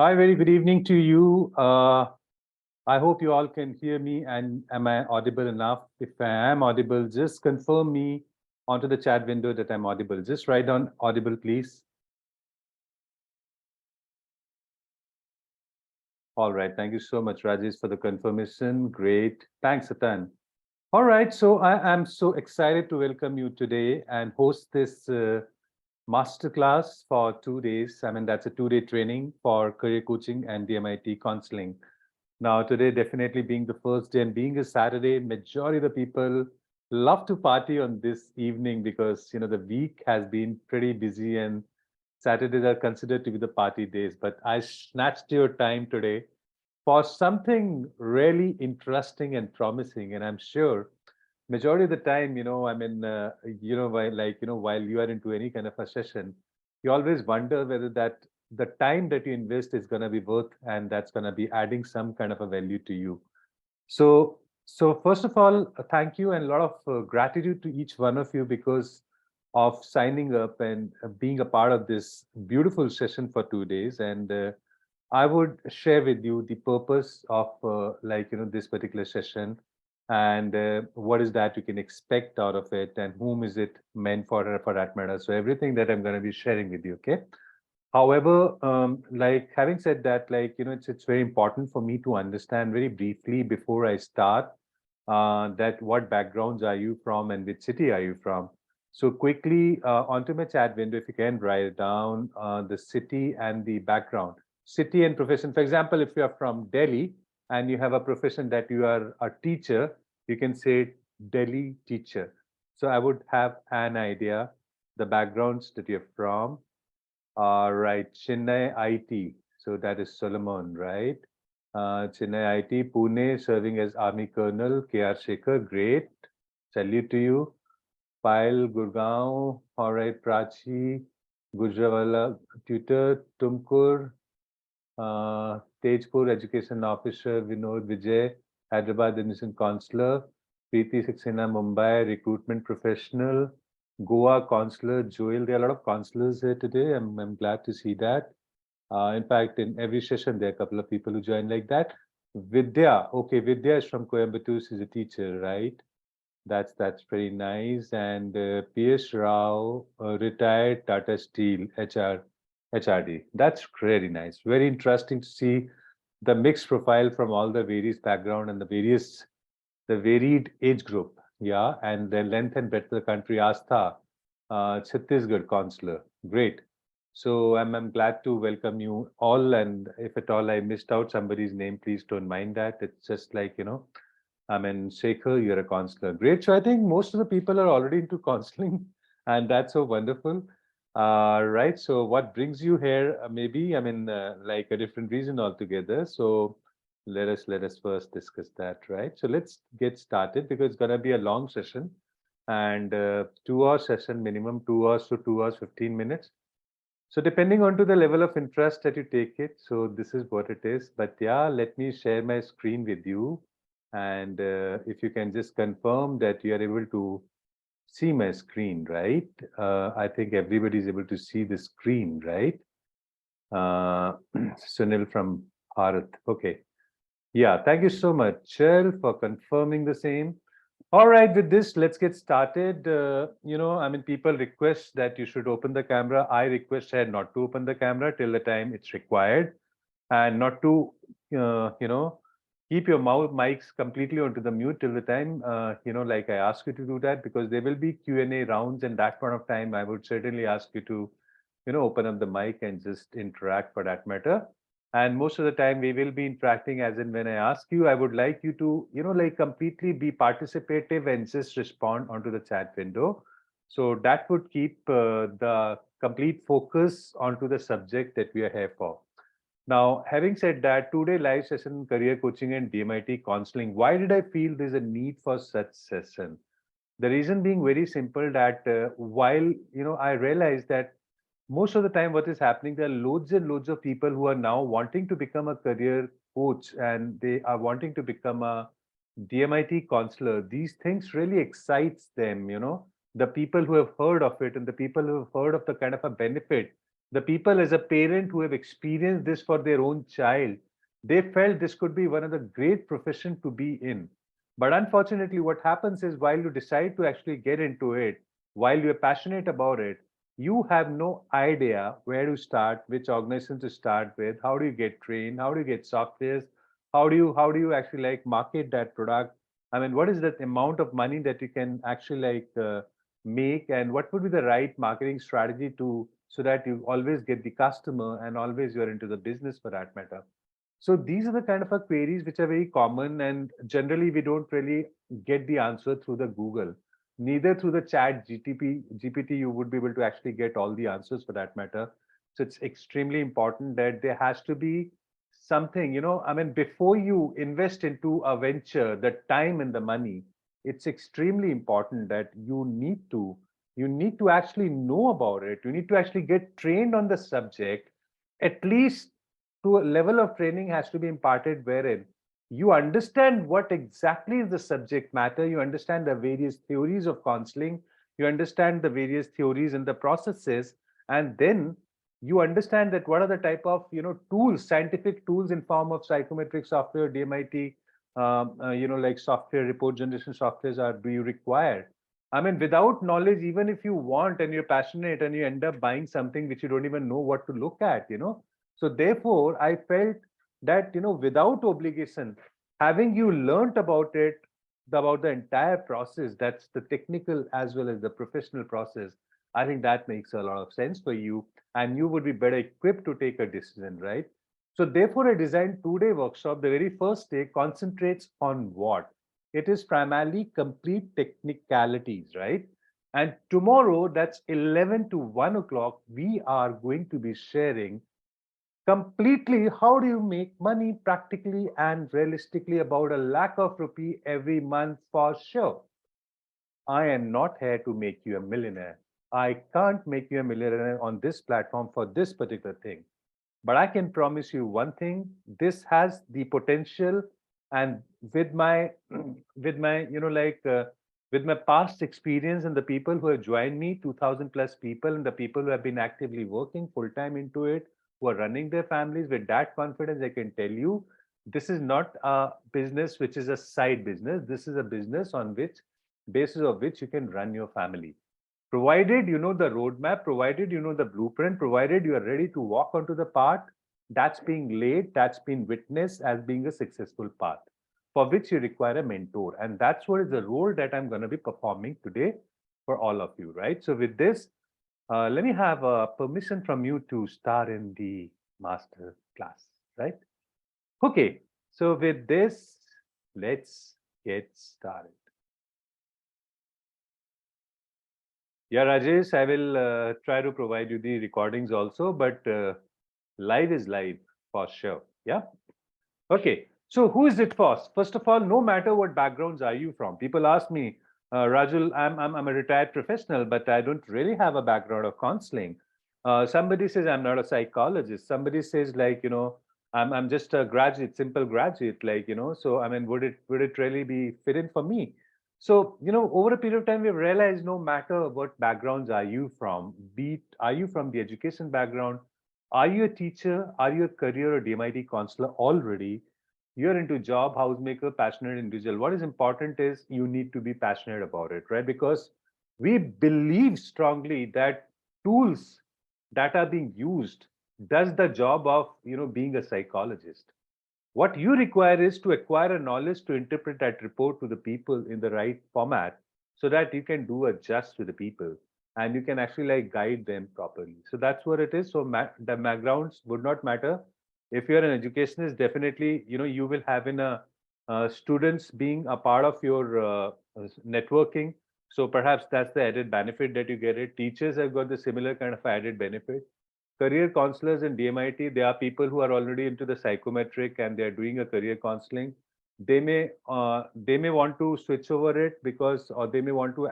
Hi, very good evening to you. I hope you all can hear me and am I audible enough? If I am audible, just confirm me onto the chat window that I'm audible. Just write down audible, please. All right. Thank you so much, Rajesh, for the confirmation. Great. Thanks, Atan. All right. So I am so excited to welcome you today and host this masterclass for 2 days. I mean, that's a 2-day training for career coaching and DMIT counseling. Now, today definitely being the first day and being a Saturday, majority of the people love to party on this evening because the week has been pretty busy and Saturdays are considered to be the party days. But I snatched your time today for something really interesting and promising, and I'm sure majority of the time, I mean, while you are into any kind of a session, you always wonder whether that the time that you invest is going to be worth and that's going to be adding some kind of a value to you. So first of all, thank you and a lot of gratitude to each one of you because of signing up and being a part of this beautiful session for 2 days. And I would share with you the purpose of this particular session and what is that you can expect out of it and whom is it meant for that matter. So everything that I'm going to be sharing with you, okay? However, like having said that, it's very important for me to understand very briefly before I start that what backgrounds are you from and which city are you from. So quickly onto my chat window, if you can write down the city and the background, city and profession. For example, if you are from Delhi and you have a profession that you are a teacher, you can say Delhi teacher. So I would have an idea the backgrounds that you're from. Right, Chennai IT. So that is Solomon, right? Chennai IT, Pune, serving as Army Colonel, KR Shekhar, great. Salute to you. Pile, Gurgaon, all right, Prachi, Gujrawala, tutor, Tumkur, Tejpur, education officer, Vinod Vijay, Hyderabad, innocent consular, Preeti Saxena, Mumbai, recruitment professional, Goa consular, Joel. There are a lot of consulars here today. I'm glad to see that. In fact, in every session, there are a couple of people who join like that. Vidya, okay, Vidya is from Coimbatore. She's a teacher, right? That's pretty nice. And PS Rao, retired Tata Steel, HRD. That's very nice. Very interesting to see the mixed profile from all the various background and the varied age group. Yeah, and the length and breadth of the country. Astha, Chhattisgarh consular. Great. So I'm glad to welcome you all. And if at all I missed out somebody's name, please don't mind that. It's just I mean, Shekhar, you're a counselor. Great. So I think most of the people are already into counseling, and that's so wonderful. Right. So what brings you here? Maybe I mean, like a different reason altogether. So let us first discuss that. Right. So let's get started because it's gonna be a long session, and 2 hour session minimum, 2 hours to 2 hours 15 minutes. So depending on to the level of interest that you take it, so this is what it is. But yeah, let me share my screen with you. And if you can just confirm that you are able to see my screen, right? I think everybody is able to see the screen, right? Sunil from Bharat. Okay. Yeah, thank you so much, Chel, for confirming the same. All right, with this, let's get started. I mean, people request that you should open the camera. I request her not to open the camera till the time it's required and not to, keep your mouth mics completely onto the mute till the time, like I ask you to do that because there will be Q&A rounds and that point of time, I would certainly ask you to, open up the mic and just interact for that matter. And most of the time we will be interacting as in when I ask you, I would like you to, completely be participative and just respond onto the chat window. So that would keep the complete focus onto the subject that we are here for. Now, having said that, 2-day live session, career coaching and DMIT counseling, why did I feel there's a need for such session? The reason being very simple that while, I realized that most of the time what is happening, there are loads and loads of people who are now wanting to become a career coach and they are wanting to become a DMIT counselor. These things really excites them, the people who have heard of it and the people who have heard of the kind of a benefit The people as a parent who have experienced this for their own child, they felt this could be one of the great profession to be in. But unfortunately, what happens is while you decide to actually get into it, while you're passionate about it, you have no idea where to start, which organization to start with, how do you get trained, how do you get softwares, how do you actually like market that product. I mean, what is that amount of money that you can actually make, and what would be the right marketing strategy to so that you always get the customer and always you're into the business for that matter. So these are the kind of queries which are very common, and generally we don't really get the answer through the Google. Neither through the chat GPT you would be able to actually get all the answers for that matter. So it's extremely important that there has to be something, I mean, before you invest into a venture, the time and the money, it's extremely important that you need to actually know about it. You need to actually get trained on the subject. At least to a level of training has to be imparted wherein you understand what exactly is the subject matter, you understand the various theories of counseling, you understand the various theories and the processes, and then you understand that what are the type of tools, scientific tools in form of psychometric software, DMIT, like software report generation softwares are do you require. I mean, without knowledge, even if you want and you're passionate and you end up buying something which you don't even know what to look at. So therefore, I felt that, without obligation, having you learnt about it, about the entire process, that's the technical as well as the professional process, I think that makes a lot of sense for you, and you would be better equipped to take a decision, right? So therefore, I designed 2-day workshop. The very first day concentrates on what? It is primarily complete technicalities, right? And tomorrow, that's 11 to 1 o'clock, we are going to be sharing completely how do you make money practically and realistically, about a lakh of rupee every month for sure. I am not here to make you a millionaire. I can't make you a millionaire on this platform for this particular thing. But I can promise you one thing, this has the potential, and with my with my with my past experience and the people who have joined me, 2000 plus people, and the people who have been actively working full time into it, who are running their families with that confidence, I can tell you this is not a business which is a side business. This is a business on which basis of which you can run your family, provided you know the roadmap, provided you know the blueprint, provided you are ready to walk onto the path that's being laid, that's been witnessed as being a successful path, for which you require a mentor. And that's what is the role that I'm going to be performing today for all of you, right? So with this, let me have permission from you to start in the master class, right? Okay, so with this, let's get started. Yeah, Rajesh, I will try to provide you the recordings also, but live is live for sure. Yeah. Okay. So who is it for? First of all, no matter what backgrounds are you from, people ask me, Rajul, I'm a retired professional, but I don't really have a background of counseling. Somebody says I'm not a psychologist. Somebody says I'm just a graduate, simple graduate, So I mean, would it really be fitting for me? So, over a period of time, we've realized no matter what backgrounds are you from, be it, are you from the education background, are you a teacher, are you a career or DMIT counselor already, you're into job, housemaker, passionate individual. What is important is you need to be passionate about it, right? Because we believe strongly that tools that are being used does the job of, being a psychologist. What you require is to acquire a knowledge to interpret that report to the people in the right format so that you can do a just to the people and you can actually guide them properly. So that's what it is. So the backgrounds would not matter. If you're an educationist, definitely, you will have in a students being a part of your networking. So perhaps that's the added benefit that you get it. Teachers have got the similar kind of added benefit. Career counselors in DMIT, they are people who are already into the psychometric and they're doing a career counseling. They may want to switch over it because, or they may want to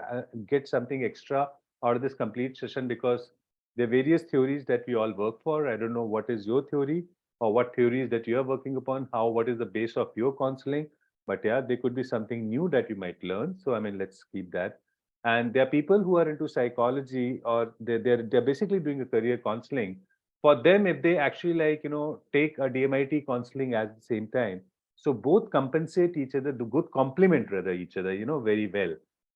get something extra out of this complete session because there are various theories that we all work for. I don't know what is your theory or what theories that you are working upon, what is the base of your counseling. But yeah, there could be something new that you might learn. So I mean, let's keep that. And there are people who are into psychology, or they're basically doing a career counseling. For them, if they actually take a DMIT counseling at the same time, so both compensate each other, do good complement rather each other, very well.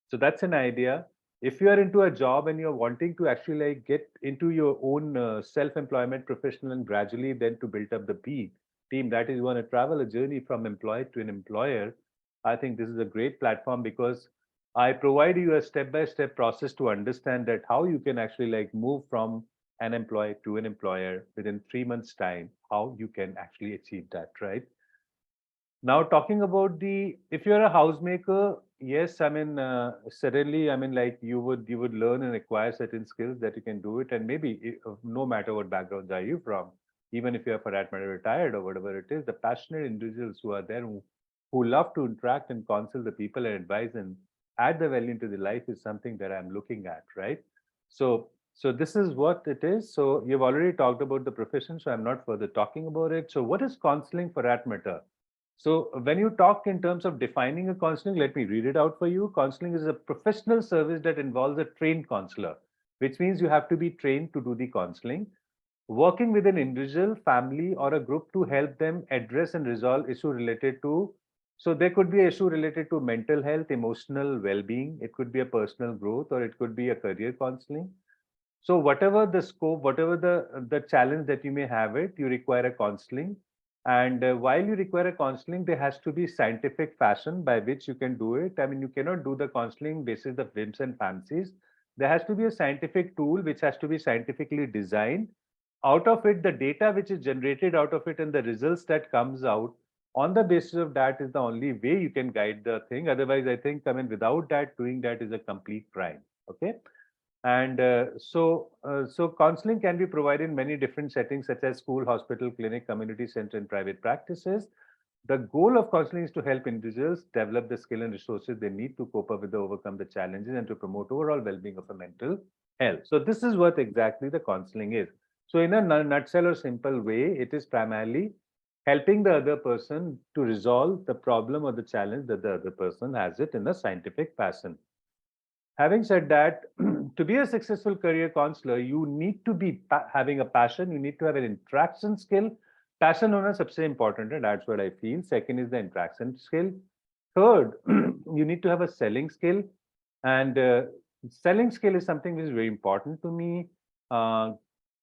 So that's an idea. If you are into a job and you're wanting to actually get into your own self-employment professional, and gradually then to build up the team, that is, you want to travel a journey from employee to an employer, I think this is a great platform, because I provide you a step-by-step process to understand that how you can actually move from an employee to an employer within 3 months' time, how you can actually achieve that, right? Now, talking about if you're a housemaker, yes, I mean, certainly, I mean, you would learn and acquire certain skills that you can do it, and maybe no matter what backgrounds are you from, even if you're for that matter retired or whatever it is, the passionate individuals who are there who love to interact and counsel the people and advise and add the value into the life is something that I'm looking at, right? So this is what it is. So you've already talked about the profession, so I'm not further talking about it. So what is counseling for that matter? So when you talk in terms of defining a counseling, let me read it out for you. Counseling is a professional service that involves a trained counselor, which means you have to be trained to do the counseling, working with an individual, family, or a group to help them address and resolve issue related to. So there could be an issue related to mental health, emotional well-being. It could be a personal growth, or it could be a career counseling. So whatever the scope, whatever the challenge that you may have it, you require a counseling. And while you require a counseling, there has to be scientific fashion by which you can do it. I mean, you cannot do the counseling basis the whims and fancies. There has to be a scientific tool which has to be scientifically designed. Out of it, the data which is generated out of it and the results that comes out, on the basis of that is the only way you can guide the thing. Otherwise, I think, I mean, without that, doing that is a complete crime. Okay. And so counseling can be provided in many different settings, such as school, hospital, clinic, community center, and private practices. The goal of counseling is to help individuals develop the skill and resources they need to cope up with, overcome the challenges, and to promote overall well-being of a mental health. So this is what exactly the counseling is. So in a nutshell or simple way, it is primarily helping the other person to resolve the problem or the challenge that the other person has it in a scientific fashion. Having said that, to be a successful career counselor, you need to be having a passion. You need to have an interaction skill. Passion is सबसे important, and that's what I feel. Second is the interaction skill. Third, you need to have a selling skill, and selling skill is something which is very important to me. Uh,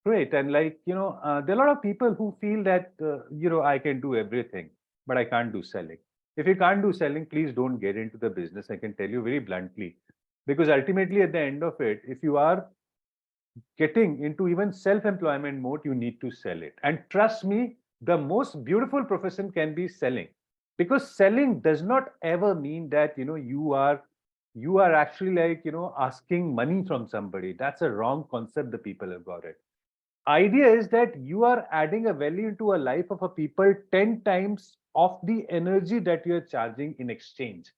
Great, and there are a lot of people who feel that I can do everything, but I can't do selling. If you can't do selling, please don't get into the business. I can tell you very bluntly, because ultimately at the end of it, if you are getting into even self-employment mode, you need to sell it. And trust me, the most beautiful profession can be selling, because selling does not ever mean that you are actually asking money from somebody. That's a wrong concept the people have got it. Idea is that you are adding a value into a life of a people 10 times of the energy that you're charging in exchange.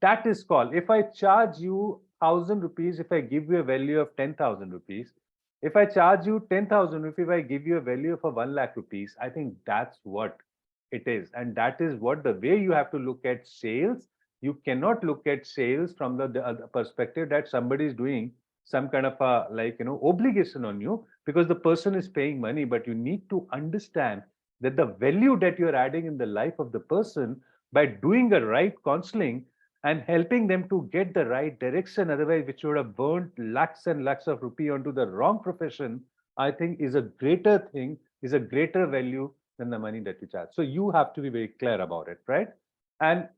That is called, if I charge you 1,000 rupees, if I give you a value of 10,000 rupees, if I charge you 10,000 rupees, if I give you a value of a 1 lakh rupees, I think that's what it is. And that is what the way you have to look at sales. You cannot look at sales from the other perspective that somebody is doing some kind of a obligation on you, because the person is paying money. But you need to understand that the value that you're adding in the life of the person by doing the right counseling and helping them to get the right direction, otherwise which would have burned lakhs and lakhs of rupee onto the wrong profession, I think is a greater thing, is a greater value than the money that you charge. So you have to be very clear about it, right? And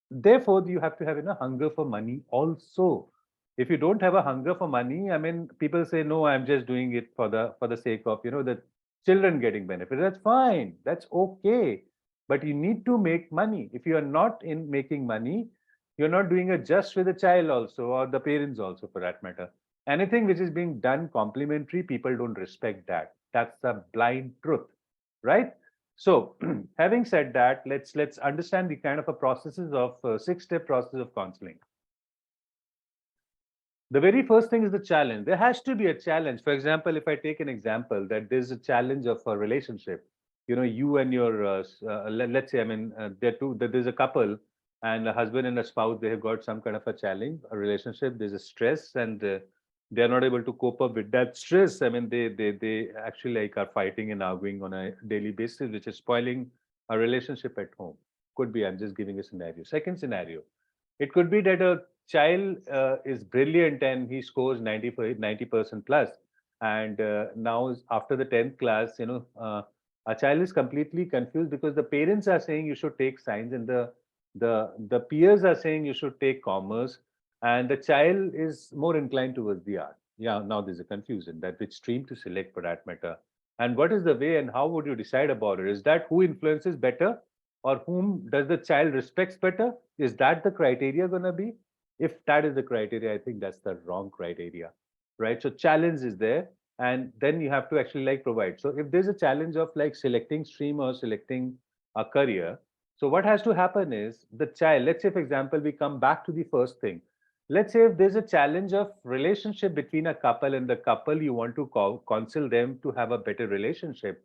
therefore you have to have a hunger for money also. If you don't have a hunger for money, I mean, people say, no, I'm just doing it for the sake of the children getting benefit. That's fine, that's okay, but you need to make money. If you are not in making money, you're not doing it just with the child also, or the parents also, for that matter. Anything which is being done complimentary, people don't respect that. That's the blind truth, right? So having said that, let's understand the kind of a processes of 6-step process of counseling. The very first thing is the challenge. There has to be a challenge. For example, if I take an example that there's a challenge of a relationship, you and your let's say, I mean, there's a couple, and a husband and a spouse, they have got some kind of a challenge, a relationship, there's a stress, and they're not able to cope up with that stress. I mean, they actually like are fighting and arguing on a daily basis, which is spoiling a relationship at home. Could be, I'm just giving a scenario. Second scenario, it could be that a child is brilliant and he scores 90% plus, and now after the 10th class, a child is completely confused because the parents are saying you should take science, and the peers are saying you should take commerce, and the child is more inclined towards the art. Yeah, now there's a confusion that which stream to select for that matter, and what is the way and how would you decide about it? Is that who influences better, or whom does the child respects better? Is that the criteria going to be? If that is the criteria, I think that's the wrong criteria, right? So challenge is there, and then you have to actually like provide. So if there's a challenge of like selecting stream or selecting a career, so what has to happen is the child, let's say for example, we come back to the first thing. Let's say if there's a challenge of relationship between a couple, and the couple you want to counsel them to have a better relationship.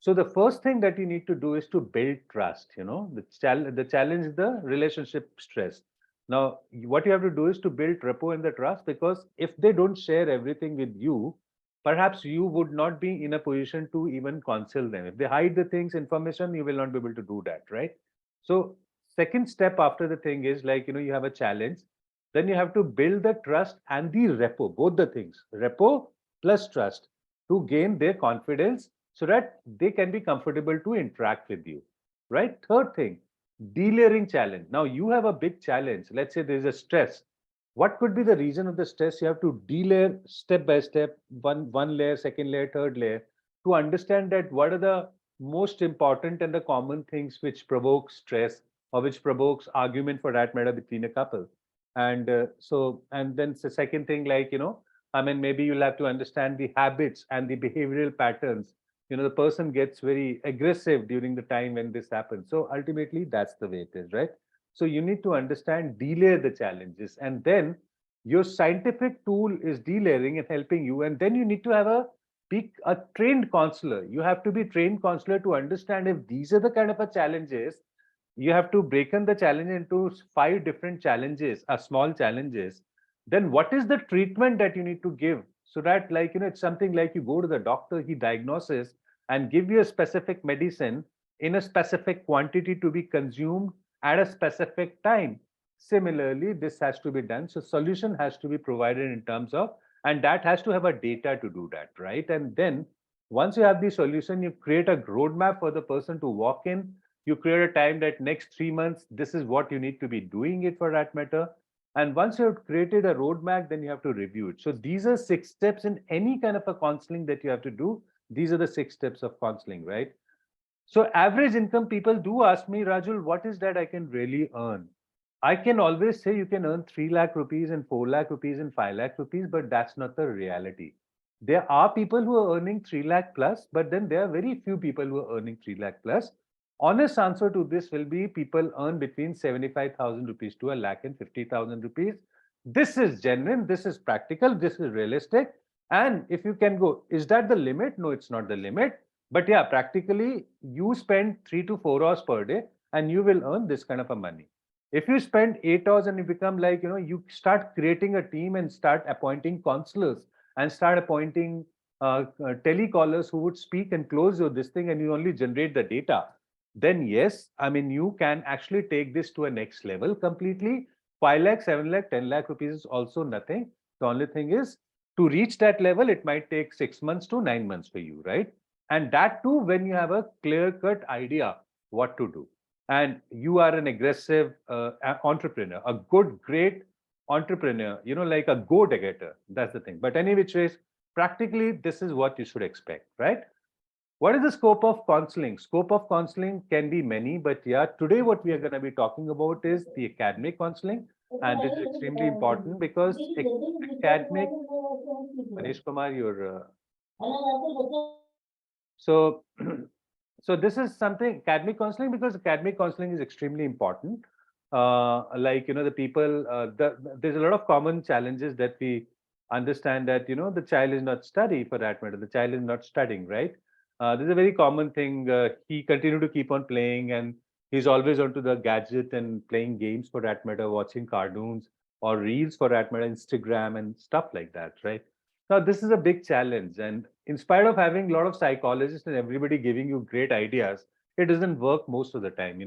So the first thing that you need to do is to build trust. The challenge is the relationship stress. Now, what you have to do is to build rapport and the trust, because if they don't share everything with you, perhaps you would not be in a position to even counsel them. If they hide the things, information, you will not be able to do that, right? So second step after the thing is like, you have a challenge, then you have to build the trust and the rapport, both the things, rapport plus trust, to gain their confidence so that they can be comfortable to interact with you, right? Third thing, delayering challenge. Now you have a big challenge. Let's say there's a stress. What could be the reason of the stress? You have to delayer step by step, one layer, second layer, third layer, to understand that what are the most important and the common things which provoke stress, or which provokes argument for that matter between a couple. And and then the second thing, like, I mean, maybe you'll have to understand the habits and the behavioral patterns. The person gets very aggressive during the time when this happens. So ultimately, that's the way it is, right? So you need to understand, delay the challenges, and then your scientific tool is delayering and helping you. And then you need to have a trained counselor. You have to be trained counselor to understand if these are the kind of a challenges. You have to break in the challenge into five different challenges, small challenges. Then what is the treatment that you need to give, so that, like, it's something like you go to the doctor, he diagnoses and give you a specific medicine in a specific quantity to be consumed at a specific time. Similarly, this has to be done. So solution has to be provided in terms of, and that has to have a data to do that, right? And then once you have the solution, you create a roadmap for the person to walk in. You create a time that next 3 months, this is what you need to be doing it for that matter. And once you have created a roadmap, then you have to review it. So these are 6 steps in any kind of a counseling that you have to do. These are the 6 steps of counseling, right? So average income, people do ask me, Rajul, what is that I can really earn? I can always say you can earn 3 lakh rupees and 4 lakh rupees and 5 lakh rupees, but that's not the reality. There are people who are earning 3 lakh plus, but then there are very few people who are earning 3 lakh plus. Honest answer to this will be people earn between 75,000 rupees to a lakh and 50,000 rupees. This is genuine, this is practical, this is realistic. And if you can go, is that the limit? No, it's not the limit. But yeah, practically you spend 3 to 4 hours per day and you will earn this kind of a money. If you spend 8 hours and you become like, you start creating a team and start appointing counselors and start appointing telecallers who would speak and close your this thing, and you only generate the data, then yes, I mean, you can actually take this to a next level completely. 5 lakh, 7 lakh, 10 lakh rupees is also nothing. The only thing is, to reach that level, it might take 6 months to 9 months for you, right? And that too, when you have a clear cut idea what to do. And you are an aggressive entrepreneur, a good, great entrepreneur, like a go-getter. That's the thing. But any which ways, practically, this is what you should expect, right? What is the scope of counseling? Scope of counseling can be many, but yeah, today what we are going to be talking about is the academic counseling. And this is extremely important because academic, Manish Kumar, your so so this is something, academic counseling, because academic counseling is extremely important. Like, the people, there's a lot of common challenges that we understand, that, the child is not studying, for that matter. The child is not studying, right? This is a very common thing. He continued to keep on playing, and He's always onto the gadget and playing games for that matter, watching cartoons or reels for that matter, Instagram and stuff like that, right? Now, this is a big challenge. And in spite of having a lot of psychologists and everybody giving you great ideas, it doesn't work most of the time,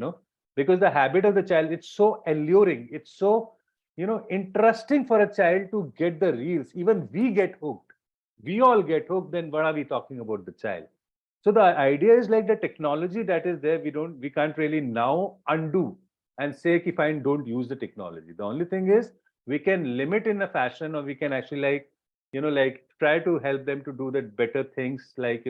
because the habit of the child, it's so alluring. It's so, interesting for a child to get the reels. Even we get hooked. We all get hooked. Then what are we talking about the child? So the idea is like the technology that is there, we can't really now undo and say, "Ki fine, don't use the technology." The only thing is we can limit in a fashion, or we can actually like try to help them to do the better things, like,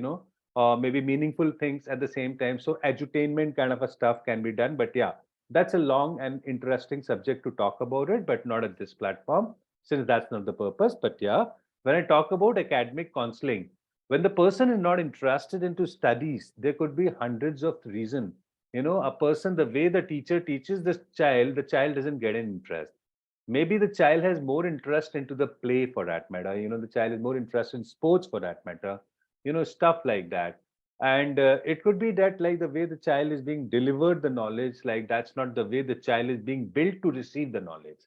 maybe meaningful things at the same time. So edutainment kind of a stuff can be done. But yeah, that's a long and interesting subject to talk about it, but not at this platform, since that's not the purpose. But yeah, when I talk about academic counseling, when the person is not interested into studies, there could be hundreds of reasons. A person, the way the teacher teaches the child doesn't get an interest. Maybe the child has more interest into the play for that matter. The child is more interested in sports for that matter. Stuff like that. And it could be that, like, the way the child is being delivered the knowledge, like that's not the way the child is being built to receive the knowledge.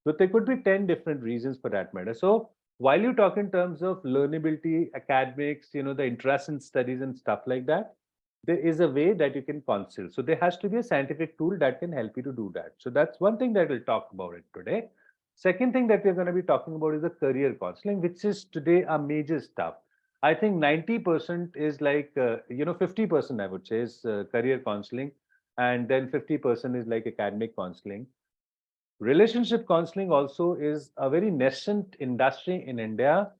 So there could be 10 different reasons for that matter. So while you talk in terms of learnability, academics, the interest in studies and stuff like that, there is a way that you can counsel. So there has to be a scientific tool that can help you to do that. So that's one thing that we'll talk about it today. Second thing that we're going to be talking about is the career counseling, which is today a major stuff. I think 90% is like, 50% I would say is career counseling, and then 50% is like academic counseling. Relationship counseling also is a very nascent industry in India.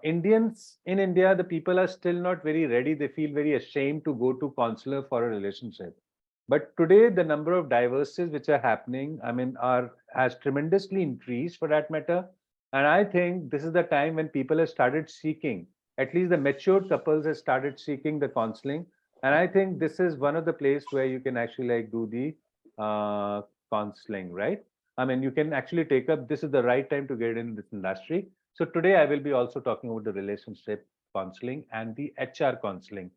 Indians in India, the people are still not very ready. They feel very ashamed to go to counselor for a relationship. But today, the number of divorces which are happening, I mean, are has tremendously increased for that matter. And I think this is the time when people have started seeking, at least the matured couples have started seeking the counseling. And I think this is one of the place where you can actually like do the counseling, right? I mean, you can actually take up, this is the right time to get in this industry. So today I will be also talking about the relationship counseling and the HR counseling.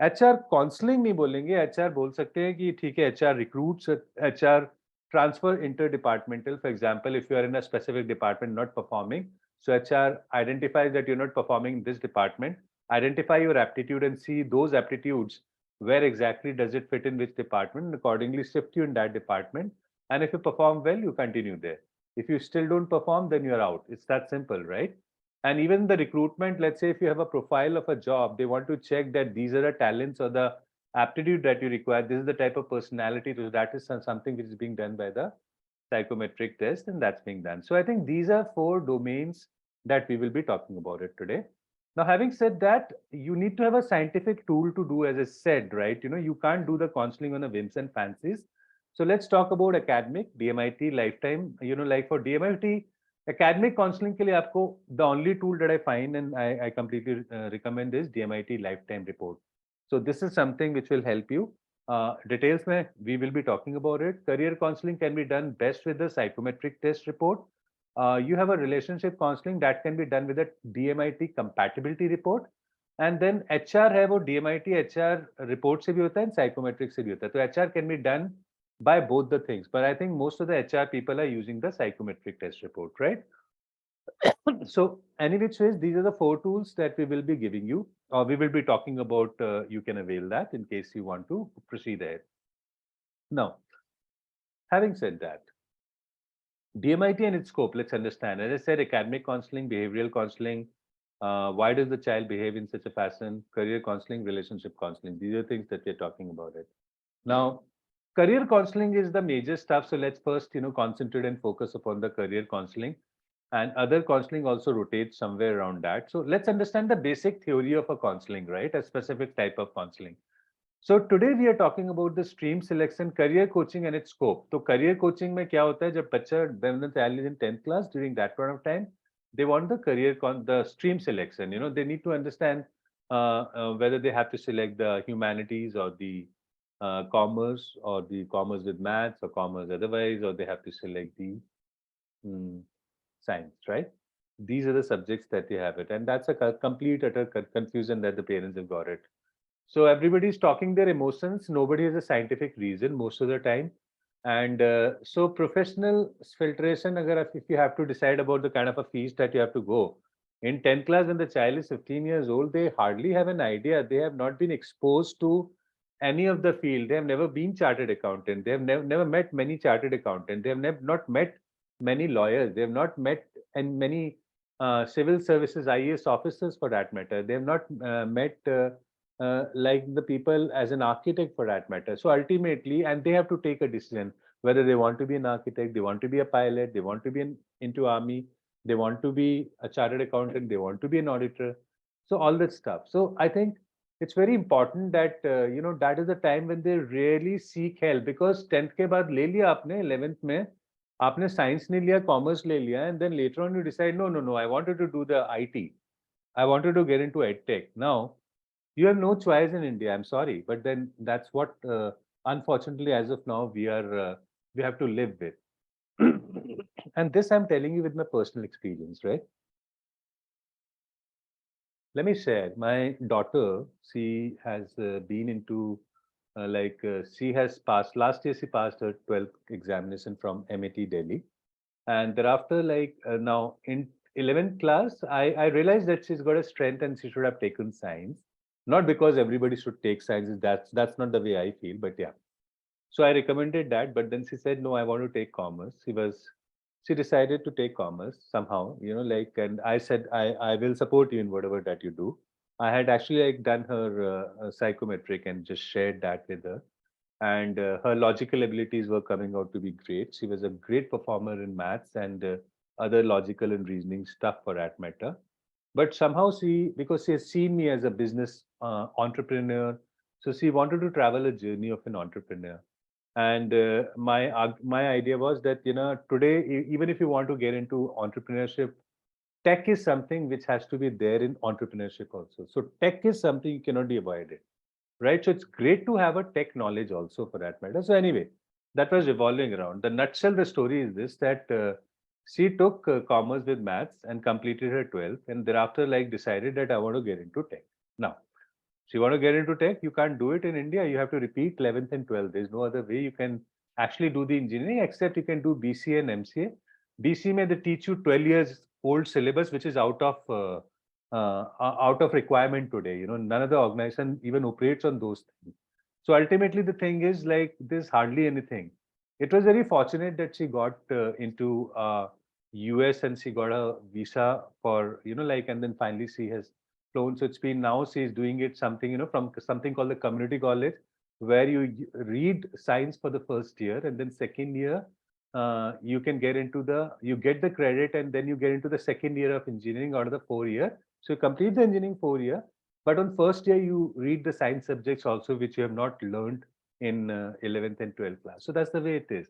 HR counseling नहीं बोलेंगे, HR बोल सकते हैं कि ठीक है, HR recruits, HR transfer inter departmental. For example, if you are in a specific department not performing, so HR identifies that you're not performing in this department, identify your aptitude and see those aptitudes, where exactly does it fit in which department, and accordingly shift you in that department. And if you perform well, you continue there. If you still don't perform, then you're out. It's that simple, right? And even the recruitment, let's say if you have a profile of a job, they want to check that these are the talents or the aptitude that you require. This is the type of personality. So that is something which is being done by the psychometric test, and that's being done. So I think these are four domains that we will be talking about it today. Now, having said that, you need to have a scientific tool to do, as I said, right? You can't do the counseling on the whims and fancies. So let's talk about academic, DMIT, lifetime. Like for DMIT, academic counseling के लिए आपको the only tool that I find and I completely recommend is DMIT lifetime report. So this is something which will help you. Details में we will be talking about it. Career counseling can be done best with the psychometric test report. You have a relationship counseling that can be done with a DMIT compatibility report. And then HR है वो DMIT HR report से भी होता है and psychometric से भी होता है. तो HR can be done by both the things. But I think most of the HR people are using the psychometric test report, right? So, any which ways, these are the four tools that we will be giving you, or we will be talking about. You can avail that in case you want to proceed ahead. Now, having said that, DMIT and its scope, let's understand. As I said, academic counseling, behavioral counseling, why does the child behave in such a fashion, career counseling, relationship counseling. These are things that we're talking about it. Now, career counseling is the major stuff. So let's first, concentrate and focus upon the career counseling, and other counseling also rotates somewhere around that. So let's understand the basic theory of a counseling, right? A specific type of counseling. So today we are talking about the stream selection, career coaching and its scope. So career coaching में क्या होता है, जब बच्चा when the child is in 10th class, during that point of time, they want the stream selection. They need to understand whether they have to select the humanities or the commerce, or the commerce with maths, or commerce otherwise, or they have to select the science, right? These are the subjects that they have it, and that's a complete utter confusion that the parents have got it. So everybody's talking their emotions. Nobody has a scientific reason most of the time. And so professional filtration, agar if you have to decide about the kind of a fees that you have to go, in 10th class when the child is 15 years old, they hardly have an idea. They have not been exposed to any of the field. They have never been chartered accountant. They have never met many chartered accountant. They have not met many lawyers. They have not met and many civil services IAS officers for that matter. They have not met like the people as an architect for that matter. So ultimately, and they have to take a decision whether they want to be an architect, they want to be a pilot, they want to be into army, they want to be a chartered accountant, they want to be an auditor. So all that stuff. So I think it's very important that that is the time when they really seek help, because 10th के बाद ले लिया आपने 11th में आपने science नहीं लिया, commerce ले लिया, and then later on you decide no, I wanted to do the IT, I wanted to get into edtech. Now you have no choice in India. I'm sorry, but then that's what, unfortunately, as of now, we have to live with. And this I'm telling you with my personal experience, right? Let me share. My daughter, she has been into she has passed last year. She passed her 12th examination from MIT Delhi, and thereafter, now in 11th class, I realized that she's got a strength and she should have taken science. Not because everybody should take sciences. That's not the way I feel, but yeah. So I recommended that, but then she said, no, I want to take commerce. She decided to take commerce somehow, and I said, I will support you in whatever that you do. I had actually done her psychometric and just shared that with her. And her logical abilities were coming out to be great. She was a great performer in maths and other logical and reasoning stuff for that matter. But somehow because she has seen me as a business entrepreneur, so she wanted to travel a journey of an entrepreneur. And my idea was that today, even if you want to get into entrepreneurship, tech is something which has to be there in entrepreneurship also. So tech is something you cannot be avoided, right? So it's great to have a tech knowledge also for that matter. So anyway, that was revolving around. The nutshell, the story is this, that she took commerce with maths and completed her 12th, and thereafter decided that I want to get into tech. Now, so you want to get into tech, you can't do it in India. You have to repeat 11th and 12th. There's no other way you can actually do the engineering, except you can do BCA and MCA. BCA may they teach you 12 years old syllabus, which is out of requirement today. None of the organization even operates on those things. So ultimately, the thing is there's hardly anything. It was very fortunate that she got into US and she got a visa for and then finally she has flown. So it's been now she's doing it something from something called the community college, where you read science for the first year, and then second year you can get into you get the credit, and then you get into the second year of engineering out of the 4 year. So you complete the engineering 4 year, but on first year you read the science subjects also, which you have not learned in 11th and 12th class. So that's the way it is.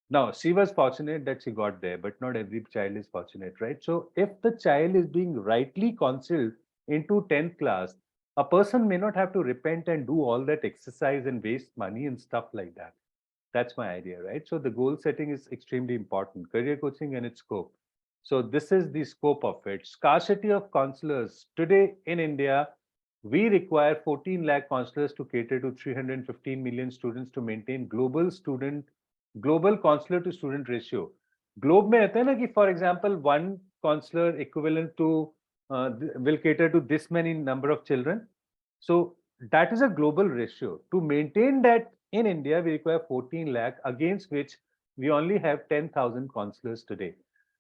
Now, she was fortunate that she got there, but not every child is fortunate, right? So if the child is being rightly counseled into 10th class, a person may not have to repent and do all that exercise and waste money and stuff like that. That's my idea, right? So the goal setting is extremely important. Career coaching and its scope. So this is the scope of it. Scarcity of counselors. Today in India, we require 14 lakh counselors to cater to 315 million students to maintain global counselor to student ratio. Globe में रहता है ना कि for example one counselor equivalent to will cater to this many number of children. So that is a global ratio. To maintain that in India, we require 14 lakh, against which we only have 10,000 counselors today.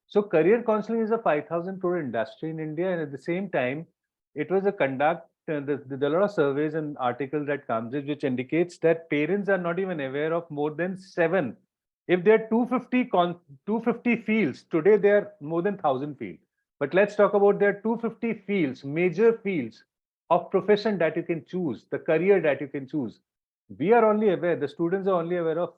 So career counseling is a 5,000 crore industry in India, and at the same time, it was a conduct. There are a lot of surveys and articles that comes in which indicates that parents are not even aware of more than seven. If there are 250 fields today, there are more than 1,000 fields. But let's talk about there are 250 fields, major fields of profession that you can choose, the career that you can choose. We are only aware, the students are only aware of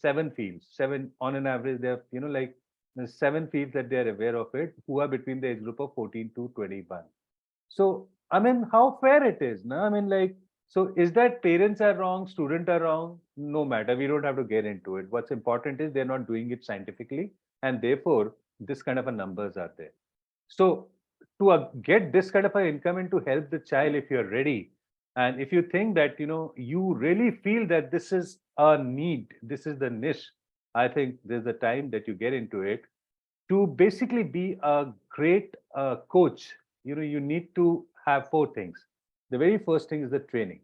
seven fields, seven on an average. They have, there's seven fields that they are aware of it, who are between the age group of 14 to 21. So, I mean, how fair it is, no? I mean, so is that parents are wrong, students are wrong? No matter, we don't have to get into it. What's important is they're not doing it scientifically, and therefore, this kind of a numbers are there. So, to get this kind of an income and to help the child, if you're ready, And if you think that, you really feel that this is a need, this is the niche, I think there's a time that you get into it to basically be a great coach. You need to have four things. The very first thing is the training.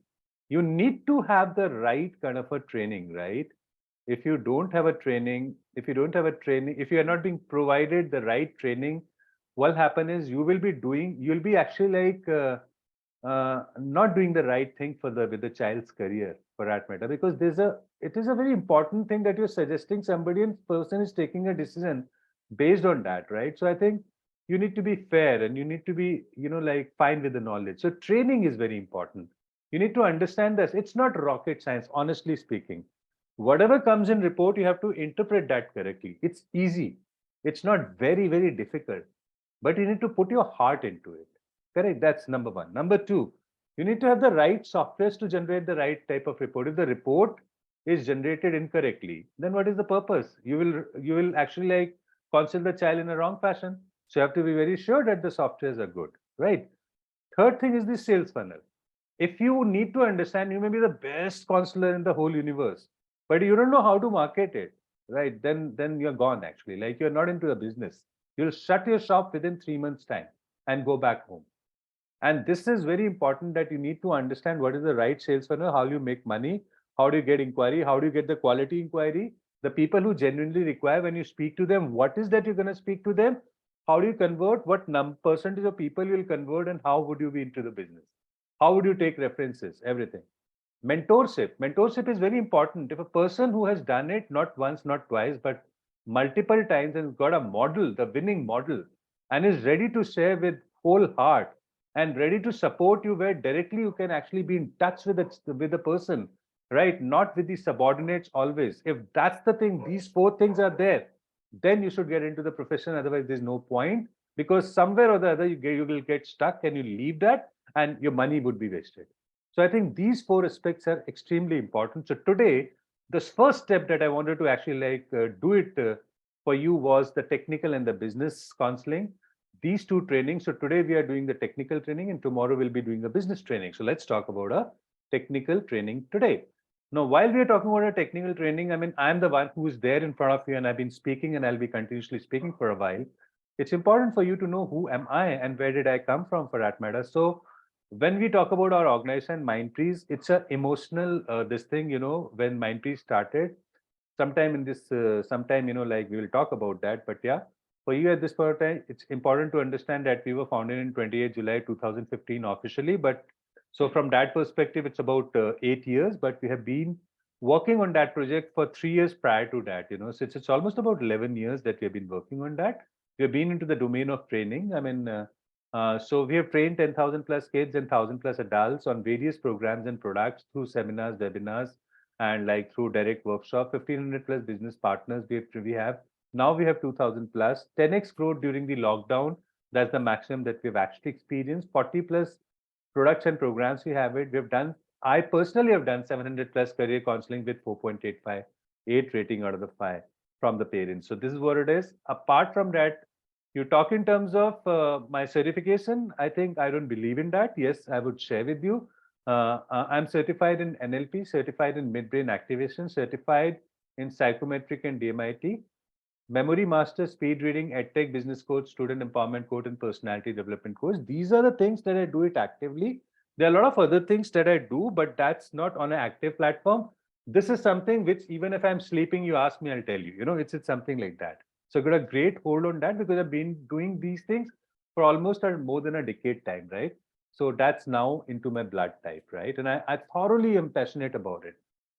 You need to have the right kind of a training, right? If you don't have a training, if you are not being provided the right training, what happen is you'll be actually like not doing the right thing for the with the child's career, for that matter, because it is a very important thing that you're suggesting somebody and person is taking a decision based on that, right? So I think you need to be fair and you need to be, like fine with the knowledge. So training is very important. You need to understand this. It's not rocket science, honestly speaking. Whatever comes in report, you have to interpret that correctly. It's easy. It's not very, very difficult, but you need to put your heart into it. Correct. That's number one. Number two, you need to have the right softwares to generate the right type of report. If the report is generated incorrectly, then what is the purpose? You will actually like counsel the child in a wrong fashion. So you have to be very sure that the softwares are good, right? Third thing is the sales funnel. If you need to understand, you may be the best counselor in the whole universe, but you don't know how to market it, right? Then you're gone actually. Like you're not into the business. You'll shut your shop within 3 months' time and go back home. And this is very important that you need to understand what is the right sales funnel, how you make money, how do you get inquiry, how do you get the quality inquiry, the people who genuinely require when you speak to them, what is that you're going to speak to them, how do you convert, what percentage of people you will convert, and how would you be into the business? How would you take references, everything. Mentorship is very important. If a person who has done it not once, not twice, but multiple times and got a model, the winning model, and is ready to share with whole heart and ready to support you where directly you can actually be in touch with the person, right? Not with the subordinates always. If that's the thing, these four things are there, then you should get into the profession. Otherwise, there's no point, because somewhere or the other you will get stuck and you leave that and your money would be wasted. So I think these four aspects are extremely important. So today, the first step that I wanted to actually like do it for you was the technical and the business counseling. These two trainings. So today we are doing the technical training, and tomorrow we'll be doing the business training. So let's talk about a technical training today. Now, while we are talking about a technical training, I mean, I'm the one who is there in front of you, and I've been speaking, and I'll be continuously speaking for a while. It's important for you to know who am I and where did I come from, for that matter. So when we talk about our organization Mindtrees, it's a emotional this thing, when Mindtrees started sometime in this sometime, like we will talk about that. But yeah, for you at this point of time, it's important to understand that we were founded in 28 July 2015 officially. But so from that perspective, it's about 8 years, but we have been working on that project for 3 years prior to that, so it's almost about 11 years that we have been working on that. We have been into the domain of training. I mean, so we have trained 10,000 plus kids and 1,000 plus adults on various programs and products through seminars, webinars, and like through direct workshop. 1,500 plus business partners we have. Now we have 2,000 plus. 10x growth during the lockdown. That's the maximum that we've actually experienced. 40 plus products and programs we have it. We've done. I personally have done 700 plus career counseling with 4.85, 8 rating out of the 5 from the parents. So this is what it is. Apart from that, you talk in terms of my certification. I think I don't believe in that. Yes, I would share with you. I'm certified in NLP, certified in midbrain activation, certified in psychometric and DMIT, memory master, speed reading, edtech, business coach, student empowerment coach, and personality development coach. These are the things that I do it actively. There are a lot of other things that I do, but that's not on an active platform. This is something which even if I'm sleeping, you ask me, I'll tell you. It's something like that. So I got a great hold on that because I've been doing these things for almost more than a decade time, right? So that's now into my blood type, right? And I thoroughly am passionate about it.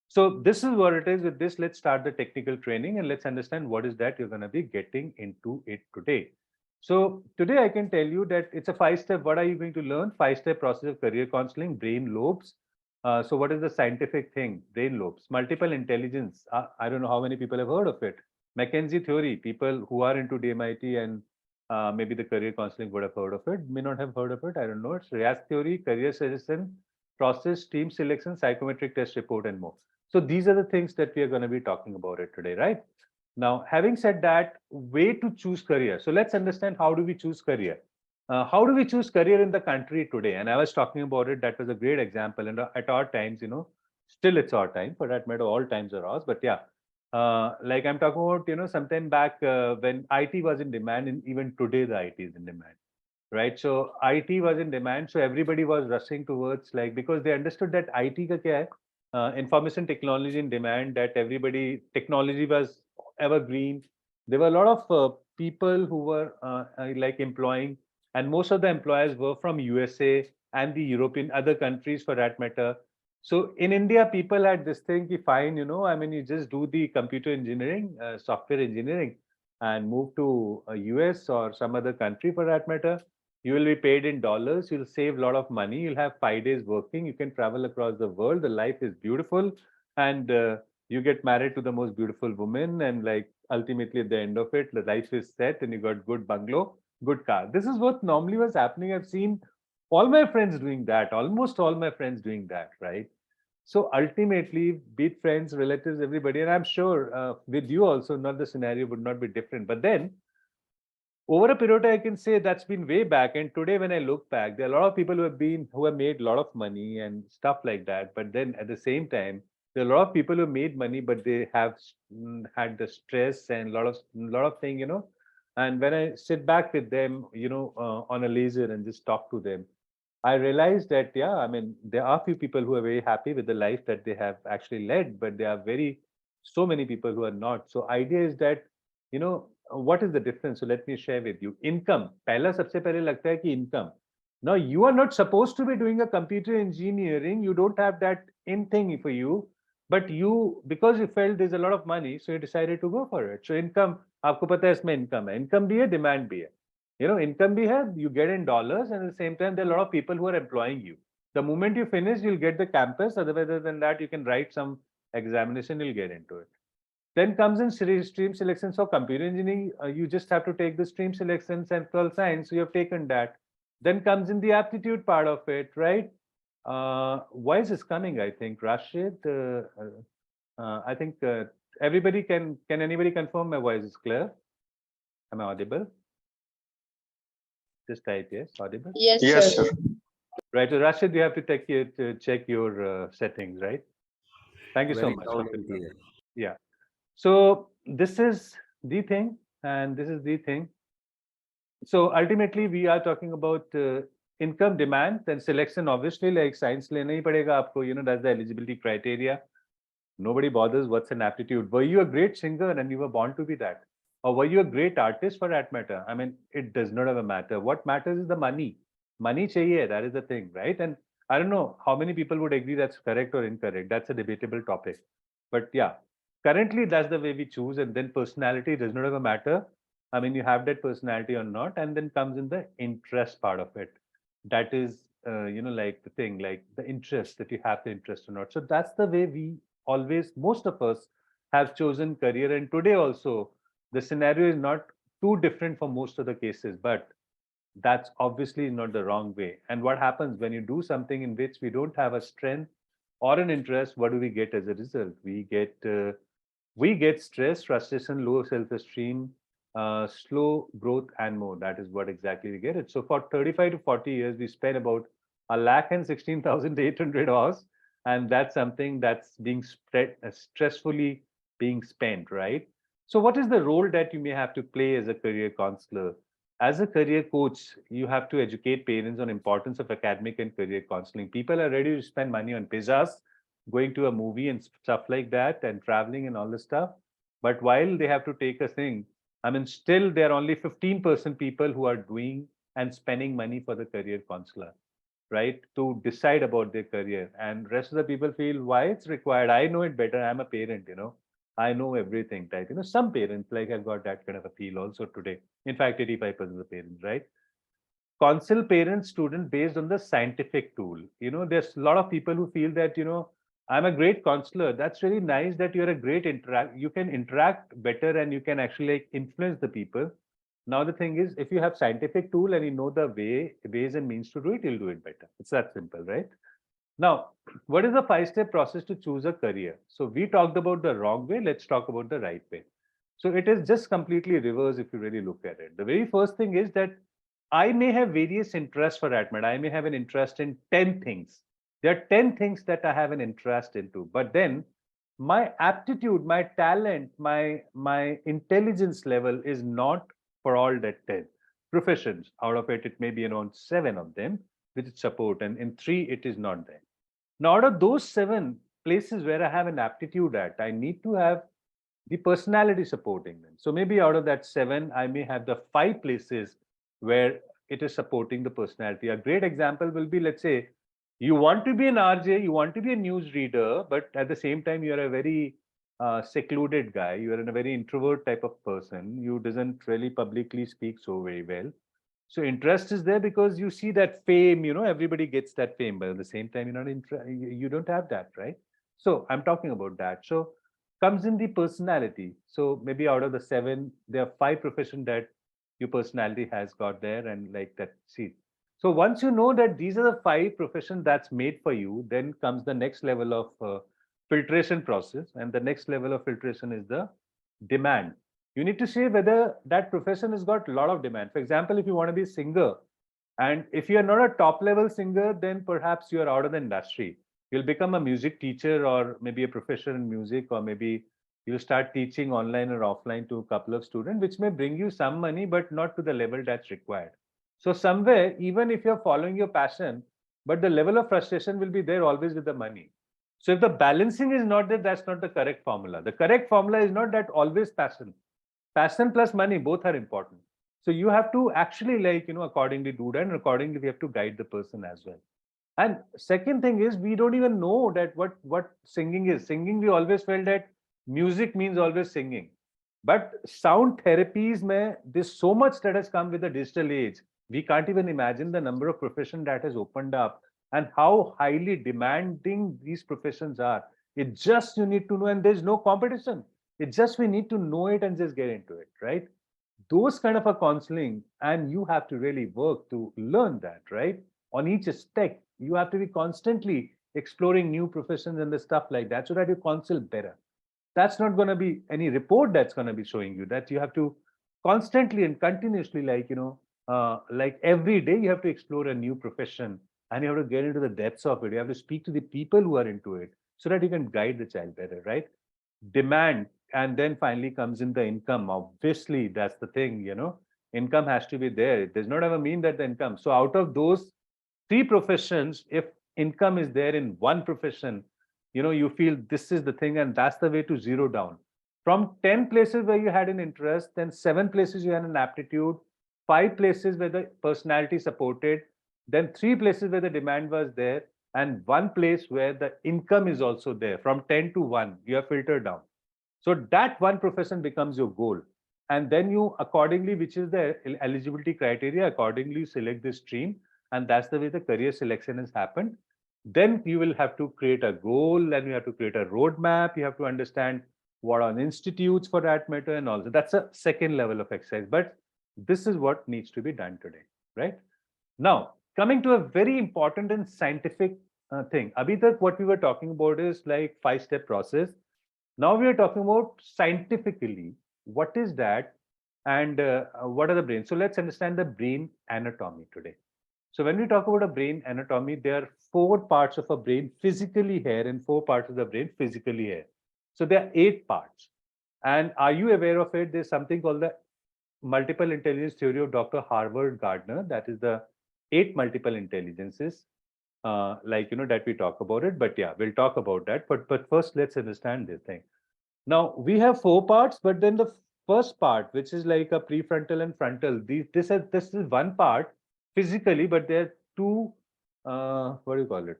So this is what it is. With this, let's start the technical training and let's understand what is that you're going to be getting into it today. So today I can tell you that it's a 5-step. What are you going to learn? 5-step process of career counseling, brain lobes. So what is the scientific thing? Brain lobes, multiple intelligence. I don't know how many people have heard of it. McKenzie theory. People who are into DMIT and maybe the career counseling would have heard of it, may not have heard of it. I don't know. It's RIAS theory, career suggestion, process, team selection, psychometric test report, and more. So these are the things that we are going to be talking about it today, right? Now, having said that, way to choose career. So let's understand how do we choose career. how do we choose career in the country today? And I was talking about it. That was a great example. And at our times, still it's our time. For that matter, all times are ours. But yeah, like I'm talking about, sometime back when IT was in demand, and even today the IT is in demand, right? So IT was in demand, so everybody was rushing towards, like, because they understood that IT ka kya hai? Information technology in demand, that everybody technology was evergreen. There were a lot of people who were like employing, and most of the employers were from USA and the European other countries for that matter. So in India, people had this thing, ki fine, I mean, you just do the computer engineering, software engineering, and move to US or some other country for that matter. You will be paid in dollars. You'll save a lot of money. You'll have 5 days working. You can travel across the world. The life is beautiful, and you get married to the most beautiful woman. And like ultimately at the end of it, the life is set, and you got good bungalow, good car. This is what normally was happening. I've seen all my friends doing that. Almost all my friends doing that, right? So ultimately, be it friends, relatives, everybody, and I'm sure with you also, not the scenario would not be different. But then over a period of time, I can say that's been way back. And today, when I look back, there are a lot of people who have made a lot of money and stuff like that. But then at the same time, there are a lot of people who made money, but they have had the stress and a lot of things, And when I sit back with them, on a laser and just talk to them, I realized that, yeah, I mean, there are few people who are very happy with the life that they have actually led, but there are so many people who are not. So idea is that, what is the difference? So let me share with you. Income. पहला सबसे पहले लगता है कि income. Now you are not supposed to be doing a computer engineering. You don't have that in thing for you, but because you felt there's a lot of money, so you decided to go for it. So income, आपको पता है इसमें income है. Income भी है, demand भी है. Income we have, you get in dollars, and at the same time, there are a lot of people who are employing you. The moment you finish, you'll get the campus. Other than that, you can write some examination, you'll get into it. Then comes in stream selections for computer engineering. You just have to take the stream selections and 12 science. So you have taken that. Then comes in the aptitude part of it, right? Voice is coming, I think. Rashid, I think everybody can anybody confirm my voice is clear? Am I audible? Just type yes, audible. Yes, Yes, sir. sir. Right. So Rashid, you have to check your settings, right? Thank you so Very much for loud and confirming. clear. Yeah. So this is the thing, and this is the thing. So ultimately, we are talking about income, demand, and selection. Obviously, like science लेना ही पड़ेगा आपको. That's the eligibility criteria. Nobody bothers what's an aptitude. Were you a great singer and you were born to be that? Or were you a great artist for that matter? I mean, it does not have a matter. What matters is the money. Money chahiye, that is the thing, right? And I don't know how many people would agree that's correct or incorrect. That's a debatable topic. But yeah, currently that's the way we choose. And then personality does not have a matter. I mean, you have that personality or not. And then comes in the interest part of it. That is, like the thing, like the interest, that you have the interest or not. So that's the way we always, most of us have chosen career. And today also, the scenario is not too different for most of the cases, but that's obviously not the wrong way. And what happens when you do something in which we don't have a strength or an interest? What do we get as a result? We get stress, frustration, low self-esteem, slow growth, and more. That is what exactly we get it. So for 35 to 40 years, we spent about a lakh and 16,800 hours, and that's something that's being spread stressfully being spent, right? So what is the role that you may have to play as a career counselor? As a career coach, you have to educate parents on importance of academic and career counseling. People are ready to spend money on pizzas, going to a movie and stuff like that, and traveling and all this stuff. But while they have to take a thing, I mean, still there are only 15% people who are doing and spending money for the career counselor, right? To decide about their career. And rest of the people feel why it's required. I know it better. I'm a parent. I know everything type. Some parents, like I've got that kind of a feel also today. In fact, 85% of the parents, right? Counsel parent student based on the scientific tool. There's a lot of people who feel that, I'm a great counselor. That's really nice that you're a great you can interact better and you can actually like influence the people. Now the thing is, if you have scientific tool and you know the ways and means to do it, you'll do it better. It's that simple, right? Now, what is the 5-step process to choose a career? So we talked about the wrong way. Let's talk about the right way. So it is just completely reverse if you really look at it. The very first thing is that I may have various interests for that matter. I may have an interest in 10 things. There are 10 things that I have an interest into. But then my aptitude, my talent, my intelligence level is not for all that 10 professions. Out of it, it may be around 7 of them which support, and in 3 it is not there. Now, out of those 7 places where I have an aptitude at, I need to have the personality supporting them. So maybe out of that 7, I may have the 5 places where it is supporting the personality. A great example will be, let's say, you want to be an RJ, you want to be a news reader, but at the same time, you're a very secluded guy. You are a very introvert type of person. You doesn't really publicly speak so very well. So interest is there because you see that fame, everybody gets that fame, but at the same time, you don't have that, right? So I'm talking about that. So comes in the personality. So maybe out of the 7, there are 5 professions that your personality has got there, and like that. See, so once you know that these are the 5 professions that's made for you, then comes the next level of filtration process, and the next level of filtration is the demand. You need to say whether that profession has got a lot of demand. For example, if you want to be a singer, and if you are not a top level singer, then perhaps you are out of the industry. You'll become a music teacher, or maybe a professor in music, or maybe you'll start teaching online or offline to a couple of students, which may bring you some money, but not to the level that's required. So somewhere, even if you're following your passion, but the level of frustration will be there always with the money. So if the balancing is not there, that's not the correct formula. The correct formula is not that always passion plus money, both are important. So you have to actually, accordingly do that, and accordingly we have to guide the person as well. And second thing is, we don't even know that what singing is. Singing, we always felt that music means always singing. But sound therapies, there's so much that has come with the digital age. We can't even imagine the number of professions that has opened up, and how highly demanding these professions are. It just, you need to know, and there's no competition. It's just we need to know it and just get into it, right? Those kind of a counseling, and you have to really work to learn that, right? On each step, you have to be constantly exploring new professions and the stuff like that, so that you counsel better. That's not going to be any report that's going to be showing you that. You have to constantly and continuously, like every day, you have to explore a new profession, and you have to get into the depths of it. You have to speak to the people who are into it, so that you can guide the child better, right? Demand, and then finally comes in the income. Obviously, that's the thing. Income has to be there. It does not ever mean that the income. So out of those 3 professions, if income is there in one profession, you feel this is the thing, and that's the way to zero down. From 10 places where you had an interest, then 7 places you had an aptitude, 5 places where the personality supported, then 3 places where the demand was there, and 1 place where the income is also there. From 10 to 1, you have filtered down. So that one profession becomes your goal. And then you accordingly, which is the eligibility criteria, accordingly you select the stream. And that's the way the career selection has happened. Then you will have to create a goal, and you have to create a roadmap. You have to understand what are institutes for that matter, and also that's a second level of exercise. But this is what needs to be done today, right? Now, coming to a very important and scientific thing. Abhi tak what we were talking about is like 5-step process. Now we are talking about scientifically what is that, and what are the brains. So let's understand the brain anatomy today. So when we talk about a brain anatomy, there are 4 parts of a brain physically here, and 4 parts of the brain physically here. So there are 8 parts. And are you aware of it? There's something called the multiple intelligence theory of Dr. Harvard Gardner. That is the 8 multiple intelligences, that we talk about it. But yeah, we'll talk about that. But first, let's understand this thing. Now we have 4 parts, but then the first part, which is like a prefrontal and frontal, this is one part physically, but there are 2, what do you call it?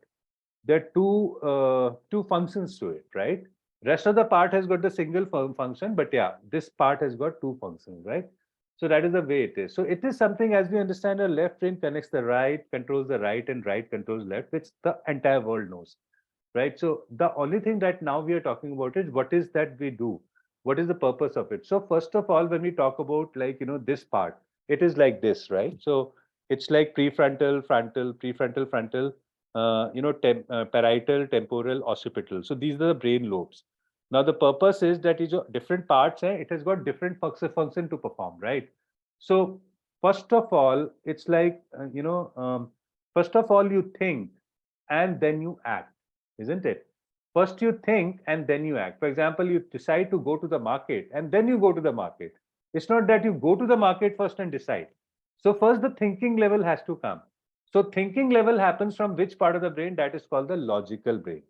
There are two functions to it, right? Rest of the part has got the single function, but yeah, this part has got 2 functions, right? So that is the way it is. So it is something, as we understand, a left brain connects the right, controls the right, and right controls left, which the entire world knows, right? So the only thing that now we are talking about is what is that we do? What is the purpose of it? So first of all, when we talk about this part, it is like this, right? So it's like prefrontal, frontal, prefrontal, frontal, parietal, temporal, occipital. So these are the brain lobes. Now the purpose is that different parts, it has got different function to perform, right? So first of all, it's like, first of all, you think and then you act, isn't it? First, you think and then you act. For example, you decide to go to the market and then you go to the market. It's not that you go to the market first and decide. So, first, the thinking level has to come. So, thinking level happens from which part of the brain? That is called the logical brain,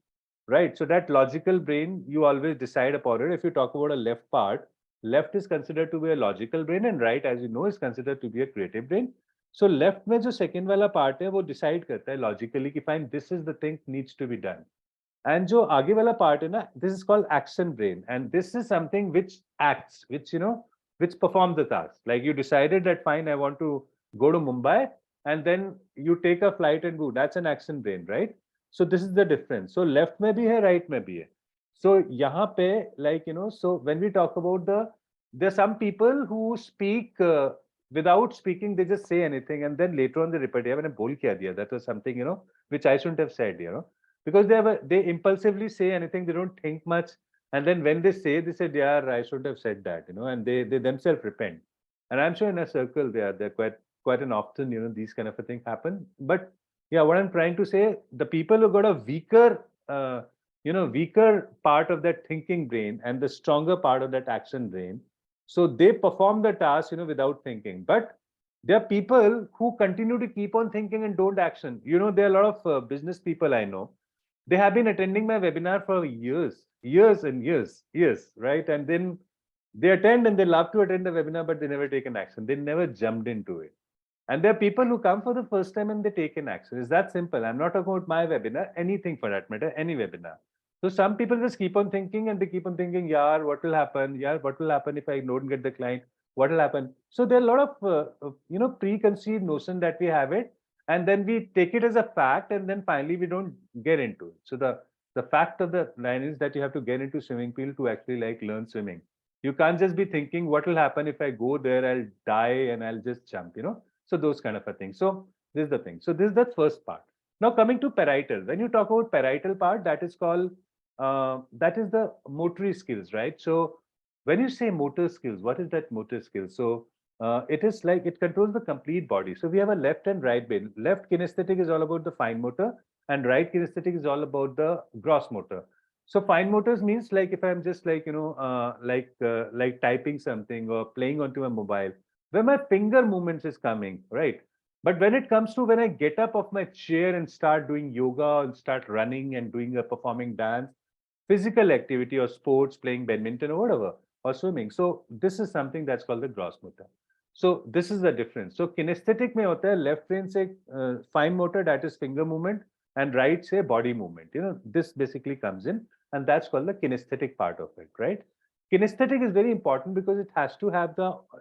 right? So, that logical brain, you always decide upon it. If you talk about a left part, left is considered to be a logical brain, and right, as you know, is considered to be a creative brain. So left में जो second वाला part है वो decide करता है logically कि fine, this is the thing needs to be done. And जो आगे वाला part है ना, this is called action brain, and this is something which acts, which performs the task. Like you decided that fine, I want to go to Mumbai, and then you take a flight and go. That's an action brain, right? So this is the difference. So left में भी है, right में भी है. So यहाँ पे, like so when we talk about there are some people who speak without speaking, they just say anything, and then later on they repeat, yeah, मैंने बोल क्या दिया? That was something which I shouldn't have said, because they impulsively say anything, they don't think much, and then when they said, yeah, I should have said that, and they themselves repent. And I'm sure in a circle they're quite an often, these kind of a thing happen. But yeah, what I'm trying to say, the people who got a weaker part of that thinking brain and the stronger part of that action brain, so they perform the task, without thinking. But there are people who continue to keep on thinking and don't action. There are a lot of business people I know. They have been attending my webinar for years and years, right? And then they attend and they love to attend the webinar, but they never take an action. They never jumped into it. And there are people who come for the first time and they take an action. It's that simple. I'm not talking about my webinar, anything for that matter, any webinar. So some people just keep on thinking and they keep on thinking, yeah, what will happen? Yeah, what will happen if I don't get the client? What will happen? So there are a lot of preconceived notion that we have it, and then we take it as a fact, and then finally we don't get into it. So the fact of the line is that you have to get into swimming pool to actually like learn swimming. You can't just be thinking what will happen if I go there, I'll die and I'll just jump. So those kind of a thing. So this is the thing. So this is the first part. Now coming to parietal. When you talk about parietal part, that is called that is the motor skills, right? So when you say motor skills, what is that motor skill? So it is like it controls the complete body. So we have a left and right brain. Left kinesthetic is all about the fine motor, and right kinesthetic is all about the gross motor. So fine motors means like if I'm just like like typing something or playing onto a mobile, where my finger movements is coming, right? But when it comes to when I get up off my chair and start doing yoga and start running and doing a performing dance, physical activity or sports, playing badminton or whatever, or swimming. So this is something that's called the gross motor. So this is the difference. So kinesthetic में होता है left brain से fine motor, that is finger movement, and right say body movement. This basically comes in, and that's called the kinesthetic part of it, right? Kinesthetic is very important because it has to have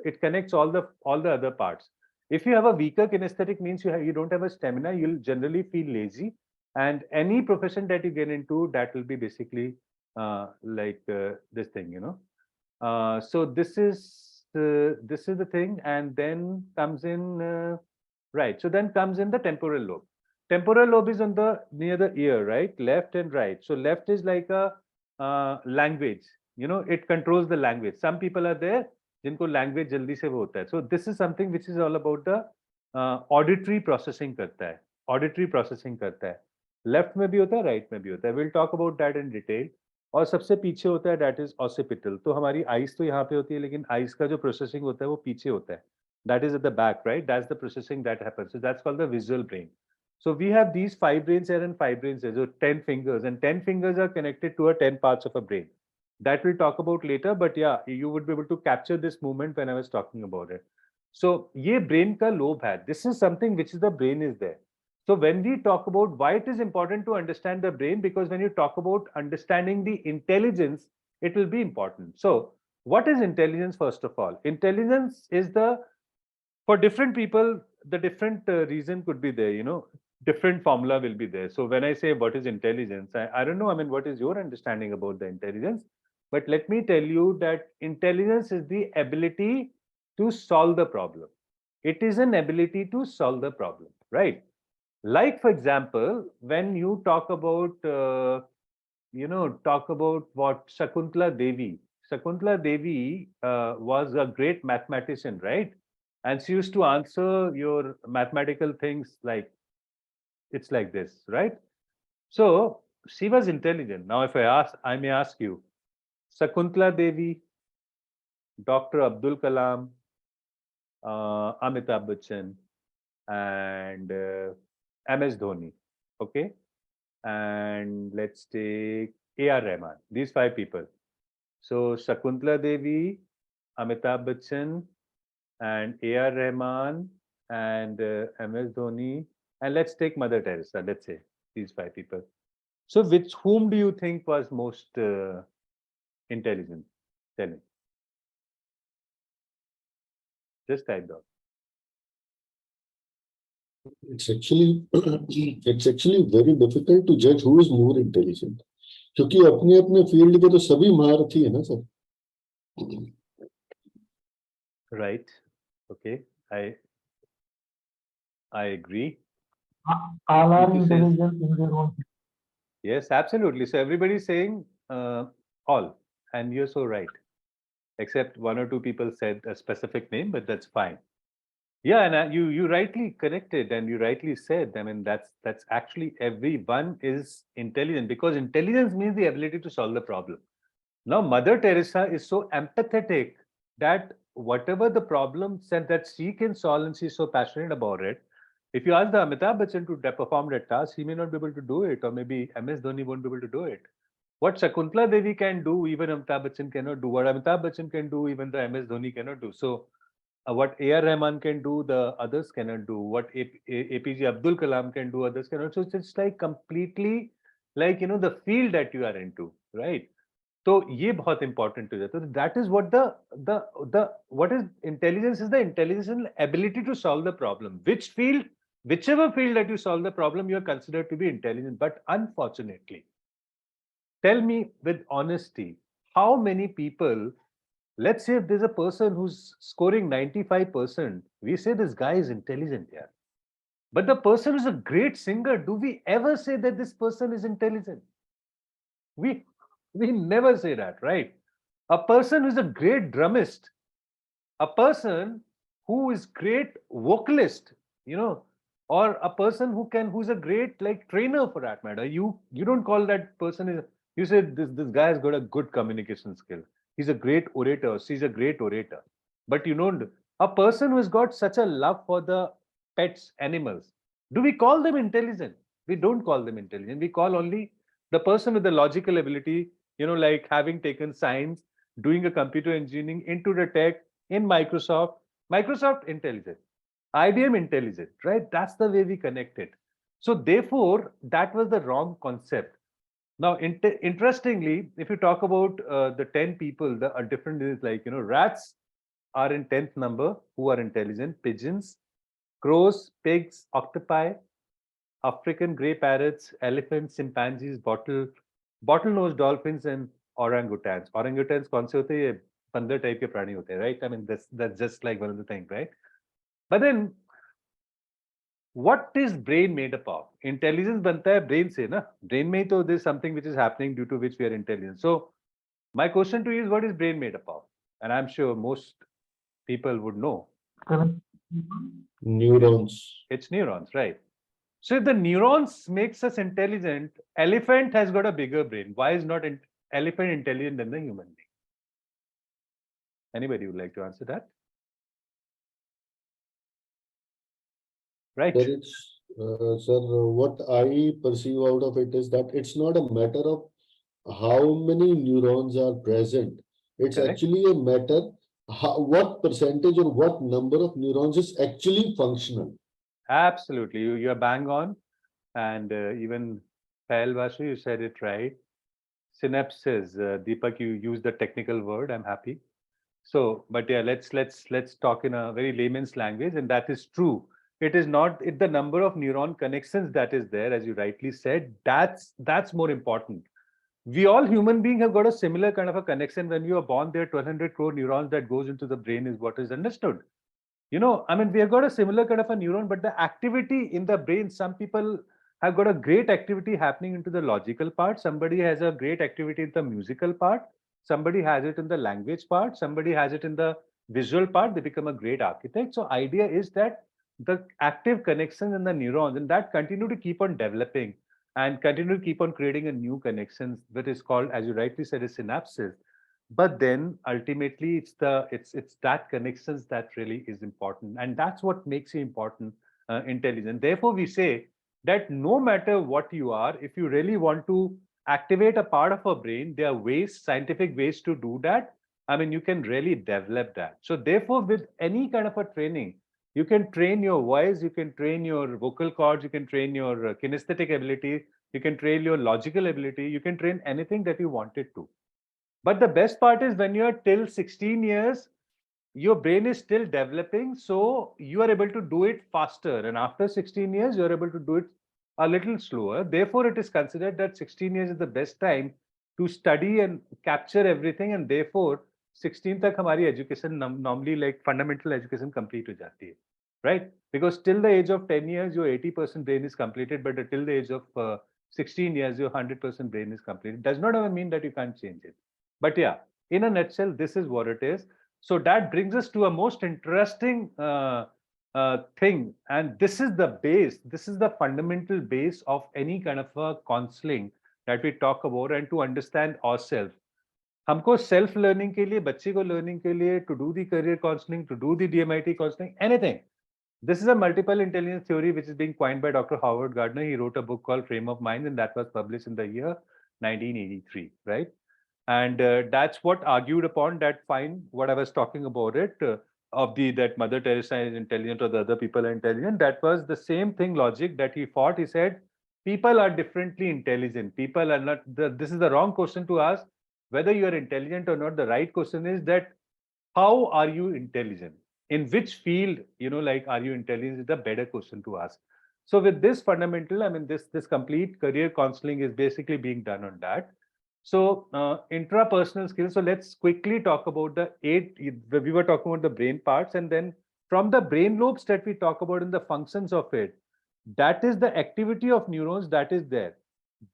it connects all the other parts. If you have a weaker kinesthetic, means you don't have a stamina, you'll generally feel lazy, and any profession that you get into, that will be basically like this thing. So this is the thing, and then comes in right. So then comes in the temporal lobe. Temporal lobe is on the near the ear, right? Left and right. So left is like a language. It controls the language. Some people are there जिनको language जल्दी से वो होता है. So this is something which is all about the auditory processing करता है. Auditory processing करता है. Left में भी होता है, right में भी होता है. We'll talk about that in detail. और सबसे पीछे होता है that is occipital. तो हमारी eyes तो यहाँ पे होती है, लेकिन eyes का जो processing होता है वो पीछे होता है. That is at the back, right? That's the processing that happens. So that's called the visual brain. So we have these 5 brains here and 5 brains here. So 10 fingers, and 10 fingers are connected to a 10 parts of a brain. That we'll talk about later, but yeah, you would be able to capture this movement when I was talking about it. So ये brain का lobe है. This is something which is the brain is there. So when we talk about why it is important to understand the brain, because when you talk about understanding the intelligence, it will be important. So what is intelligence first of all? Intelligence is for different people, the different reason could be there, different formula will be there. So when I say what is intelligence, I don't know, I mean, what is your understanding about the intelligence? But let me tell you that intelligence is the ability to solve the problem. It is an ability to solve the problem, right? Like, for example, when you talk about, what Shakuntala Devi. Shakuntala Devi was a great mathematician, right? And she used to answer your mathematical things like it's like this, right? So she was intelligent. Now, if I may ask you, Sakuntala Devi, Dr. Abdul Kalam, Amitabh Bachchan, and MS Dhoni. Okay. And let's take A.R. Rahman. These five people. So Shakuntala Devi, Amitabh Bachchan, and A.R. Rahman, and MS Dhoni, and let's take Mother Teresa. Let's say these five people. So, which whom do you think was most intelligent? Tell me. Just type down. It's actually it's actually very difficult to judge who is more intelligent. क्योंकि अपने अपने field के तो सभी महारथी है ना sir. Right. Okay. I agree. All are Ritu says- intelligent in their own. Yes, absolutely. So everybody's saying all, and you're so right. Except one or two people said a specific name, but that's fine. Yeah, and you rightly connected, and you rightly said. I mean, that's actually everyone is intelligent because intelligence means the ability to solve the problem. Now, Mother Teresa is so empathetic that whatever the problem said that she can solve, and she's so passionate about it. If you ask the Amitabh Bachchan to perform that task, he may not be able to do it, or maybe MS Dhoni won't be able to do it. What Shakuntala Devi can do, even Amitabh Bachchan cannot do. What Amitabh Bachchan can do, even the MS Dhoni cannot do. So, what A.R. Rahman can do, the others cannot do. What APJ Abdul Kalam can do, others cannot. So, it's like completely like, the field that you are into, right? So, ये बहुत important to that. That is what the what is intelligence is the intelligence ability to solve the problem. Whichever field that you solve the problem, you are considered to be intelligent. But unfortunately, tell me with honesty, how many people, let's say if there's a person who's scoring 95%, we say this guy is intelligent, yeah. But the person who's a great singer, do we ever say that this person is intelligent? We we never say that, right? A person who's a great drummist, a person who is great vocalist, you know, or a person who's a great like trainer for that matter. You don't call that person is, you say this guy has got a good communication skill. He's a great orator. She's a great orator. But you know, a person who has got such a love for the pets, animals, do we call them intelligent? We don't call them intelligent. We call only the person with the logical ability, like having taken science, doing a computer engineering into the tech in Microsoft intelligent, IBM intelligent, right? That's the way we connect it. So therefore, that was the wrong concept. Now, interestingly, if you talk about the 10 people, the different is like, rats are in 10th number who are intelligent, pigeons, crows, pigs, octopi, African grey parrots, elephants, chimpanzees, bottlenose dolphins, and orangutans. Orangutans कौन से होते हैं? ये बंदर type के प्राणी होते हैं, right? I mean, that's just like one of the things, right? But then, what is brain made up of? Intelligence बनता है brain से ना? Brain में ही तो there's something which is happening due to which we are intelligent. So, my question to you is, what is brain made up of? And I'm sure most people would know. Correct. Neurons. It's neurons, right? So if the neurons makes us intelligent, elephant has got a bigger brain. Why is not elephant intelligent than the human being? Anybody would like to answer that? Right. Sir, what I perceive out of it is that it's not a matter of how many neurons are present. It's Correct. actually a matter what percentage or what number of neurons is actually functional. Absolutely. You're bang on. And even Payal Vasu, you said it right. Synapses. Deepak, you used the technical word. I'm happy. So, but yeah, let's talk in a very layman's language, and that is true. It is not the number of neuron connections that is there, as you rightly said. That's more important. We all human beings have got a similar kind of a connection. When you are born, there are 1,200 crore neurons that goes into the brain, is what is understood. I mean, we have got a similar kind of a neuron, but the activity in the brain, some people have got a great activity happening into the logical part. Somebody has a great activity in the musical part. Somebody has it in the language part. Somebody has it in the visual part, they become a great architect. So idea is that the active connections in the neurons and that continue to keep on developing and continue to keep on creating a new connections that is called, as you rightly said, a synapses. But then ultimately it's that connections that really is important, and that's what makes you important, intelligent. Therefore we say that no matter what you are, if you really want to activate a part of a brain, there are ways, scientific ways to do that. I mean, you can really develop that. So therefore, with any kind of a training, you can train your voice, you can train your vocal cords, you can train your kinesthetic ability, you can train your logical ability, you can train anything that you wanted to. But the best part is when you're till 16 years, your brain is still developing, so you are able to do it faster. And after 16 years, you're able to do it a little slower. Therefore, it is considered that 16 years is the best time to study and capture everything. And therefore, 16 तक हमारी education normally like fundamental education complete हो जाती है, right? Because till the age of 10 years, your 80% brain is completed, but till the age of 16 years, your 100% brain is completed. Does not ever mean that you can't change it. But yeah, in a nutshell, this is what it is. So that brings us to a most interesting thing, and this is the base, this is the fundamental base of any kind of a counseling that we talk about, and to understand ourselves. हमको self learning के लिए, बच्चे को learning के लिए, to do the career counseling, to do the DMIT counseling, anything. This is a multiple intelligence theory which is being coined by Dr. Howard Gardner. He wrote a book called Frame of Mind, and that was published in the year 1983, right? And that's what argued upon that fine, what I was talking about it, of the that Mother Teresa is intelligent or the other people are intelligent. That was the same thing logic that he fought. He said, people are differently intelligent. People are not, this is the wrong question to ask. Whether you are intelligent or not, the right question is that how are you intelligent? In which field, like, are you intelligent is the better question to ask. So with this fundamental, I mean, this complete career counseling is basically being done on that. So intrapersonal skills. So let's quickly talk about the 8. We were talking about the brain parts, and then from the brain lobes that we talk about in the functions of it, that is the activity of neurons that is there.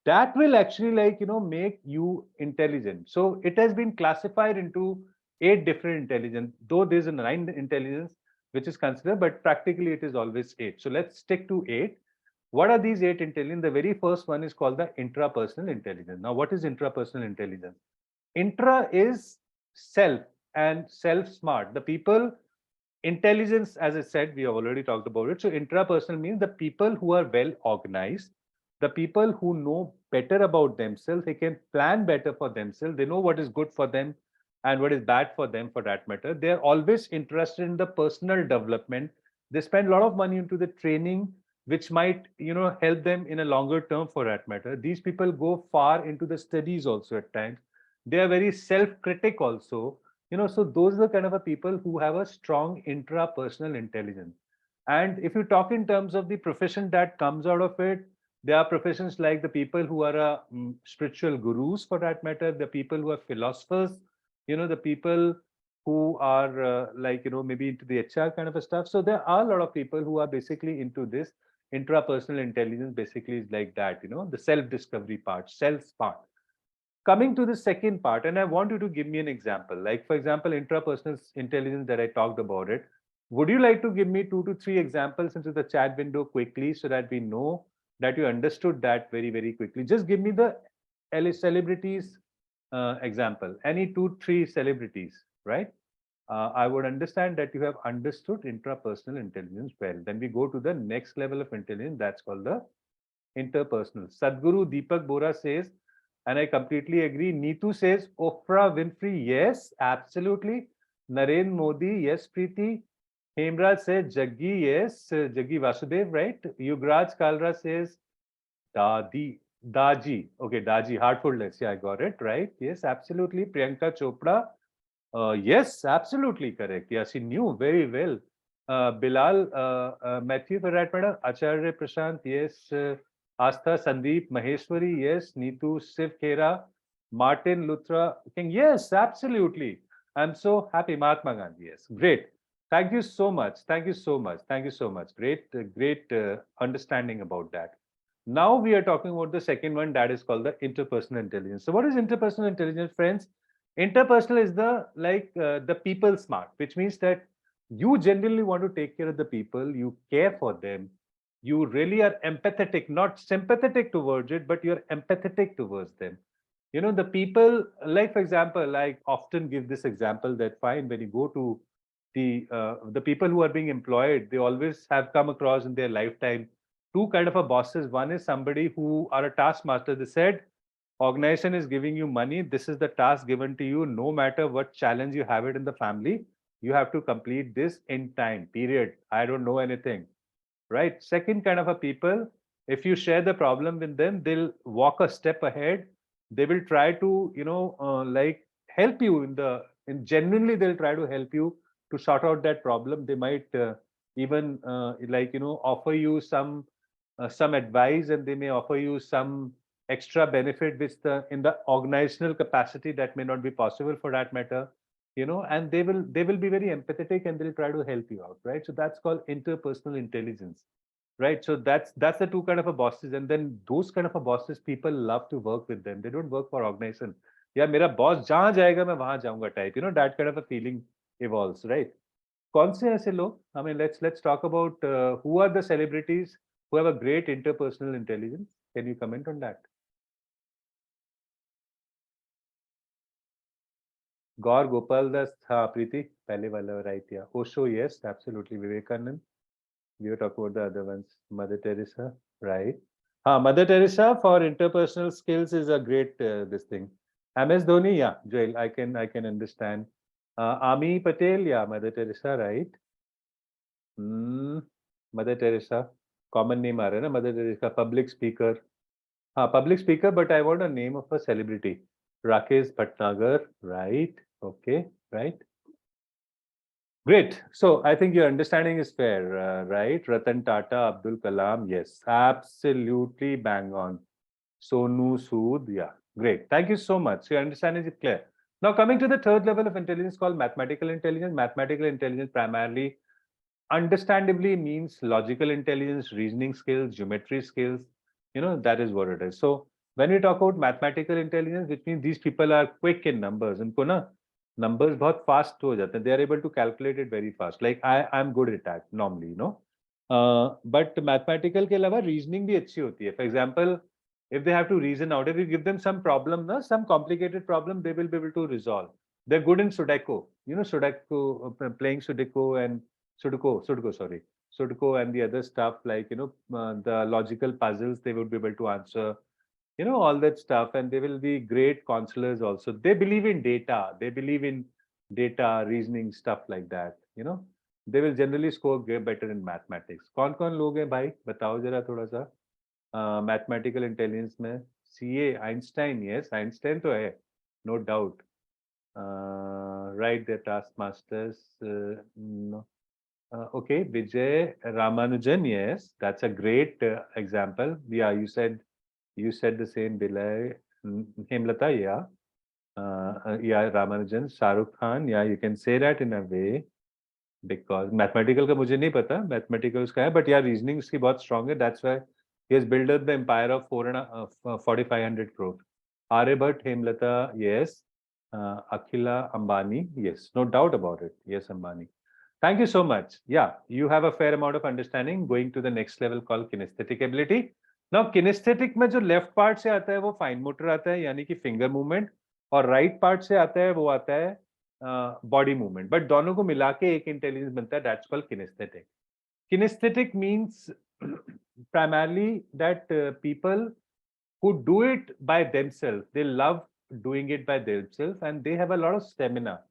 That will actually, like, make you intelligent. So it has been classified into 8 different intelligence, though there's a 9 intelligence which is considered, but practically it is always 8. So let's stick to 8. What are these 8 intelligence? The very first one is called the intrapersonal intelligence. Now, what is intrapersonal intelligence? Intra is self and self-smart. The people, intelligence, as I said, we have already talked about it. So intrapersonal means the people who are well organized, the people who know better about themselves, they can plan better for themselves, they know what is good for them and what is bad for them, for that matter. They're always interested in the personal development. They spend a lot of money into the training, which might, help them in a longer term, for that matter. These people go far into the studies also at times. They are very self-critic also. So those are the kind of a people who have a strong intrapersonal intelligence. And if you talk in terms of the profession that comes out of it, there are professions like the people who are spiritual gurus, for that matter, the people who are philosophers, the people who are maybe into the HR kind of a stuff. So there are a lot of people who are basically into this intrapersonal intelligence. Basically is like that, the self-discovery part, self part. Coming to the second part, and I want you to give me an example. Like, for example, intrapersonal intelligence that I talked about it. Would you like to give me 2 to 3 examples into the chat window quickly, so that we know that you understood that very, very quickly? Just give me the celebrities example. Any 2, 3 celebrities, right? I would understand that you have understood intrapersonal intelligence well. Then we go to the next level of intelligence, that's called the interpersonal. Sadhguru Deepak Bora says, and I completely agree. Neetu says, Oprah Winfrey, yes, absolutely. Narendra Modi, yes, Preeti. Hemraj says, Jaggi, yes. Jaggi Vasudev, right? Yugraj Kalra says, Daji. Okay, Daji, heartfulness. Yeah, I got it, right? Yes, absolutely. Priyanka Chopra, yes, absolutely correct. Yeah, she knew very well. Bilal, Matthew, for that matter. Acharya Prashant, yes. Astha Sandeep Maheshwari, yes. Neetu Siv Khera, Martin Luthra King, yes, absolutely. I'm so happy. Mahatma Gandhi, yes. Great. Thank you so much. Thank you so much. Thank you so much. Great, great understanding about that. Now we are talking about the second one, that is called the interpersonal intelligence. So what is interpersonal intelligence, friends? Interpersonal is the people smart, which means that you genuinely want to take care of the people, you care for them, you really are empathetic, not sympathetic towards it, but you're empathetic towards them. You know, the people, like for example, I often give this example that fine, when you go to the people who are being employed, they always have come across in their lifetime two kind of a bosses. One is somebody who are a taskmaster. They said, organization is giving you money, this is the task given to you, no matter what challenge you have it in the family, you have to complete this in time, period. I don't know anything, right? Second kind of a people, if you share the problem with them, they'll walk a step ahead. They will try to, like help you in genuinely, they'll try to help you to sort out that problem. They might even offer you some advice, and they may offer you some extra benefit which the in the organizational capacity that may not be possible for that matter, and they will be very empathetic, and they'll try to help you out, right? So that's called interpersonal intelligence, right? So that's the two kind of a bosses. And then those kind of a bosses, people love to work with them. They don't work for organization. Yeah, mera boss jahan jayega main wahan jaunga type, that kind of a feeling evolves, right? कौन से ऐसे लोग, I mean, let's talk about who are the celebrities who have a great interpersonal intelligence. Can you comment on that? Gaur Gopal Das, हाँ प्रीति पहले वाला, right? Yeah, Osho, yes, absolutely. Vivekanand, we were talking about the other ones. Mother Teresa, right? Mother Teresa for interpersonal skills is a great this thing. MS Dhoni, yeah, Joel, I can understand. Ami Patel, yeah, Mother Teresa, right? Mother Teresa, common name आ रहा है ना, Mother Teresa, public speaker. Public speaker, but I want a name of a celebrity. Rakesh Bhatnagar, right? Okay, right. Great. So I think your understanding is fair, right? Ratan Tata, Abdul Kalam, yes, absolutely bang on. Sonu Sood, yeah, great. Thank you so much. Your understanding is clear. Now coming to the third level of intelligence called mathematical intelligence. Mathematical intelligence primarily, understandably, means logical intelligence, reasoning skills, geometry skills. That is what it is. So when we talk about mathematical intelligence, which means these people are quick in numbers. इनको ना numbers बहुत fast हो जाते हैं. They are able to calculate it very fast. Like I'm good at that normally. But mathematical के अलावा reasoning भी अच्छी होती है. For example, if they have to reason out, if you give them some problem, some complicated problem, they will be able to resolve. They're good in Sudoku. Sudoku, playing Sudoku and Sudoku and the other stuff, like, the logical puzzles they would be able to answer, all that stuff. And they will be great counselors also. They believe in data. They believe in data, reasoning, stuff like that. They will generally score better in mathematics. कौन-कौन लोग हैं भाई? बताओ जरा थोड़ा सा. Mathematical intelligence में CA, Einstein, yes, Einstein तो है, no doubt. Right, the taskmasters, no. Okay, Vijay Ramanujan, yes, that's a great example. Yeah, you said the same, Bilay. Hemlata, yeah. Yeah, Ramanujan, Shahrukh Khan, yeah, you can say that in a way, because mathematical का मुझे नहीं पता, mathematical उसका है, but yeah, reasoning उसकी बहुत strong है. That's why he has built up the empire of 4,500 crore. Aryabhat, Hemlata, yes. Akhila Ambani, yes, no doubt about it. Yes, Ambani. Thank you so much. Yeah, you have a fair amount of understanding. Going to the next level called kinesthetic ability. Now, kinesthetic में जो left part से आता है वो fine motor आता है, यानी कि finger movement, और right part से आता है वो आता है body movement. But दोनों को मिला के एक intelligence बनता है. That's called kinesthetic. Kinesthetic means primarily that people who do it by themselves, they love doing it by themselves, and they have a lot of stamina.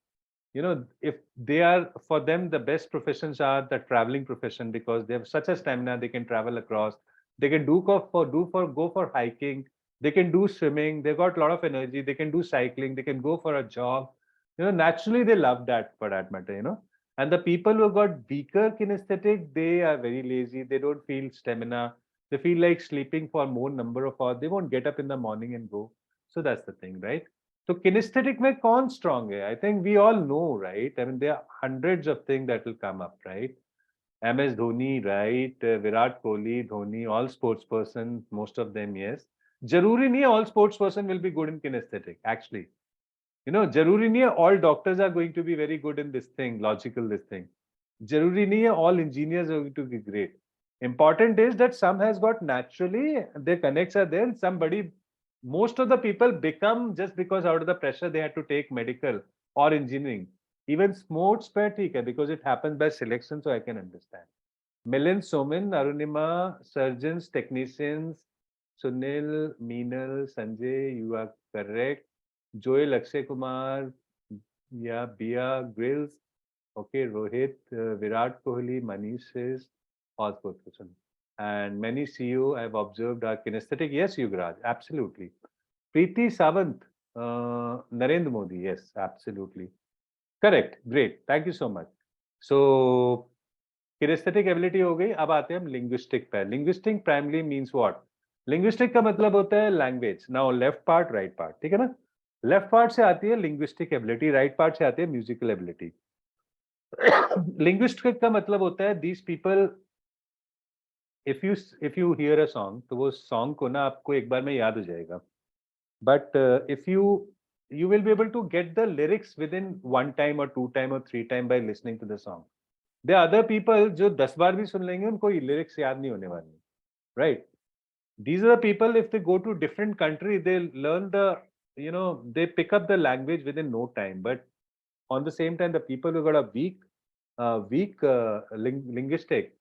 If they are, for them, the best professions are the traveling profession, because they have such a stamina. They can travel across, they can go for hiking, they can do swimming, they've got a lot of energy, they can do cycling, they can go for a jog. Naturally they love that, for that matter. And the people who have got weaker kinesthetic, they are very lazy, they don't feel stamina, they feel like sleeping for more number of hours, they won't get up in the morning and go. So that's the thing, right? So kinesthetic में कौन strong है? I think we all know, right? I mean, there are hundreds of things that will come up, right? MS Dhoni, right? Virat Kohli, Dhoni, all sports person, most of them, yes. जरूरी नहीं है all sports person will be good in kinesthetic, actually. जरूरी नहीं है all doctors are going to be very good in this thing, logical this thing. जरूरी नहीं है all engineers are going to be great. Important is that some has got naturally, their connects are there, somebody, most of the people become just because out of the pressure they had to take medical or engineering. Even sports पे ठीक है because it happens by selection, so I can understand. Milind, Somin, Arunima, surgeons, technicians, Sunil, Meenal, Sanjay, you are correct. Joel, Akshay Kumar, yeah, Bia, Grills, okay, Rohit, Virat Kohli, Manish says, Osborne person. And many CEO I've observed are kinesthetic. Yes, Yugraj, absolutely. Preeti Sawant, Narendra Modi, yes, absolutely. Correct, great, thank you so much. So, kinesthetic ability हो गई. अब आते हैं हम linguistic पे. Linguistic primarily means what? Linguistic का मतलब होता है language. Now left part, right part, ठीक है ना? Left part से आती है linguistic ability, right part से आती है musical ability. Linguistic का मतलब होता है these people, if you hear a song, तो वो song को ना आपको एक बार में याद हो जाएगा. But if you will be able to get the lyrics within 1 time or 2 time or 3 time by listening to the song. There are other people जो 10 बार भी सुन लेंगे उनको lyrics याद नहीं होने वाले, right? These are the people, if they go to different country, they learn they pick up the language within no time. But on the same time, the people who got a weak linguistic,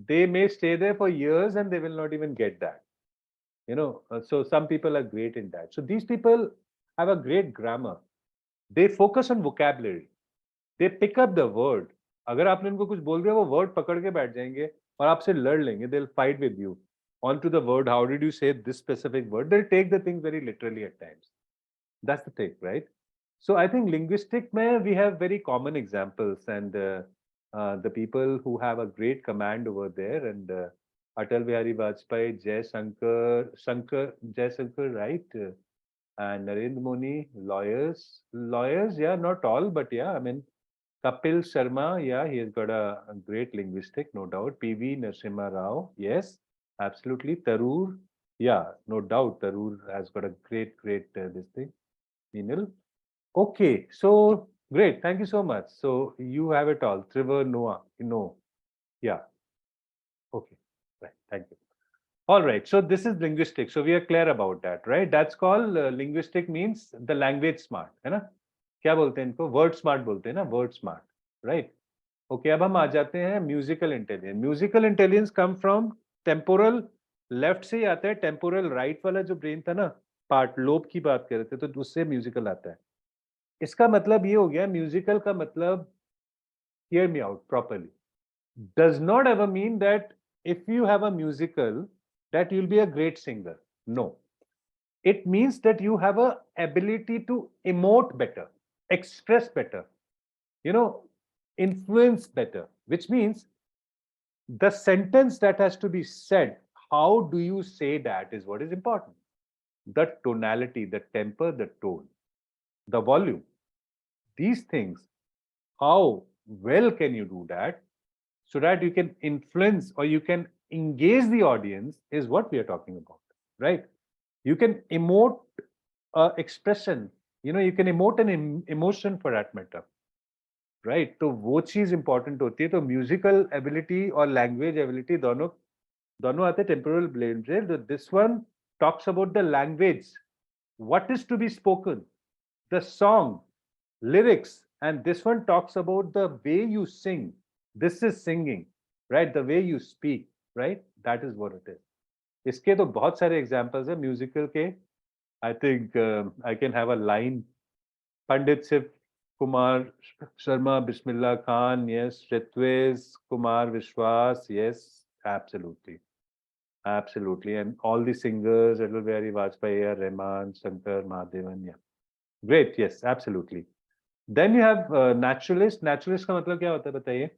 they may stay there for years and they will not even get that. So some people are great in that. So these people have a great grammar. They focus on vocabulary. They pick up the word. अगर आपने उनको कुछ बोल दिया वो word पकड़ के बैठ जाएंगे और आपसे लड़ लेंगे. They'll fight with you onto the word. How did you say this specific word? They'll take the thing very literally at times. That's the thing, right? So I think linguistic mein we have very common examples, and the people who have a great command over there, and Atal Bihari Vajpayee, Jai Shankar, right? And Narendra Modi, lawyers, yeah, not all, but yeah, I mean, Kapil Sharma, yeah, he has got a great linguistic, no doubt. PV Narasimha Rao, yes, absolutely. Tarur, yeah, no doubt. Tarur has got a great this thing. Neenal. Okay, so great. Thank you so much. So you have it all. Trevor, Noah, no, yeah. Okay, right. Thank you. All right. So this is linguistic. So we are clear about that, right? That's called linguistic means the language smart, है ना? क्या बोलते हैं इनको? Word smart बोलते हैं ना? Word smart, right? Okay. अब हम आ जाते हैं musical intelligence. Musical intelligence come from temporal left से ही आता है, temporal right वाला जो brain था ना, part lobe की बात कर रहे थे, तो उससे musical आता है. इसका मतलब ये हो गया, musical का मतलब, hear me out properly, does not ever mean that if you have a musical that you'll be a great singer. No. It means that you have a ability to emote better, express better, influence better, which means the sentence that has to be said, how do you say that is what is important. The tonality, the temper, the tone, the volume, these things, how well can you do that so that you can influence or you can engage the audience is what we are talking about, right? You can emote expression, you can emote an emotion for that matter, right? तो वो चीज important होती है. तो musical ability और language ability दोनों आते हैं temporal brain. This one talks about the language, what is to be spoken, the song, lyrics, and this one talks about the way you sing. This is singing, right? The way you speak, right? That is what it is. इसके तो बहुत सारे examples हैं musical के. I think I can have a line. Pandit Shiv Kumar Sharma, Bismillah Khan, yes. Ritwiz Kumar Vishwas, yes. Absolutely. Absolutely. And all the singers, Atal Bihari Vajpayee, Rahman, Shankar, Mahadevan, yeah. Great, yes, absolutely. Then you have naturalist. Naturalist का मतलब क्या होता है बताइए?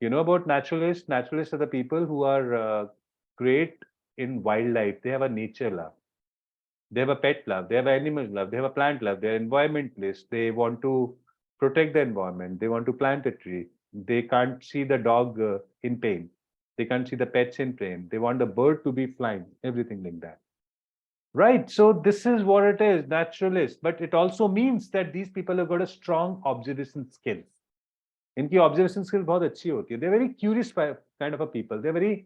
You know about naturalists? Naturalists are the people who are great in wildlife. They have a nature love. They have a pet love. They have animal love. They have a plant love. They're environmentalists. They want to protect the environment. They want to plant a tree. They can't see the dog in pain. They can't see the pets in pain. They want the bird to be flying. Everything like that. Right. So this is what it is, naturalist. But it also means that these people have got a strong observation skills. इनकी observation skills बहुत अच्छी होती है. They're very curious kind of a people. They're very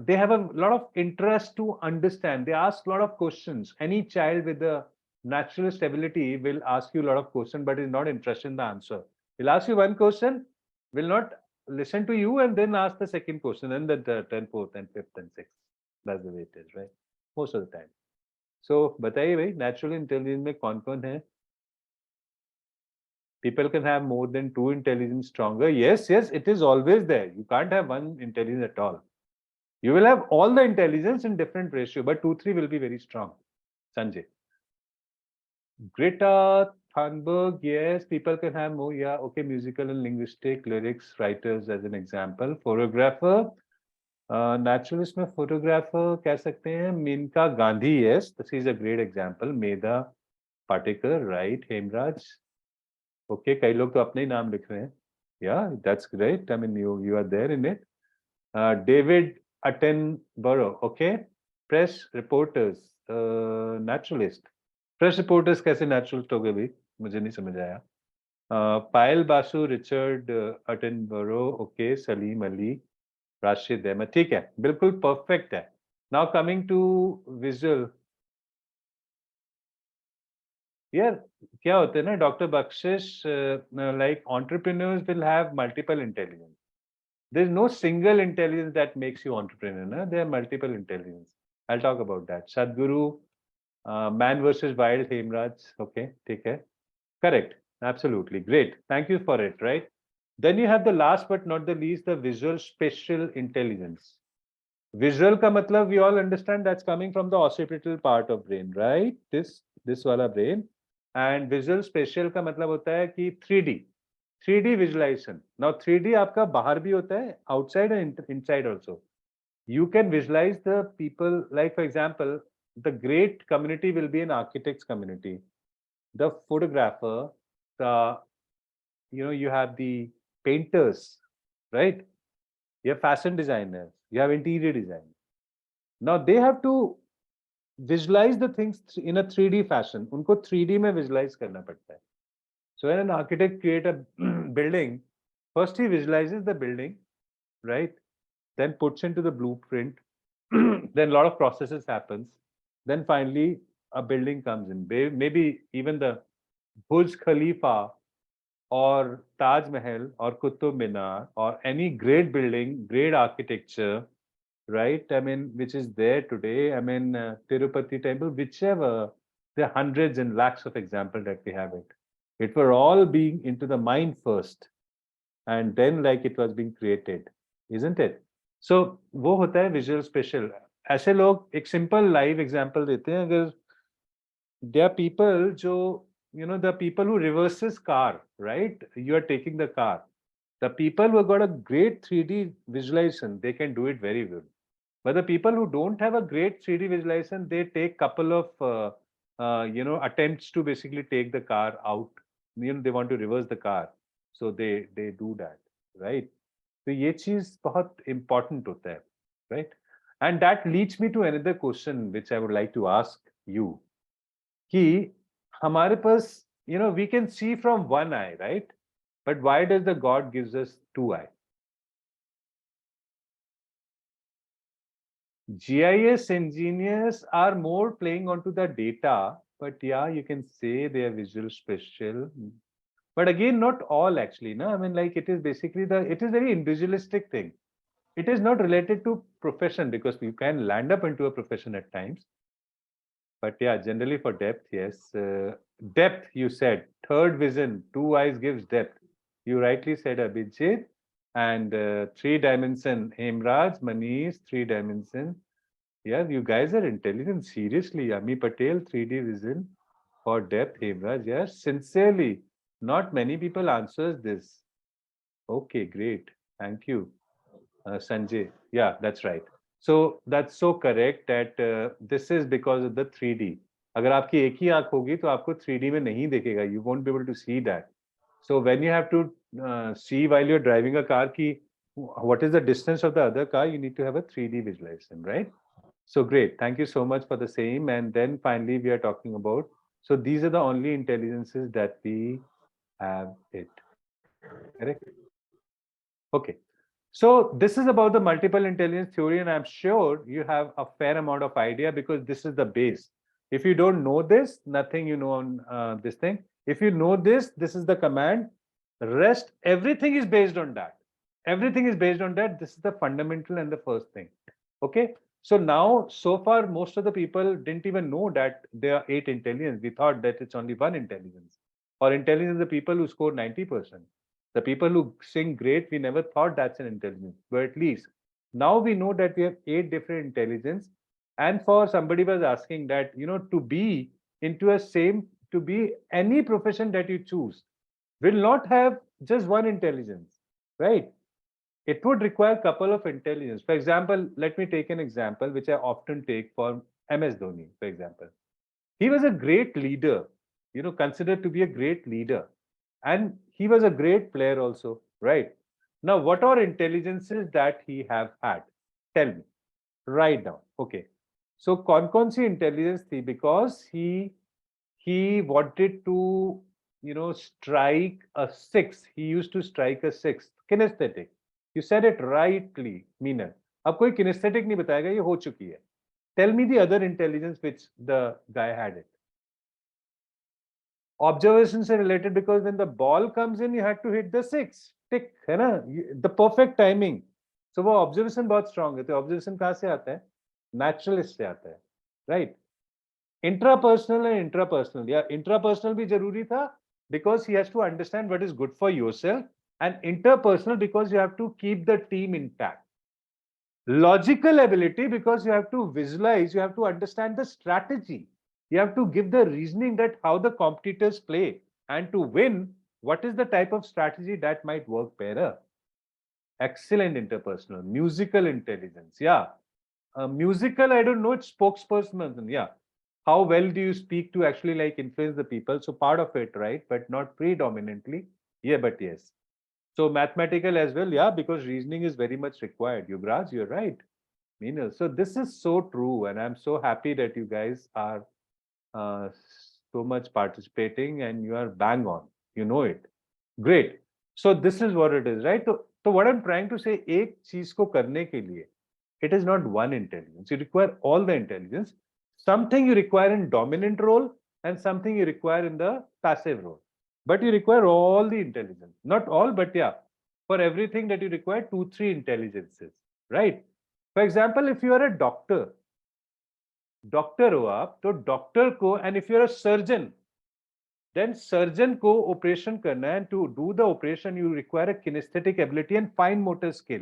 they have a lot of interest to understand. They ask a lot of questions. Any child with a naturalist ability will ask you a lot of questions, but is not interested in the answer. He'll ask you one question, will not listen to you, and then ask the second question, and then the 10th, 4th, and 5th, and 6th. That's the way it is, right? Most of the time. So, बताइए भाई, natural intelligence में कौन-कौन है? People can have more than two intelligence stronger. Yes, yes, it is always there. You can't have one intelligence at all. You will have all the intelligence in different ratio, but 2, 3 will be very strong. Sanjay. Greta Thunberg, yes, people can have more. Yeah, okay, musical and linguistic, lyrics, writers as an example. Photographer, naturalist में photographer कह सकते हैं. Minka Gandhi, yes, this is a great example. Medha Patekar, right? Hemraj. Okay, कई लोग तो अपने ही नाम लिख रहे हैं. Yeah, that's great. I mean, you are there in it. David Attenborough, okay. Press reporters, naturalist. Press reporters कैसे naturalist हो गए भाई? मुझे नहीं समझ आया. Payal Basu, Richard Attenborough, okay. Salim Ali, Rashid Ahmed, ठीक है, बिल्कुल परफेक्ट है. Now coming to visual. यार क्या होता है ना, doctor Bakhshish, like entrepreneurs will have multiple intelligence. There's no single intelligence that makes you entrepreneur. No? There are multiple intelligence. I'll talk about that. Sadhguru, man versus wild, Hemraj. Okay, take care. Correct. Absolutely. Great. Thank you for it, right? Then you have the last but not the least, the visual spatial intelligence. Visual ka matlab, we all understand that's coming from the occipital part of brain, right? This wala brain. And visual spatial का मतलब होता है कि 3D visualization. Now 3D आपका बाहर भी होता है, outside and inside also. You can visualize the people, like for example, the great community will be an architect's community. The photographer, you have the painters, right? You have fashion designers, you have interior designers. Now they have to visualize the things in a 3D fashion. उनको 3D में visualize करना पड़ता है. So when an architect create a building, first he visualizes the building, right? Then puts into the blueprint. Then a lot of processes happens. Then finally a building comes in. Maybe even the Burj Khalifa or Taj Mahal or Qutub Minar or any great building, great architecture, right? I mean, which is there today. I mean, Tirupati temple, whichever, there are hundreds and lakhs of examples that we have it. It were all being into the mind first, and then like it was being created, isn't it? So वो होता है visual spatial. ऐसे लोग एक simple live example देते हैं. अगर there are people जो the people who reverses car, right? You are taking the car. The people who have got a great 3D visualization, they can do it very well. But the people who don't have a great 3D visualization, they take couple of attempts to basically take the car out. They want to reverse the car, so they do that, right? So ये चीज बहुत important होता है, right? And that leads me to another question which I would like to ask you. कि हमारे पास, we can see from one eye, right? But why does the God gives us two eyes? GIS engineers are more playing onto the data, but yeah, you can say they are visual spatial. But again, not all actually, no? I mean, like it is basically it is very individualistic thing. It is not related to profession because you can land up into a profession at times. But yeah, generally for depth, yes. Depth, you said. Third vision, two eyes gives depth. You rightly said, Abhijit. And three dimension, Hemraj, Manish, three dimension. Yeah, you guys are intelligent. Seriously, Ami Patel, 3D vision for depth, Hemraj. Yes, sincerely. Not many people answers this. Okay, great. Thank you, Sanjay. Yeah, that's right. So that's so correct that this is because of the 3D. अगर आपकी एक ही आंख होगी तो आपको 3D में नहीं देखेगा. You won't be able to see that. So when you have to see while you're driving a car, what is the distance of the other car, you need to have a 3D visualization, right? So great. Thank you so much for the same. And then finally, we are talking about. So these are the only intelligences that we have it. Correct? Okay. So this is about the multiple intelligence theory, and I'm sure you have a fair amount of idea because this is the base. If you don't know this, nothing you know on this thing. If you know this, this is the command. Rest, everything is based on that. Everything is based on that. This is the fundamental and the first thing. Okay. So now, so far, most of the people didn't even know that there are 8 intelligence. We thought that it's only one intelligence. Or intelligence is the people who score 90%. The people who sing great, we never thought that's an intelligence. But at least now we know that we have 8 different intelligence. And for somebody was asking that, to be into a same, to be any profession that you choose, will not have just one intelligence, right? It would require a couple of intelligence. For example, let me take an example which I often take for MS Dhoni, for example. He was a great leader, considered to be a great leader. And he was a great player also, right? Now, what are intelligences that he have had? Tell me, right now. Okay. So, कौन सी intelligence थी? Because he wanted to, strike a six. He used to strike a six. Kinesthetic. You said it rightly, Meenal. अब कोई kinesthetic नहीं बताएगा, ये हो चुकी है. Tell me the other intelligence which the guy had it. Observation से related because when the ball comes in, you had to hit the six. Tick, है ना? The perfect timing. So वो observation बहुत strong है. तो observation कहाँ से आता है? Naturalist से आता है, right? Intrapersonal and intrapersonal. Yeah, intrapersonal भी जरूरी था because he has to understand what is good for yourself, and interpersonal because you have to keep the team intact. Logical ability because you have to visualize, you have to understand the strategy. You have to give the reasoning that how the competitors play, and to win, what is the type of strategy that might work better. Excellent interpersonal. Musical intelligence. Yeah. Musical, I don't know, it's spokesperson. Yeah. How well do you speak to actually like influence the people? So part of it, right? But not predominantly. Yeah, but yes. So mathematical as well, yeah, because reasoning is very much required. Yuvraj, you're right. Meenal. So this is so true, and I'm so happy that you guys are uh, so much participating and you are bang on. You know it. Great. So this is what it is, right? So what I'm trying to say, एक चीज को करने के लिए, it is not one intelligence. You require all the intelligence. Something you require in dominant role and something you require in the passive role. But you require all the intelligence. Not all, but yeah, for everything that you require, 2, 3 intelligences, right? For example, if you are a doctor, doctor हो आप तो doctor को and if you are a surgeon then surgeon को operation करना है, and to do the operation you require a kinesthetic ability and fine motor skill.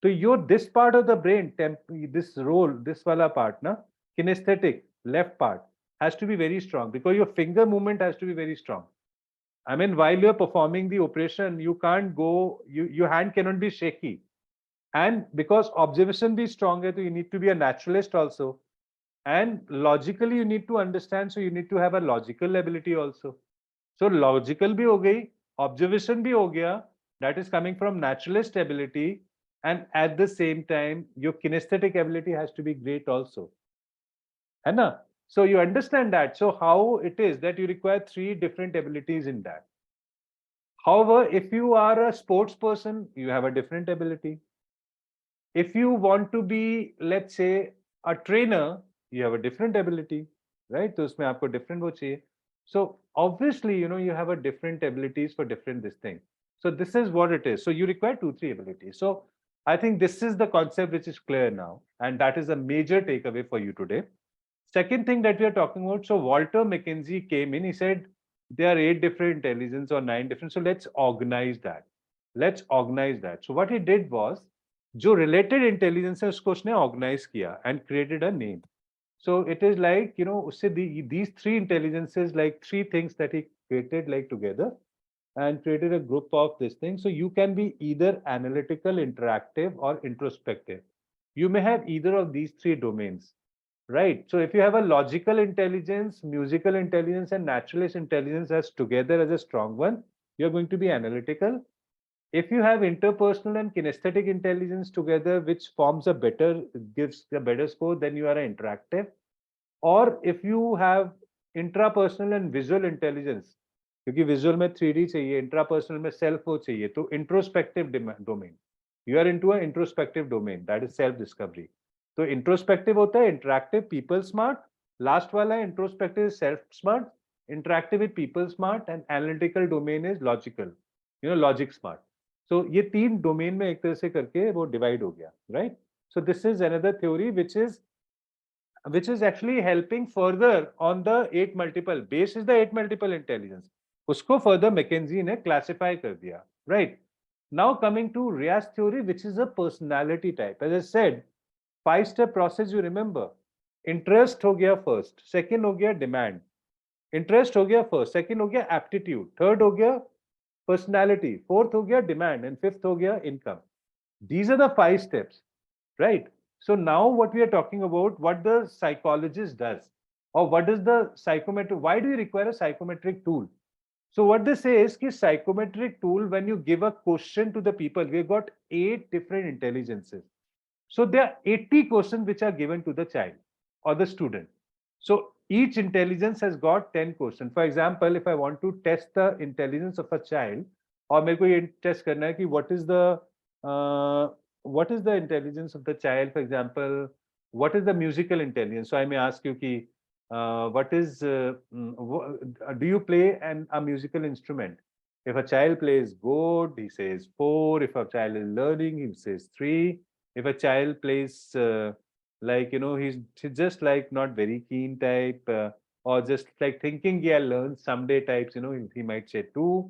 So your this part of the brain, this role, this wala part na, kinesthetic left part has to be very strong because your finger movement has to be very strong. I mean, while you're performing the operation, you can't go, your hand cannot be shaky. And because observation be strong hai, so you need to be a naturalist also. And logically you need to understand, so you need to have a logical ability also. So logical भी हो गई, observation भी हो गया, that is coming from naturalist ability, and at the same time your kinesthetic ability has to be great also, है ना? So you understand that. So how it is that you require 3 different abilities in that. However, if you are a sports person, you have a different ability. If you want to be, let's say, a trainer, you have a different ability, right? तो उसमें आपको different वो चाहिए. So obviously, you have a different abilities for different this thing. So this is what it is. So you require 2, 3 abilities. So I think this is the concept which is clear now, and that is a major takeaway for you today. Second thing that we are talking about, so Walter McKinsey came in, he said there are 8 different intelligence or 9 different. So let's organize that. Let's organize that. So what he did was, जो related intelligence है उसको उसने organize किया and created a name. So it is like, उससे these 3 intelligences, like 3 things that he created like together and created a group of this thing. So you can be either analytical, interactive, or introspective. You may have either of these 3 domains, right? So if you have a logical intelligence, musical intelligence, and naturalist intelligence as together as a strong one, you're going to be analytical. If you have interpersonal and kinesthetic intelligence together, which forms a better, gives a better score, then you are an interactive. Or if you have intrapersonal and visual intelligence, क्योंकि visual में 3D चाहिए, intrapersonal में self वो चाहिए, तो introspective domain, you are into a introspective domain, that is self discovery. तो introspective होता है इंटरैक्टिव पीपल स्मार्ट, लास्ट वाला है introspective self smart, interactive with people smart, and analytical domain is logical, logic smart. So ये 3 domain में एक तरह से करके वो डिवाइड हो गया, right? So this is another theory which is actually helping further on the 8 multiple. Base is the 8 multiple intelligence. Usko further McKinsey ne classify kar diya, right? Now coming to Rias theory, which is a personality type. As I said, 5-step process, you remember. Interest ho gaya first, second ho gaya demand. Interest ho gaya first, second ho gaya aptitude, third ho gaya personality, fourth ho gaya demand, and fifth ho gaya income. These are the 5 steps, right? So now what we are talking about, what the psychologist does, or what is the psychometric, why do you require a psychometric tool? So what they say is ki psychometric tool, when you give a question to the people, we've got 8 different intelligences. So there are 80 questions which are given to the child or the student. So each intelligence has got 10 questions. For example, if I want to test the intelligence of a child, or मेरे को ये test करना है कि what is the intelligence of the child, for example, what is the musical intelligence? So I may ask you ki, do you play a musical instrument? If a child plays good, he says 4. If a child is learning, he says 3. If a child plays he's just like not very keen type, or just like thinking, yeah, learn someday types, he might say 2.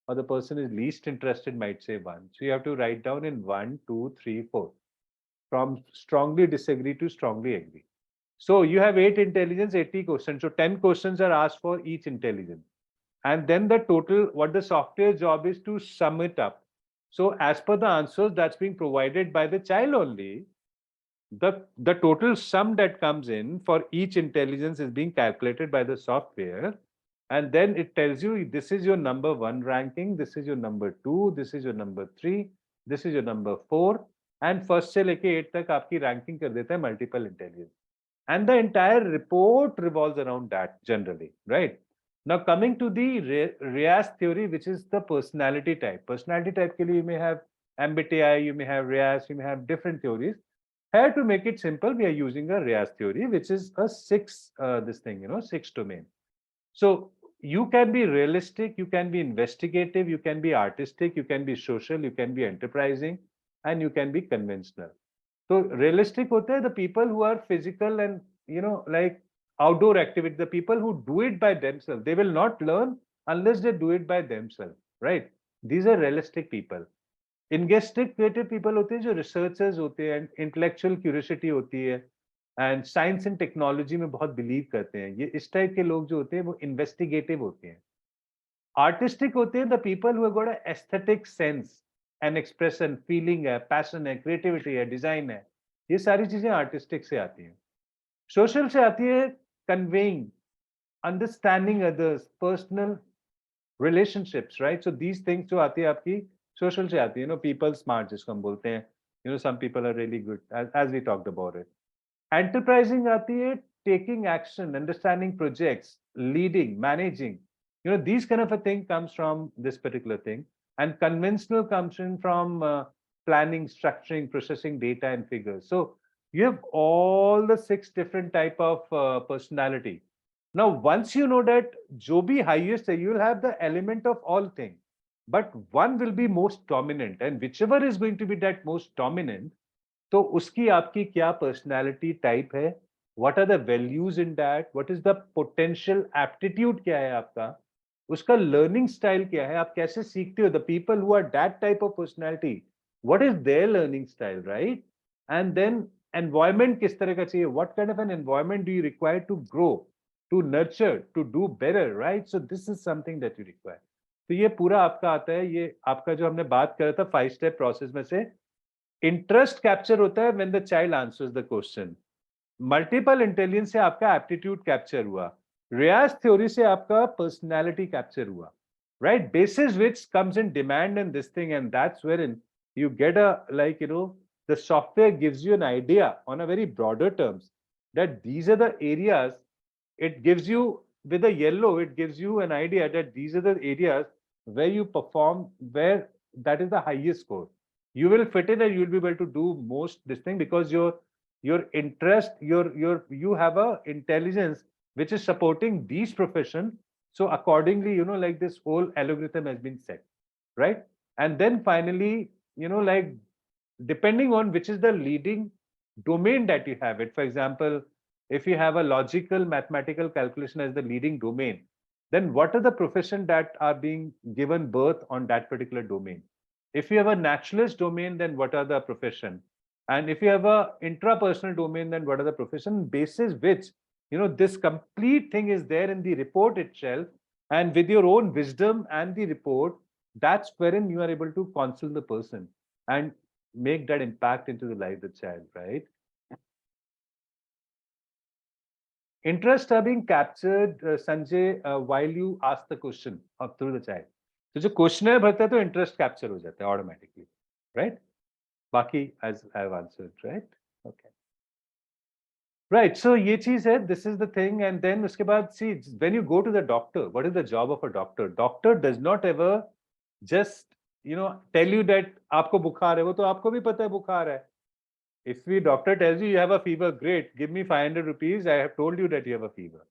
Or the person is least interested might say 1. So you have to write down in 1, 2, 3, 4. From strongly disagree to strongly agree. So you have 8 intelligence, 80 questions. So 10 questions are asked for each intelligence. And then the total, what the software job is to sum it up. So as per the answers that's being provided by the child only, the total sum that comes in for each intelligence is being calculated by the software. And then it tells you, this is your number 1 ranking, this is your number 2, this is your number 3, this is your number 4, and first से लेके 8 तक आपकी ranking कर देता है multiple intelligence. And the entire report revolves around that generally, right? Now coming to the Rias theory, which is the personality type. Personality type के लिए you may have MBTI, you may have Rias, you may have different theories. Here to make it simple, we are using a Rias theory, which is a 6 domain. So you can be realistic, you can be investigative, you can be artistic, you can be social, you can be enterprising, and you can be conventional. So realistic hote hai the people who are physical and like outdoor activity, the people who do it by themselves. They will not learn unless they do it by themselves, right? These are realistic people. Investigative people होते हैं जो researchers होते हैं, intellectual curiosity होती है, and science and technology में बहुत believe करते हैं. ये इस टाइप के लोग जो होते हैं वो इन्वेस्टिगेटिव होते हैं. आर्टिस्टिक होते हैं the people who have got a aesthetic sense and expression, feeling है, पैशन है, क्रिएटिविटी है, डिजाइन है. ये सारी चीजें आर्टिस्टिक से आती हैं. सोशल से आती है conveying, understanding others, personal relationships, right? So these things जो आती है आपकी सोशल से आती है. पीपल स्मार्ट जिसको हम बोलते हैं, some people are really good, as we talked about it. Enterprising आती है taking action, understanding projects, leading, managing. These kind of a thing comes from this particular thing. And conventional comes in from planning, structuring, processing data and figures. So you have all the 6 different type of personality. Now, once you know that jo bhi highest hai, you will have the element of all things. But one will be most dominant, and whichever is going to be that most dominant, तो उसकी आपकी क्या personality type है, what are the values in that, what is the potential aptitude क्या है आपका, उसका learning style क्या है, आप कैसे सीखते हो. The people who are that type of personality, what is their learning style, right? And then environment किस तरह का चाहिए, what kind of an environment do you require to grow, to nurture, to do better, right? So this is something that you require. तो ये पूरा आपका आता है. ये आपका जो हमने बात करा था 5 स्टेप प्रोसेस में से इंटरेस्ट कैप्चर होता है when the child answers the question. Multiple intelligence से आपका एप्टीट्यूड कैप्चर हुआ. रियाज थ्योरी से आपका पर्सनालिटी कैप्चर हुआ, right? Basis which comes in demand and this thing, and that's wherein you get a, like, the software gives you an idea on a very broader terms that these are the areas. It gives you, with the yellow, it gives you an idea that these are the areas where you perform, where that is the highest score. You will fit in and you'll be able to do most this thing because your interest, you have a intelligence which is supporting these profession. So accordingly, like this whole algorithm has been set, right? And then finally, like, depending on which is the leading domain that you have it. For example, if you have a logical mathematical calculation as the leading domain, then what are the profession that are being given birth on that particular domain? If you have a naturalist domain, then what are the profession? And if you have a intrapersonal domain, then what are the profession basis which, this complete thing is there in the report itself. And with your own wisdom and the report, that's wherein you are able to counsel the person and make that impact into the life of the child, right? Interests are being captured, Sanjay, while you ask the question through the child. So जो questionnaire भरता है तो interest capture हो जाता है automatically, right? बाकी as I have answered, right? Okay. Right. So ये चीज है, this is the thing, and then उसके बाद, see, when you go to the doctor, what is the job of a doctor? Doctor does not ever just tell you that आपको बुखार है, वो तो आपको भी पता है बुखार है. If the doctor tells you you have a fever, great, give me 500 rupees. I have told you that you have a fever.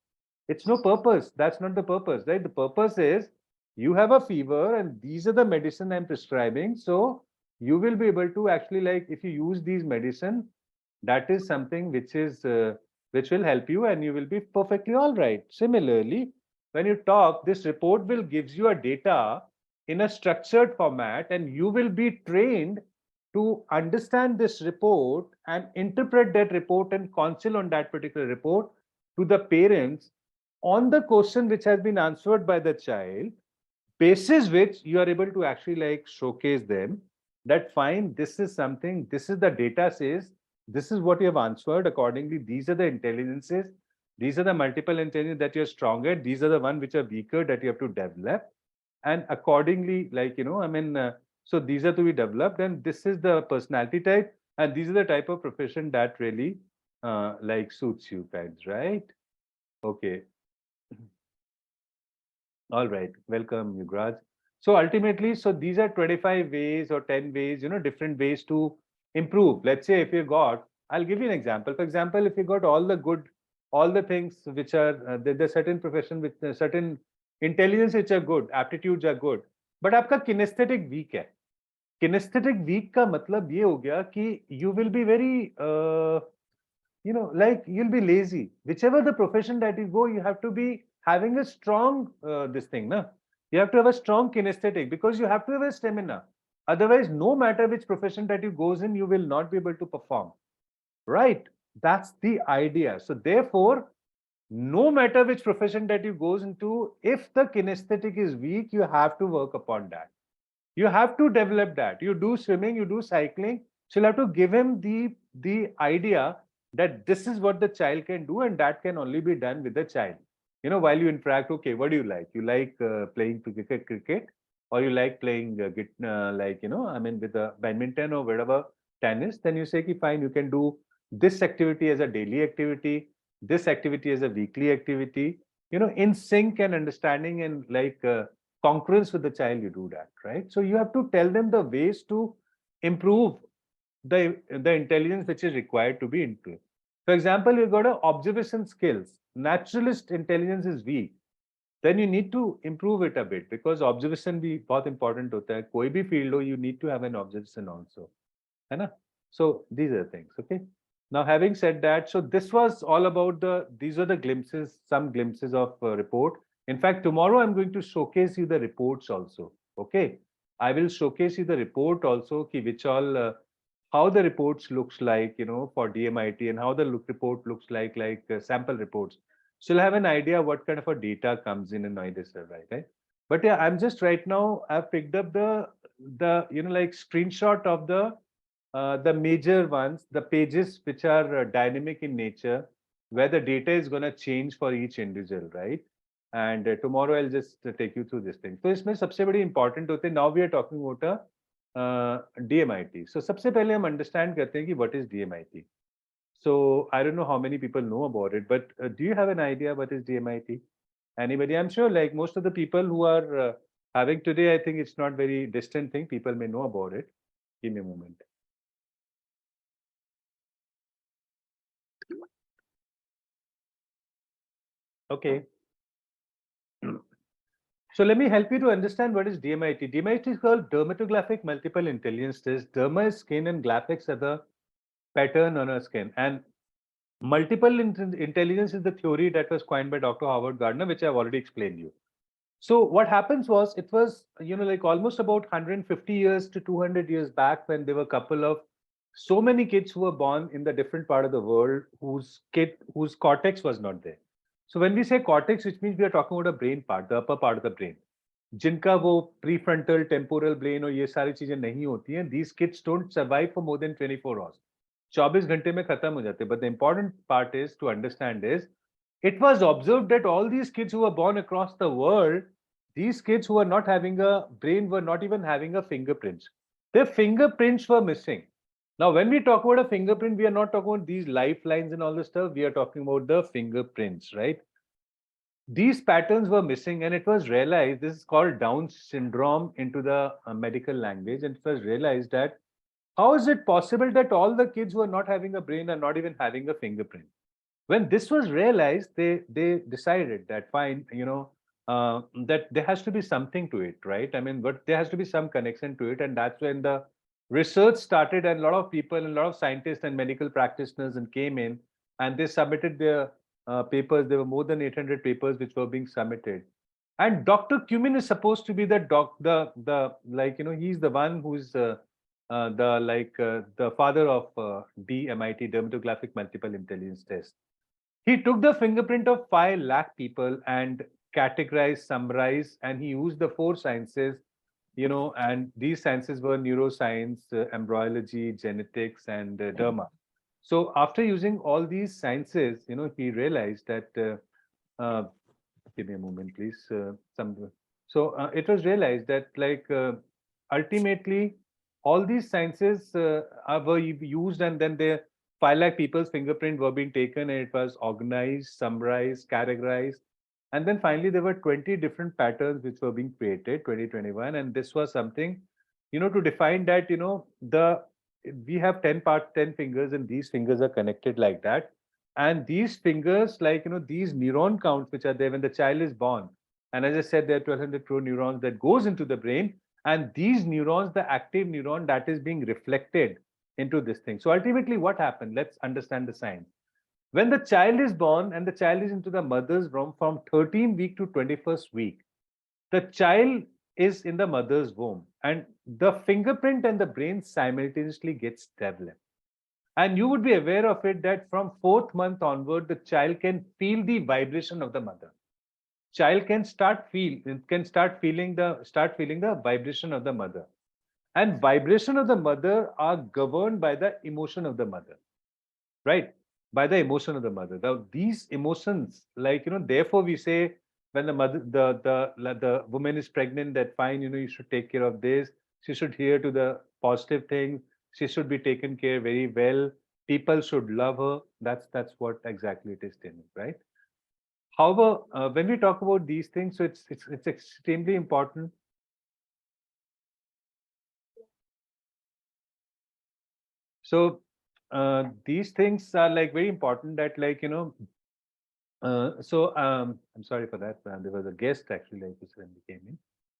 It's no purpose. That's not the purpose, right? The purpose is you have a fever and these are the medicine I'm prescribing. So you will be able to actually, like, if you use these medicine, that is something which will help you and you will be perfectly all right. Similarly, when you talk, this report will gives you a data in a structured format and you will be trained to understand this report and interpret that report and counsel on that particular report to the parents on the question which has been answered by the child, basis which you are able to actually, like, showcase them that fine, this is something, this is the data says, this is what you have answered accordingly, these are the intelligences, these are the multiple intelligence that you're strong at, these are the one which are weaker that you have to develop, and accordingly, like, so these are to be developed, and this is the personality type, and these are the type of profession that really like suits you guys, right? Okay. All right. Welcome, Yugraj. So ultimately, so these are 25 ways or 10 ways, different ways to improve. Let's say if you got, I'll give you an example. For example, if you got all the good, all the things which are, there's certain profession with certain intelligence which are good, aptitudes are good, but आपका kinesthetic weak है. Kinesthetic weak का मतलब ये हो गया कि you will be very, like, you'll be lazy. Whichever the profession that you go, you have to be having a strong this thing, na? You have to have a strong kinesthetic because you have to have a stamina. Otherwise, no matter which profession that you goes in, you will not be able to perform. Right? That's the idea. So therefore, no matter which profession that you goes into, if the kinesthetic is weak, you have to work upon that. You have to develop that. You do swimming, you do cycling. So you have to give him the idea that this is what the child can do, and that can only be done with the child. While you interact, okay, what do you like? You like playing cricket, or you like playing with the badminton or whatever, tennis. Then you say, fine, you can do this activity as a daily activity, this activity as a weekly activity. In sync and understanding and concurrence with the child, you do that, right? So you have to tell them the ways to improve the intelligence which is required to be improved. For example, you've got observation skills. Naturalist intelligence is weak. Then you need to improve it a bit because observation भी बहुत important होता है. कोई भी field हो, you need to have an observation also, है ना? So these are the things, okay? Now, having said that, so this was all about these are the glimpses, some glimpses of report. In fact, tomorrow I'm going to showcase you the reports also, okay? I will showcase you the report also, which all, how the reports looks like, for DMIT and how the report looks like sample reports. So you'll have an idea what kind of a data comes in this, right? But yeah, I'm just right now, I've picked up the screenshot of the major ones, the pages which are dynamic in nature, where the data is going to change for each individual, right? and tomorrow I'll just take you through this thing. So इसमें सबसे बड़ी important होते हैं. Now we are talking about a DMIT. So सबसे पहले हम understand करते हैं कि what is DMIT. So I don't know how many people know about it, but do you have an idea what is DMIT? Anybody? I'm sure like most of the people who are having today, I think it's not very distant thing. People may know about it. Give me a moment. Okay. So let me help you to understand what is DMIT. DMIT is called dermatographic multiple intelligence test. Derma is skin and graphics are the pattern on our skin. And multiple intelligence is the theory that was coined by Dr. Howard Gardner, which I've already explained you. So what happens was, it was, like almost about 150 years to 200 years back, when there were a couple of so many kids who were born in the different part of the world whose cortex was not there. So when we say cortex, which means we are talking about a brain part, the upper part of the brain, जिनका वो prefrontal, temporal brain और ये सारी चीजें नहीं होती हैं, these kids don't survive for more than 24 hours. 24 घंटे में खत्म हो जाते हैं. But the important part is to understand is, it was observed that all these kids who were born across the world, these kids who were not having a brain were not even having a fingerprints. Their fingerprints were missing. Now, when we talk about a fingerprint, we are not talking about these lifelines and all this stuff. We are talking about the fingerprints, right? These patterns were missing, and it was realized, this is called Down syndrome into the medical language, and it was realized that how is it possible that all the kids who are not having a brain are not even having a fingerprint? When this was realized, they decided that fine, that there has to be something to it, right? I mean, but there has to be some connection to it, and that's when the research started, and a lot of people and a lot of scientists and medical practitioners and came in, and they submitted their papers. There were more than 800 papers which were being submitted, and Dr. Cumin is supposed to be the like, he's the one who's the father of DMIT, dermatographic multiple intelligence test. He took the fingerprint of 5 lakh people and categorized, summarized, and he used the 4 sciences, and these sciences were neuroscience, embryology, genetics, and derma. So after using all these sciences, he realized that, give me a moment, please. It was realized that, like, ultimately, all these sciences were used, and then the 5 lakh people's fingerprint were being taken, and it was organized, summarized, categorized. And then finally, there were 20 different patterns which were being created, 2021. And this was something, to define that, we have 10 fingers, and these fingers are connected like that. And these fingers, like, these neuron counts which are there when the child is born. And as I said, there are 1200 crore neurons that goes into the brain. And these neurons, the active neuron, that is being reflected into this thing. So ultimately what happened? Let's understand the science. When the child is born and the child is into the mother's womb from 13th week to 21st week, the child is in the mother's womb, and the fingerprint and the brain simultaneously gets developed. And you would be aware of it that from 4th month onward, the child can feel the vibration of the mother. Child can start feeling the vibration of the mother. And vibration of the mother are governed by the emotion of the mother, right? By the emotion of the mother. Now, these emotions, like, therefore we say, when the mother, the woman is pregnant, that fine, you should take care of this. She should hear to the positive things. She should be taken care very well. People should love her. That's what exactly it is telling, right? However, when we talk about these things, so it's extremely important. So these things are like very important, that, like, I'm sorry for that. There was a guest actually, like you said, when we came in,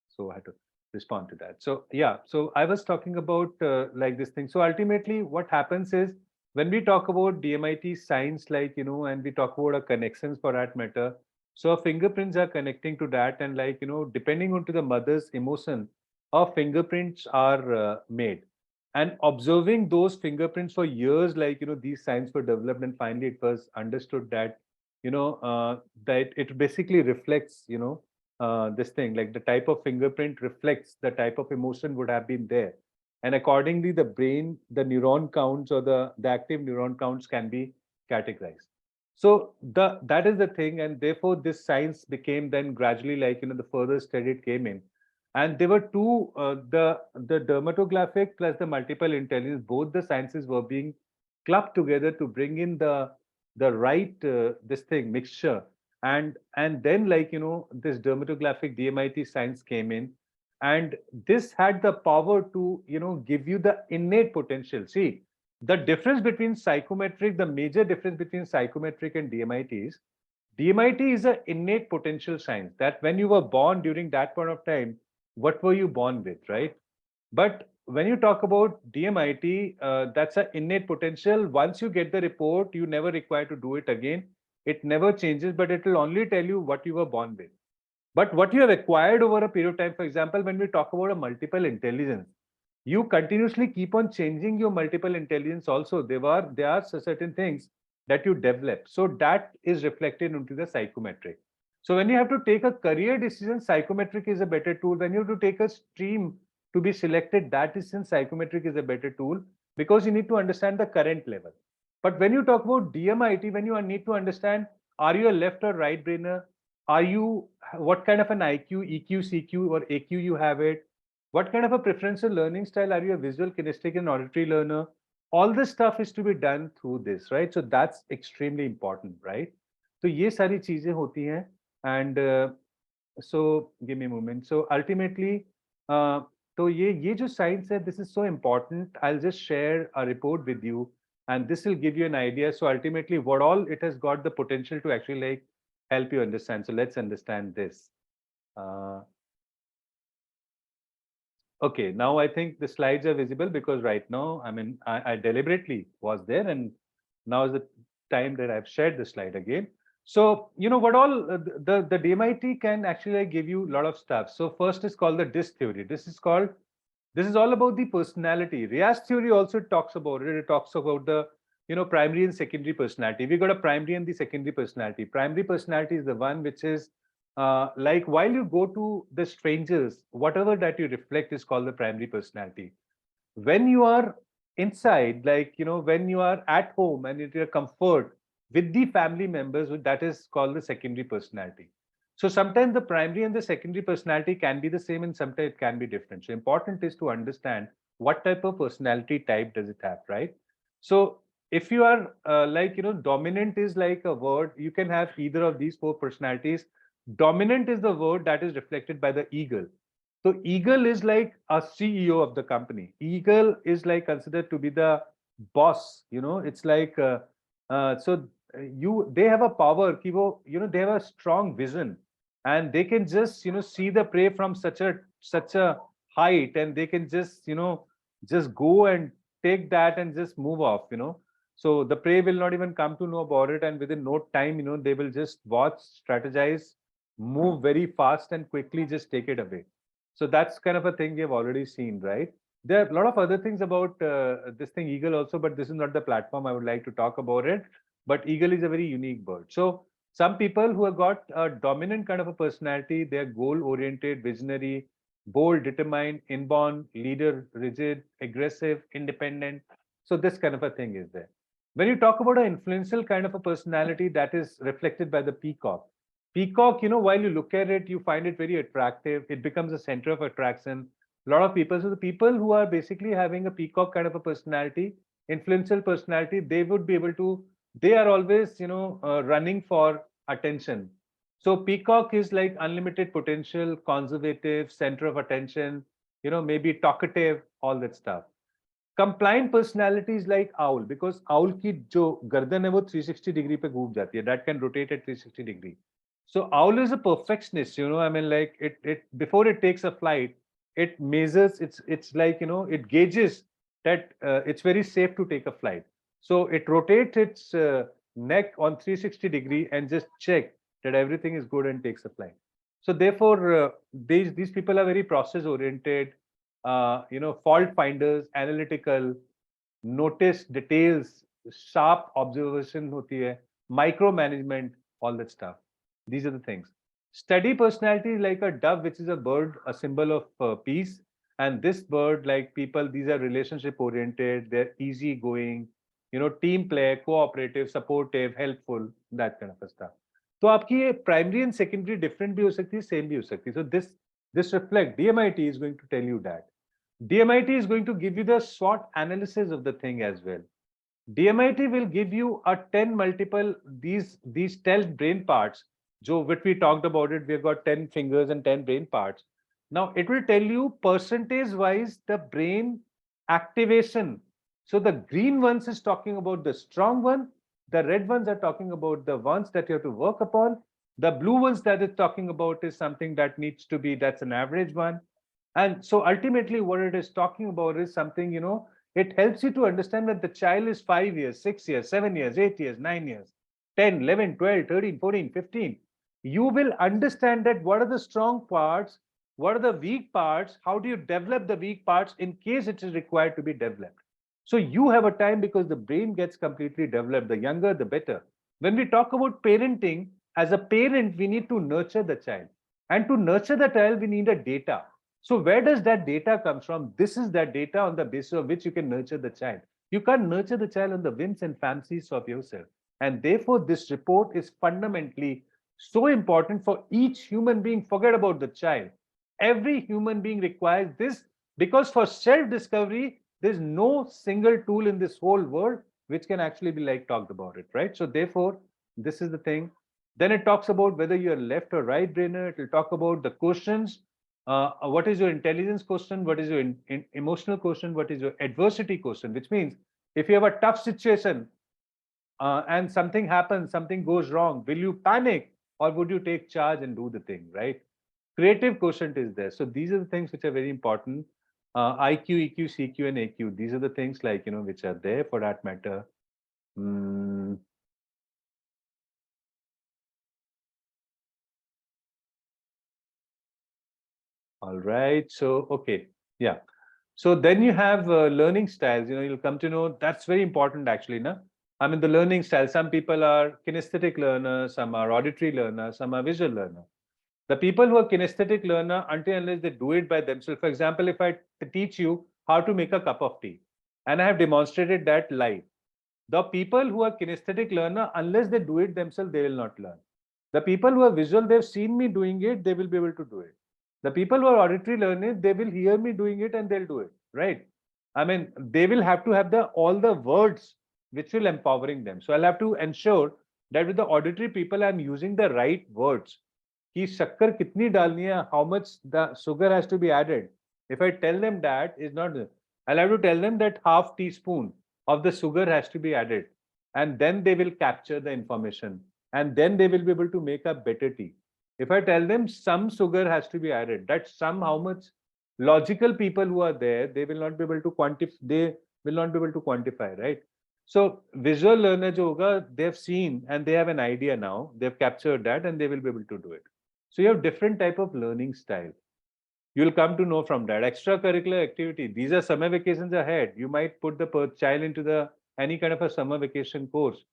so I had to respond to that. So yeah, so I was talking about like this thing. So ultimately, what happens is, when we talk about DMIT science, like, and we talk about our connections for that matter, so our fingerprints are connecting to that, and, like, depending on to the mother's emotion, our fingerprints are made. And observing those fingerprints for years, like, these science were developed, and finally it was understood that, that it basically reflects, this thing, like the type of fingerprint reflects the type of emotion would have been there. And accordingly, the brain, the neuron counts, or the active neuron counts can be categorized. So that is the thing, and therefore this science became then gradually like, the further study it came in, and there were two, the dermatographic plus the multiple intelligence, both the sciences were being clubbed together to bring in the right this thing mixture, and then like, this dermatographic DMIT science came in, and this had the power to, give you the innate potential. See, the difference between psychometric, the major difference between psychometric and DMIT is, DMIT is an innate potential science, that when you were born during that point of time, what were you born with, right? But when you talk about DMIT, that's an innate potential. Once you get the report, you never require to do it again. It never changes, but it will only tell you what you were born with. But what you have acquired over a period of time, for example, when we talk about a multiple intelligence, you continuously keep on changing your multiple intelligence also. There are certain things that you develop. So that is reflected into the psychometric. So when you have to take a career decision, psychometric is a better tool. When you have to take a stream to be selected, that decision, psychometric is a better tool, because you need to understand the current level. But when you talk about DMIT, when you need to understand, are you a left or right brainer? Are you, what kind of an IQ, EQ, CQ, or AQ you have it? What kind of a preferential learning style? Are you a visual, kinesthetic, and auditory learner? All this stuff is to be done through this, right? So that's extremely important, right? So ये सारी चीजें होती हैं, and so give me a moment. So ultimately, तो ये जो science है, this is so important. I'll just share a report with you, and this will give you an idea. So ultimately, what all it has got the potential to actually like help you understand. So let's understand this. Uh, Okay, now I think the slides are visible, because right now, I mean, I deliberately was there, and now is the time that I've shared the slide again. So, what all the DMIT can actually like give you a lot of stuff. So first is called the DISC theory. This is all about the personality. Riaz theory also talks about it. It talks about the, primary and secondary personality. We got a primary and the secondary personality. Primary personality is the one which is like while you go to the strangers, whatever that you reflect is called the primary personality. When you are inside, like, when you are at home and in your comfort with the family members, that is called the secondary personality. So sometimes the primary and the secondary personality can be the same, and sometimes it can be different. So important is to understand what type of personality type does it have, right? So if you are like, dominant is like a word, you can have either of these four personalities. Dominant is the word that is reflected by the eagle. So eagle is like a CEO of the company. Eagle is like considered to be the boss. It's like so they have a power. कि वो, they have a strong vision, and they can just see the prey from such a height, and they can just go and take that and just move off. So the prey will not even come to know about it, and within no time, they will just watch, strategize, move very fast, and quickly just take it away. So that's kind of a thing we have already seen, right? There are a lot of other things about this thing eagle also, but this is not the platform I would like to talk about it. But eagle is a very unique bird. So some people who have got a dominant kind of a personality, they're goal oriented, visionary, bold, determined, inborn, leader, rigid, aggressive, independent. So this kind of a thing is there. When you talk about an influential kind of a personality, that is reflected by the peacock. Peacock, while you look at it, you find it very attractive. It becomes a center of attraction. A lot of people, so the people who are basically having a peacock kind of a personality, influential personality, they would be able to, they are always, running for attention. So peacock is like unlimited potential, conservative, center of attention, maybe talkative, all that stuff. Compliant personalities like owl, because owl की जो गर्दन है वो 360 degree पे घूम जाती है, that can rotate at 360 degree. So owl is a perfectionist, I mean, like it before it takes a flight, it measures, it's like, it gauges that it's very safe to take a flight. So it rotates its neck on 360 degree and just check that everything is good and takes a flight. So therefore, these people are very process oriented, fault finders, analytical, notice details, sharp observation hoti hai, micromanagement, all that stuff. These are the things. Steady personality is like a dove, which is a bird, a symbol of peace. And this bird, like people, these are relationship oriented, they're easygoing, team player, cooperative, supportive, helpful, that kind of stuff. तो आपकी ये primary and secondary different भी हो सकती है, same भी हो सकती है. So this reflect DMIT is going to tell you that. DMIT is going to give you the SWOT analysis of the thing as well. DMIT will give you a 10 multiple these 10 brain parts. Which we talked about it, we've got 10 fingers and 10 brain parts. Now it will tell you percentage wise the brain activation. So the green ones is talking about the strong one, the red ones are talking about the ones that you have to work upon, the blue ones that is talking about is something that needs to be, that's an average one. And so ultimately what it is talking about is something, it helps you to understand that the child is 5 years, 6 years, 7 years, 8 years, 9 years, 10, 11, 12, 13, 14, 15. You will understand that what are the strong parts, what are the weak parts, how do you develop the weak parts in case it is required to be developed. So you have a time because the brain gets completely developed. The younger, the better. When we talk about parenting, as a parent, we need to nurture the child. And to nurture the child, we need a data. So where does that data come from? This is that data on the basis of which you can nurture the child. You can't nurture the child on the whims and fancies of yourself. And therefore, this report is fundamentally so important for each human being. Forget about the child. Every human being requires this because for self-discovery, there's no single tool in this whole world which can actually be like talked about it, right? So therefore, this is the thing. Then it talks about whether you're left or right brainer. It will talk about the questions. What is your intelligence quotient? What is your emotional quotient? What is your adversity quotient? Which means if you have a tough situation and something happens, something goes wrong, will you panic or would you take charge and do the thing, right? Creative quotient is there. So these are the things which are very important. IQ, EQ, CQ, and AQ. These are the things like, which are there for that matter. All right. So, okay. Yeah. So then you have learning styles. You'll come to know that's very important actually. Na? I mean, the learning style. Some people are kinesthetic learners, some are auditory learners, some are visual learners. The people who are kinesthetic learner, until unless they do it by themselves. For example, if I teach you how to make a cup of tea, and I have demonstrated that live, the people who are kinesthetic learner, unless they do it themselves, they will not learn. The people who are visual, they've seen me doing it, they will be able to do it. The people who are auditory learners, they will hear me doing it and they'll do it, right? I mean, they will have to have all the words which will empowering them. So I'll have to ensure that with the auditory people, I'm using the right words. कि शक्कर कितनी डालनी है, how much the sugar has to be added. If I tell them that, is not, I'll have to tell them that half teaspoon of the sugar has to be added, and then they will capture the information, and then they will be able to make a better tea. If I tell them some sugar has to be added, that some how much, logical people who are there, they will not be able to quantify, right? So visual learner jo hoga, they've seen and they have an idea now, they've captured that and they will be able to do it. So you have different type of learning style. You'll come to know from that. Extracurricular activity. These are summer vacations ahead. You might put the child into any kind of a summer vacation course.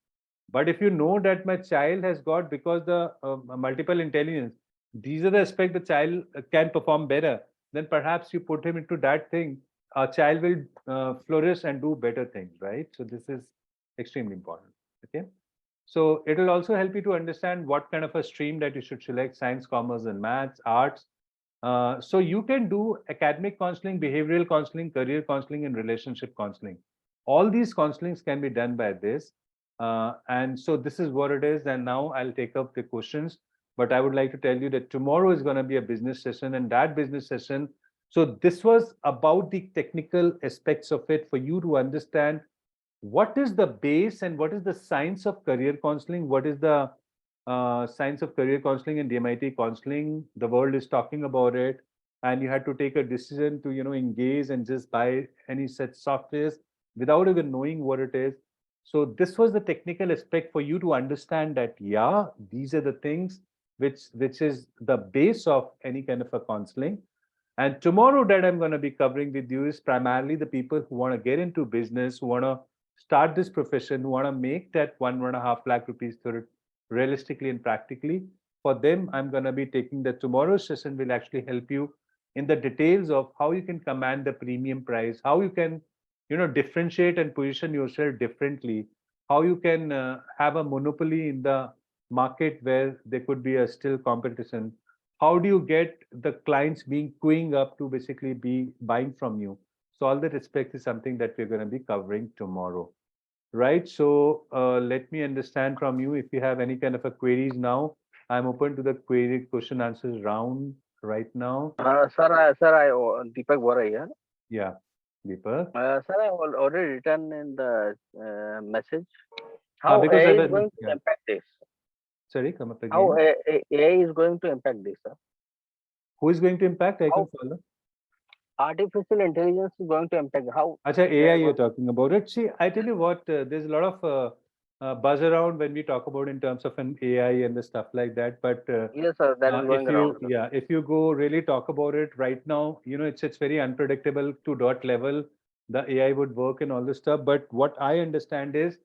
But if you know that my child has got, because the multiple intelligence, these are the aspects the child can perform better, then perhaps you put him into that thing. A child will flourish and do better things, right? So this is extremely important. Okay. So it will also help you to understand what kind of a stream that you should select: science, commerce, and maths, arts. So you can do academic counseling, behavioral counseling, career counseling, and relationship counseling. All these counselings can be done by this. And so this is what it is. And now I'll take up the questions. But I would like to tell you that tomorrow is going to be a business session, and that business session. So this was about the technical aspects of it for you to understand what is the base and what is the science of career counseling, what is the science of career counseling and DMIT counseling. The world is talking about it, and you had to take a decision to engage and just buy any such softwares without even knowing what it is. So this was the technical aspect for you to understand that, yeah, these are the things which is the base of any kind of a counseling. And tomorrow that I'm going to be covering with you is primarily the people who want to get into business, who want to start this profession, who want to make that 1.5 lakh rupees realistically and practically. For them, I'm going to be taking the tomorrow's session will actually help you in the details of how you can command the premium price, how you can differentiate and position yourself differently, how you can have a monopoly in the market where there could be a still competition. How do you get the clients being queuing up to basically be buying from you? So all that aspect is something that we're going to be covering tomorrow. Right. So let me understand from you if you have any kind of a queries now. I'm open to the query question answers round right now. Deepak Bora here. Yeah, Deepak. Sir, I already written in the message how Because I AI is was, going to yeah. impact this. Sorry, come up How again. AI is going to impact this, sir. Who is going to impact? I can How follow. artificial intelligence is going to impact how Acha, they AI are you're going. talking about it. See, I tell you what, there's a lot of buzz around when we talk about in terms of an AI and the stuff like that. But Yes, sir, that is going if around, you, sir. yeah, if you go really talk about it right now, it's very unpredictable to what level the AI would work and all this stuff. But what I understand is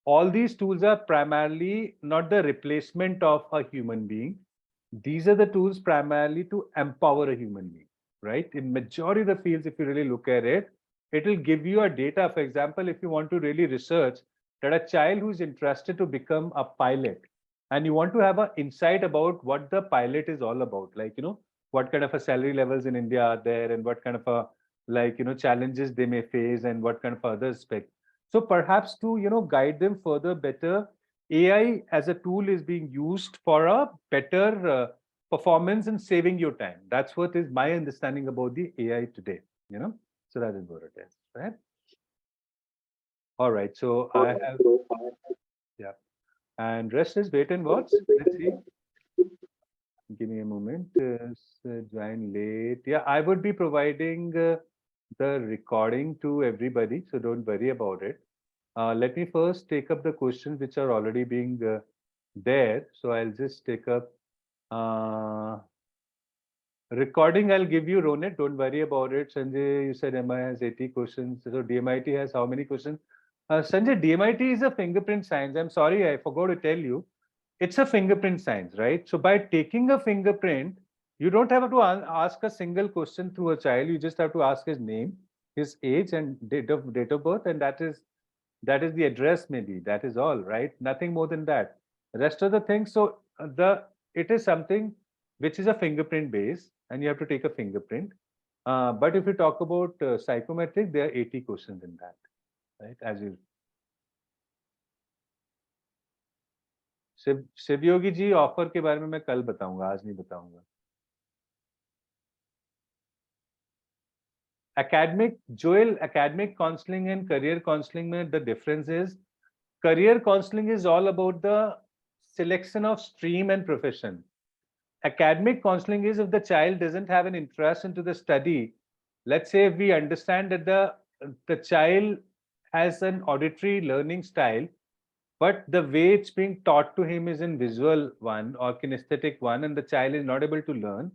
all these tools are primarily not the replacement of a human being. These are the tools primarily to empower a human being, right? In majority of the fields, if you really look at it, it will give you a data. For example, if you want to really research that a child who's interested to become a pilot and you want to have an insight about what the pilot is all about, like, what kind of a salary levels in India are there and what kind of a, like, challenges they may face and what kind of other aspects. So perhaps to, guide them further better, AI as a tool is being used for a better performance and saving your time. That's what is my understanding about the AI today, So that is what it is, right? All right. So I have, yeah. And rest is wait and watch. Let's see. Give me a moment. Join late. Yeah, I would be providing the recording to everybody, so don't worry about it. Let me first take up the questions which are already being there. So I'll just take up recording. I'll give you, Ronet. Don't worry about it. Sanjay, you said MI has 80 questions. So DMIT has how many questions? Sanjay, DMIT is a fingerprint science. I'm sorry, I forgot to tell you. It's a fingerprint science, right? So by taking a fingerprint, you don't have to ask a single question through a child. You just have to ask his name, his age, and date of birth, and that is the address. Maybe that is all, right? Nothing more than that. The rest of the things. So it is something which is a fingerprint base, and you have to take a fingerprint. But if you talk about psychometric, there are 80 questions in that, right? As you Shivyogi ji offer के बारे में मैं कल बताऊंगा, आज नहीं बताऊंगा. Academic counseling and career counseling में the difference is career counseling is all about the selection of stream and profession. Academic counseling is if the child doesn't have an interest into the study. Let's say if we understand that the child has an auditory learning style, but the way it's being taught to him is in visual one or kinesthetic one, and the child is not able to learn,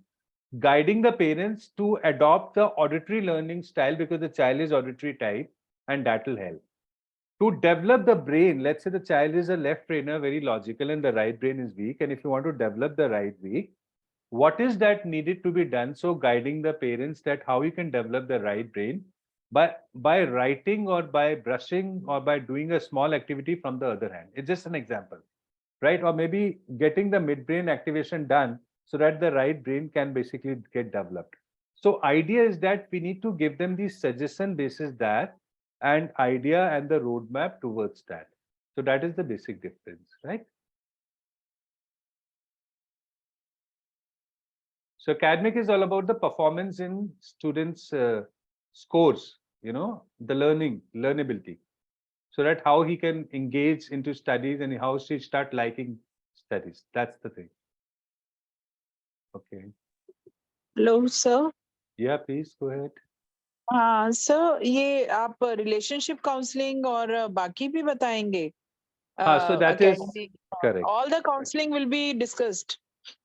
guiding the parents to adopt the auditory learning style because the child is auditory type, and that will help. To develop the brain, let's say the child is a left brainer, very logical, and the right brain is weak. And if you want to develop the right weak, what is that needed to be done? So guiding the parents that how you can develop the right brain by writing or by brushing or by doing a small activity from the other hand. It's just an example, right? Or maybe getting the midbrain activation done so that the right brain can basically get developed. So idea is that we need to give them the suggestion basis that and idea and the roadmap towards that. So that is the basic difference, right? So academic is all about the performance in students' scores, the learnability. So that how he can engage into studies and how she start liking studies. That's the thing. Okay. Hello, sir. Yeah, please go ahead. हाँ sir, ये आप relationship counselling और बाकी भी बताएंगे? हाँ, so that is academic, correct. all the counseling will be discussed,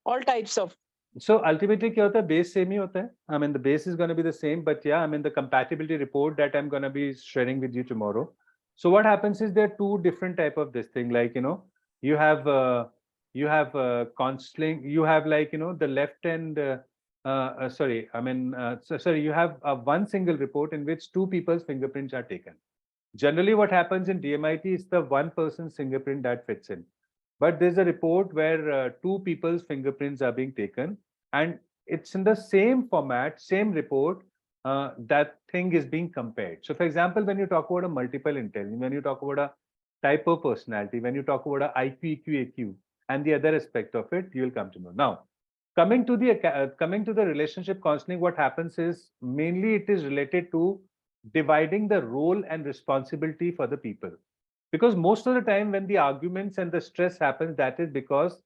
all types of. So ultimately क्या होता है, base same ही होता है. I mean the base is going to be the same, but yeah, I mean the compatibility report that I'm going to be sharing with you tomorrow. So what happens is there are two different type of this thing, like you have counseling, you have like the left and sorry, I mean, sorry, you have one single report in which two people's fingerprints are taken. Generally, what happens in DMIT is the one person's fingerprint that fits in. But there's a report where two people's fingerprints are being taken, and it's in the same format, same report, that thing is being compared. So, for example, when you talk about a multiple intelligence, when you talk about a type of personality, when you talk about a IQ, EQ, AQ, and the other aspect of it, you'll come to know. Now, coming to the relationship counseling, what happens is mainly it is related to dividing the role and responsibility for the people, because most of the time when the arguments and the stress happens, that is because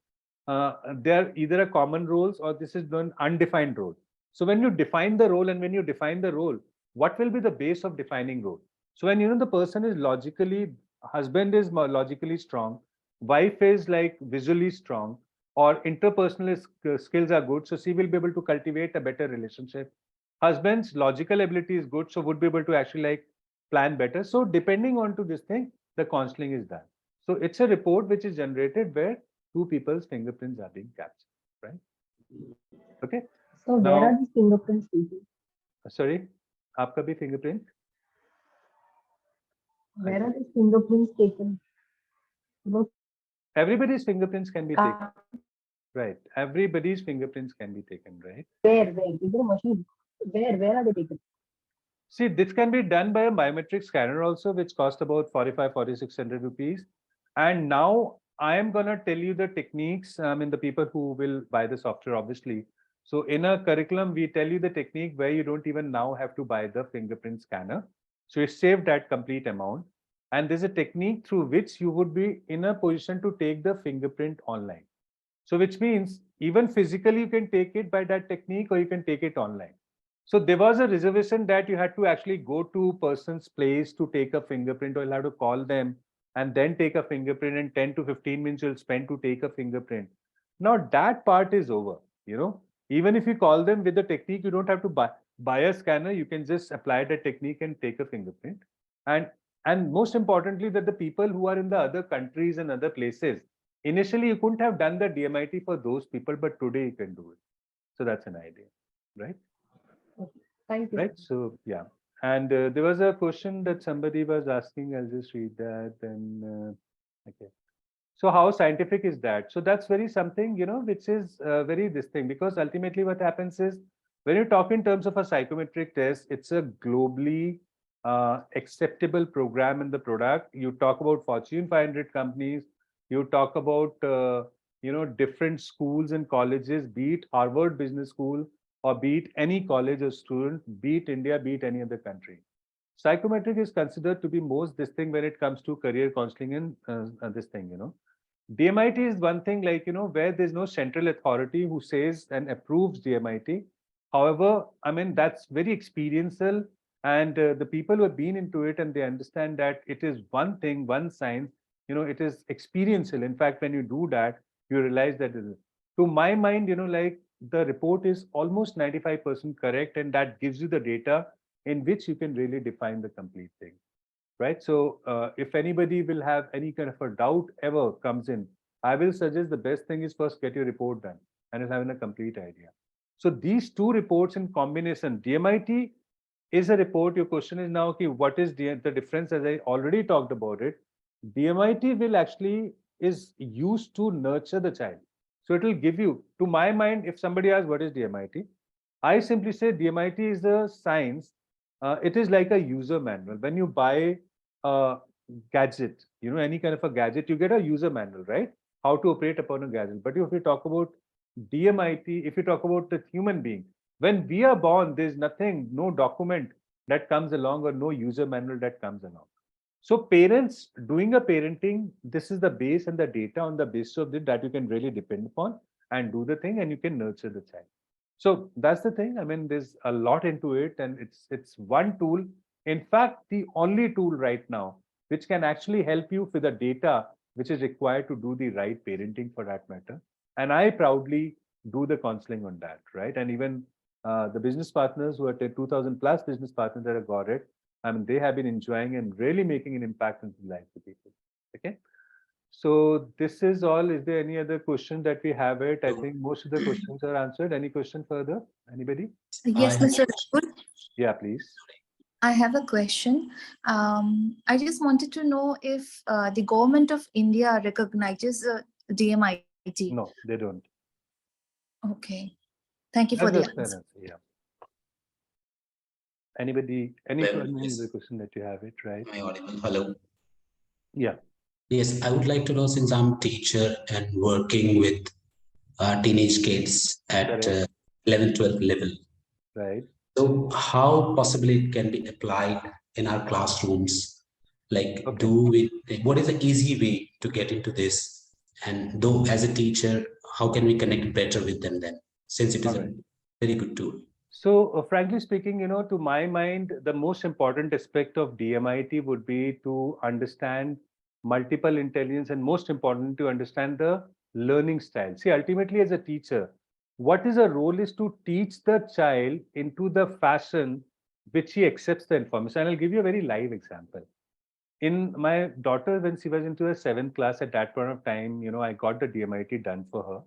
they're either a common roles or this is an undefined role. So when you define the role, and when you define the role, what will be the base of defining role? So when the person is logically, husband is logically strong, wife is like visually strong, or interpersonal skills are good, so she will be able to cultivate a better relationship. Husband's logical ability is good, so would be able to actually like plan better. So depending on to this thing, the counseling is done. So it's a report which is generated where two people's fingerprints are being captured, right? Okay. So where Now, are these fingerprints taken? sorry, आपका भी fingerprint? Where are these fingerprints taken? Look, Everybody's fingerprints can be taken, right? Everybody's fingerprints can be taken, right? where? Is there a machine? Where are they taken? See, this can be done by a biometric scanner also, which cost about 4,600 rupees. And now I am going to tell you the techniques. I mean, the people who will buy the software, obviously. So in a curriculum, we tell you the technique where you don't even now have to buy the fingerprint scanner. So you save that complete amount. And there's a technique through which you would be in a position to take the fingerprint online. So which means even physically you can take it by that technique, or you can take it online. So there was a reservation that you had to actually go to person's place to take a fingerprint, or you'll have to call them and then take a fingerprint, and 10 to 15 minutes you'll spend to take a fingerprint. Now that part is over. Even if you call them with the technique, you don't have to buy a scanner. You can just apply the technique and take a fingerprint. And most importantly, that the people who are in the other countries and other places, initially you couldn't have done the DMIT for those people, but today you can do it. So that's an idea, right? Thank you. Right. So yeah, and there was a question that somebody was asking. I'll just read that. And okay, so how scientific is that? So that's very something which is very this thing, because ultimately what happens is when you talk in terms of a psychometric test, it's a globally acceptable program in the product. You talk about Fortune 500 companies. You talk about different schools and colleges, be it Harvard Business School, or be it any college or student, be it India, be it any other country. Psychometric is considered to be most this thing when it comes to career counseling and this thing, DMIT is one thing like, where there's no central authority who says and approves DMIT. However, I mean, that's very experiential, and the people who have been into it and they understand that it is one thing, one science, it is experiential. In fact, when you do that, you realize that to my mind, like the report is almost 95% correct, and that gives you the data in which you can really define the complete thing, right? So if anybody will have any kind of a doubt ever comes in, I will suggest the best thing is first get your report done and you'll have a complete idea. So these two reports in combination, DMIT is a report. Your question is now, okay, what is the difference? As I already talked about it, DMIT will actually is used to nurture the child. So it will give you, to my mind, if somebody asks what is DMIT, I simply say DMIT is a science. It is like a user manual. When you buy a gadget, any kind of a gadget, you get a user manual, right? How to operate upon a gadget. But if we talk about DMIT, if you talk about the human being, when we are born, there's nothing, no document that comes along or no user manual that comes along. So parents doing a parenting, this is the base and the data on the basis of it that you can really depend upon and do the thing, and you can nurture the child. So that's the thing. I mean, there's a lot into it, and it's one tool. In fact, the only tool right now which can actually help you with the data which is required to do the right parenting for that matter. And I proudly do the counseling on that, right? And even the business partners who are 2,000 plus business partners that have got it, I mean, they have been enjoying and really making an impact in the lives of people. Okay. So this is all. Is there any other question that we have it? I think most of the questions are answered. Any question further? Anybody? Yes, Mr. Rajul, Yeah, please. I have a question. I just wanted to know if the government of India recognizes DMIT. No, they don't. Okay. Thank you for That's the a fair answer. answer. Yeah. Anybody? Any Well, any yes. other question that you have it, right? Am I audible? Hello. Yeah. Yes, I would like to know, since I'm teacher and working with teenage kids at Correct. 11, 12 level. Right. So how possibly it can be applied in our classrooms? Like, Okay. what is the easy way to get into this? And though as a teacher, how can we connect better with them then? Since it is a Alright. very good tool. So, frankly speaking, to my mind, the most important aspect of DMIT would be to understand multiple intelligence and most important to understand the learning style. See, ultimately, as a teacher, what is a role is to teach the child into the fashion which he accepts the information. And I'll give you a very live example. In my daughter, when she was into the 7th class, at that point of time, I got the DMIT done for her.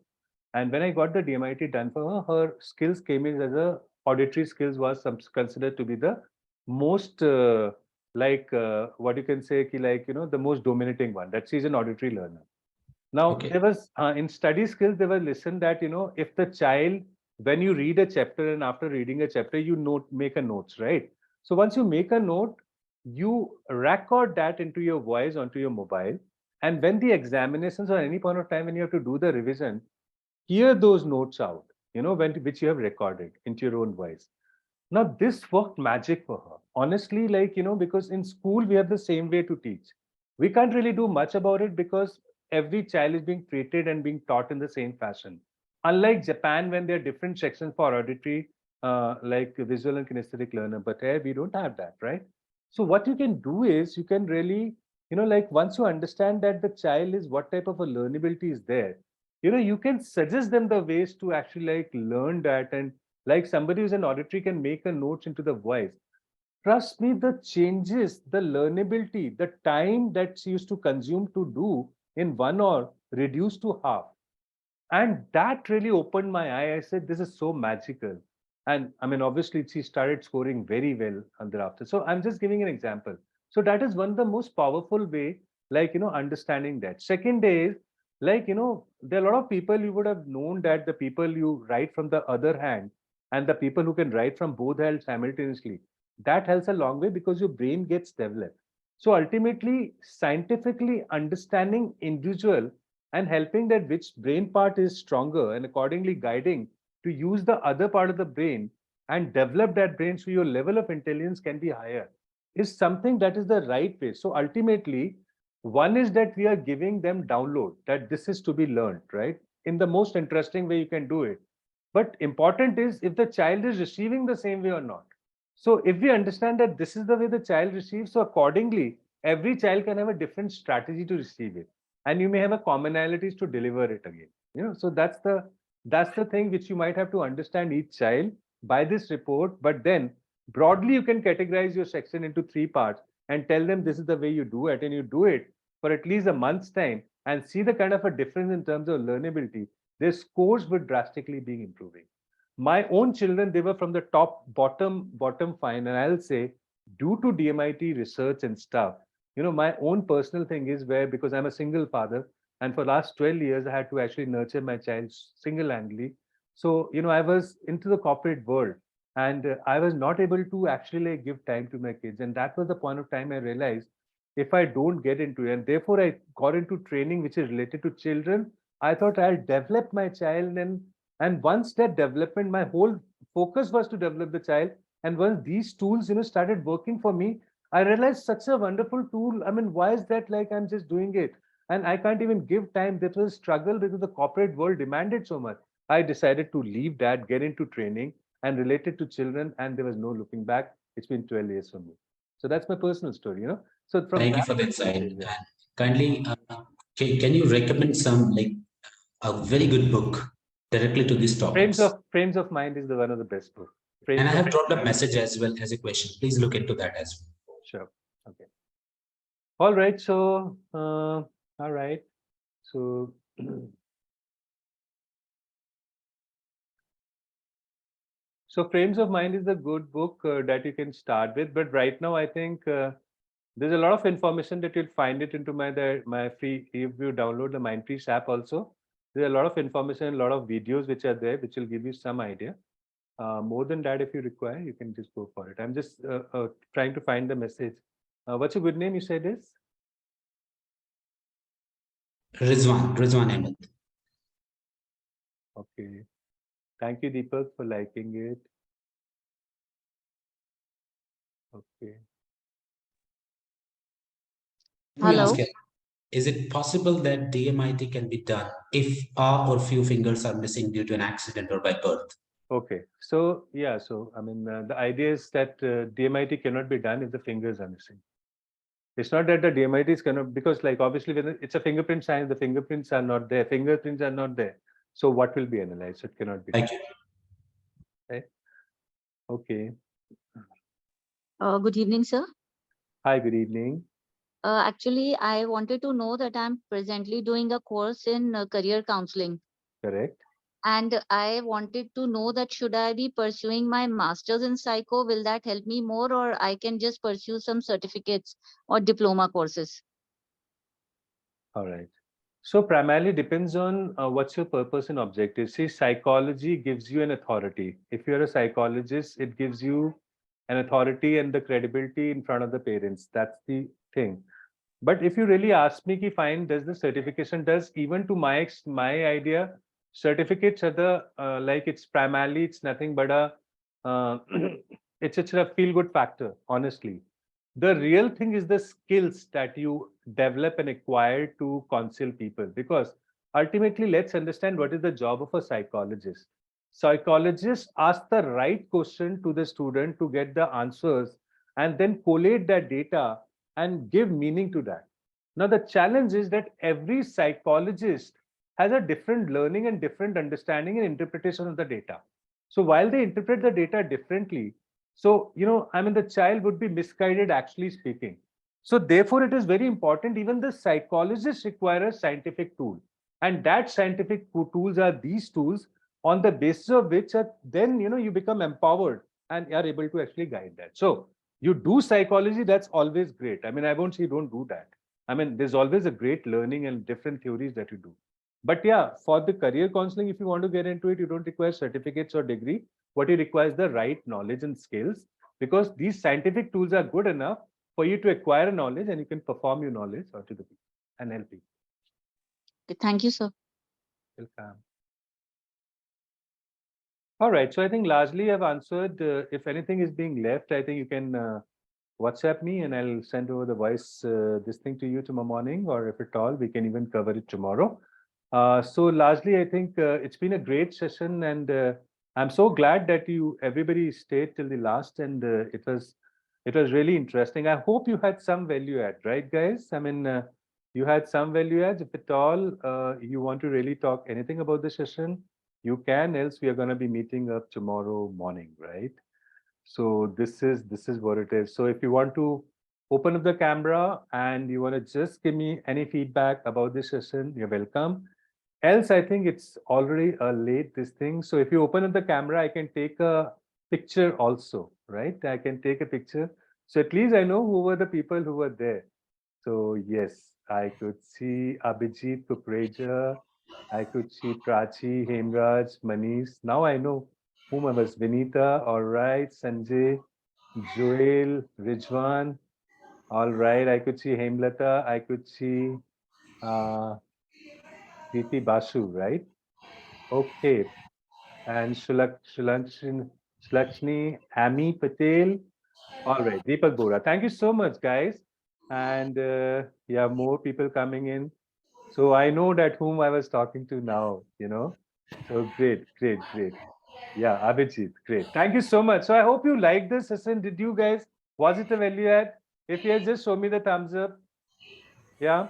And when I got the DMIT done for her, her skills came in as a auditory skills was considered to be the most what you can say the most dominating one. That she's an auditory learner. Now Okay. there was in study skills there was listened that if the child, when you read a chapter and after reading a chapter you make a notes, right? So once you make a note, you record that into your voice onto your mobile, and when the examinations or any point of time when you have to do the revision, hear those notes out, which you have recorded into your own voice. Now, this worked magic for her. Honestly, because in school we have the same way to teach. We can't really do much about it because every child is being treated and being taught in the same fashion. Unlike Japan, when there are different sections for auditory, like visual and kinesthetic learner, but here we don't have that, right? So what you can do is you can really, once you understand that the child is what type of a learnability is there, you can suggest them the ways to actually learn that, and like somebody who's an auditory can make a notes into the voice. Trust me, the changes, the learnability, the time that she used to consume to do in 1 hour reduced to half. And that really opened my eye. I said, this is so magical. And I mean, obviously, she started scoring very well thereafter. So I'm just giving an example. So that is one of the most powerful way, understanding that. Second is, there are a lot of people you would have known that the people you write from the other hand and the people who can write from both hands simultaneously, that helps a long way because your brain gets developed. So ultimately, scientifically understanding individual and helping that which brain part is stronger and accordingly guiding to use the other part of the brain and develop that brain so your level of intelligence can be higher is something that is the right way. So ultimately, one is that we are giving them download that this is to be learned, right? In the most interesting way you can do it. But important is if the child is receiving the same way or not. So if we understand that this is the way the child receives, so accordingly, every child can have a different strategy to receive it. And you may have a commonalities to deliver it again. So that's the thing which you might have to understand each child by this report. But then broadly, you can categorize your section into 3 parts and tell them this is the way you do it, and you do it for at least a month's time and see the kind of a difference in terms of learnability. Their scores would drastically be improving. My own children, they were from the bottom fine, and I'll say due to DMIT research and stuff, my own personal thing is where, because I'm a single father and for last 12 years I had to actually nurture my child single-handedly. So I was into the corporate world, and I was not able to actually give time to my kids, and that was the point of time I realized if I don't get into it, and therefore I got into training which is related to children. I thought I'll develop my child, and once that development, my whole focus was to develop the child. And once these tools, started working for me, I realized such a wonderful tool. I mean, why is that I'm just doing it? And I can't even give time. That was a struggle because the corporate world demanded so much. I decided to leave that, get into training and relate it to children. And there was no looking back. It's been 12 years for me. So that's my personal story. So from Thank you for the insight. And kindly, can you recommend some a very good book directly to this topic? Frames of Mind is one of the best books. And I have dropped a message as well as a question. Please look into that as well. Sure. Okay. All right. So, all right. So Frames of Mind is a good book that you can start with. But right now, I think there's a lot of information that you'll find it into my free, if you download the Mindtree app also, there's a lot of information, a lot of videos which are there, which will give you some idea. More than that, if you require, you can just go for it. I'm just trying to find the message. What's your good name? You said is? Rizwan Ahmed. Okay. Thank you, Deepak, for liking it. Okay. Let me Hello. ask you, is it possible that DMIT can be done if a or few fingers are missing due to an accident or by birth? Okay. So, yeah. So, I mean, the idea is that DMIT cannot be done if the fingers are missing. It's not that the DMITs cannot, because like obviously when it's a fingerprint science, the fingerprints are not there, fingerprints are not there. So what will be analyzed? It cannot be done. Thank you. Right? Okay. Good evening, sir. Hi, good evening. Actually, I wanted to know that I'm presently doing a course in career counseling. Correct. And I wanted to know that should I be pursuing my master's in psycho? Will that help me more, or I can just pursue some certificates or diploma courses? All right. So primarily depends on what's your purpose and objective. See, psychology gives you an authority. If you're a psychologist, it gives you an authority and the credibility in front of the parents. That's the thing. But if you really ask me, ki fine, does the certification, does even to my idea, certificates are the like it's primarily it's nothing but a it's a feel good factor. Honestly, the real thing is the skills that you develop and acquire to counsel people. Because ultimately, let's understand what is the job of a psychologist. Psychologists ask the right question to the student to get the answers and then collate that data and give meaning to that. Now, the challenge is that every psychologist has a different learning and different understanding and interpretation of the data. So while they interpret the data differently, so, I mean, the child would be misguided, actually speaking. So therefore, it is very important, even the psychologists require a scientific tool. And that scientific tools are these tools on the basis of which then, you become empowered and are able to actually guide that. So you do psychology, that's always great. I mean, I won't say don't do that. I mean, there's always a great learning and different theories that you do. But yeah, for the career counseling, if you want to get into it, you don't require certificates or degree. What you require is the right knowledge and skills, because these scientific tools are good enough for you to acquire knowledge and you can perform your knowledge onto the people and help people. Okay, thank you, sir. Welcome. All right. So I think largely I've answered. If anything is being left, I think you can WhatsApp me and I'll send over the voice this thing to you tomorrow morning, or if at all, we can even cover it tomorrow. So largely, I think it's been a great session, and I'm so glad that everybody stayed till the last, and it was really interesting. I hope you had some value add, right, guys? I mean, you had some value add. If at all you want to really talk anything about the session, you can. Else, we are going to be meeting up tomorrow morning, right? So this is what it is. So if you want to open up the camera and you want to just give me any feedback about this session, you're welcome. Else, I think it's already late, this thing. So if you open up the camera, I can take a picture also, right? I can take a picture. So at least I know who were the people who were there. So yes, I could see Abhijit Kukreja. I could see Prachi, Hemraj, Manish. Now I know whom I was. Vinita, all right. Sanjay, Joel, Rijwan, all right. I could see Hemlata. I could see uh, Preeti Basu, right? Okay. And Shulakshni, Amy Patel. All right. Deepak Bora. Thank you so much, guys. And yeah, more people coming in. So I know that whom I was talking to now. So great, great, great. Yeah, Abhijit, great. Thank you so much. So I hope you liked this session. Did you guys? Was it a value add? If yes, just show me the thumbs up. Yeah.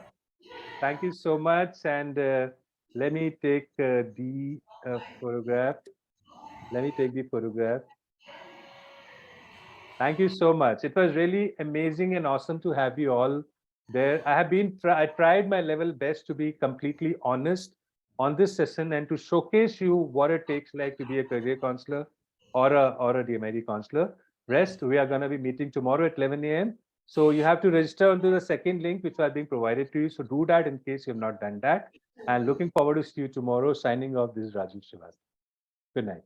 Thank you so much. And let me take the photograph. Let me take the photograph. Thank you so much. It was really amazing and awesome to have you all there. I tried my level best to be completely honest on this session and to showcase you what it takes like to be a career counselor. or a DMIT counselor. Rest, we are going to be meeting tomorrow at 11 a.m. So you have to register onto the second link which are being provided to you. So do that in case you have not done that. And looking forward to see you tomorrow. Signing off, this is Rajul Shrivastava. Good night.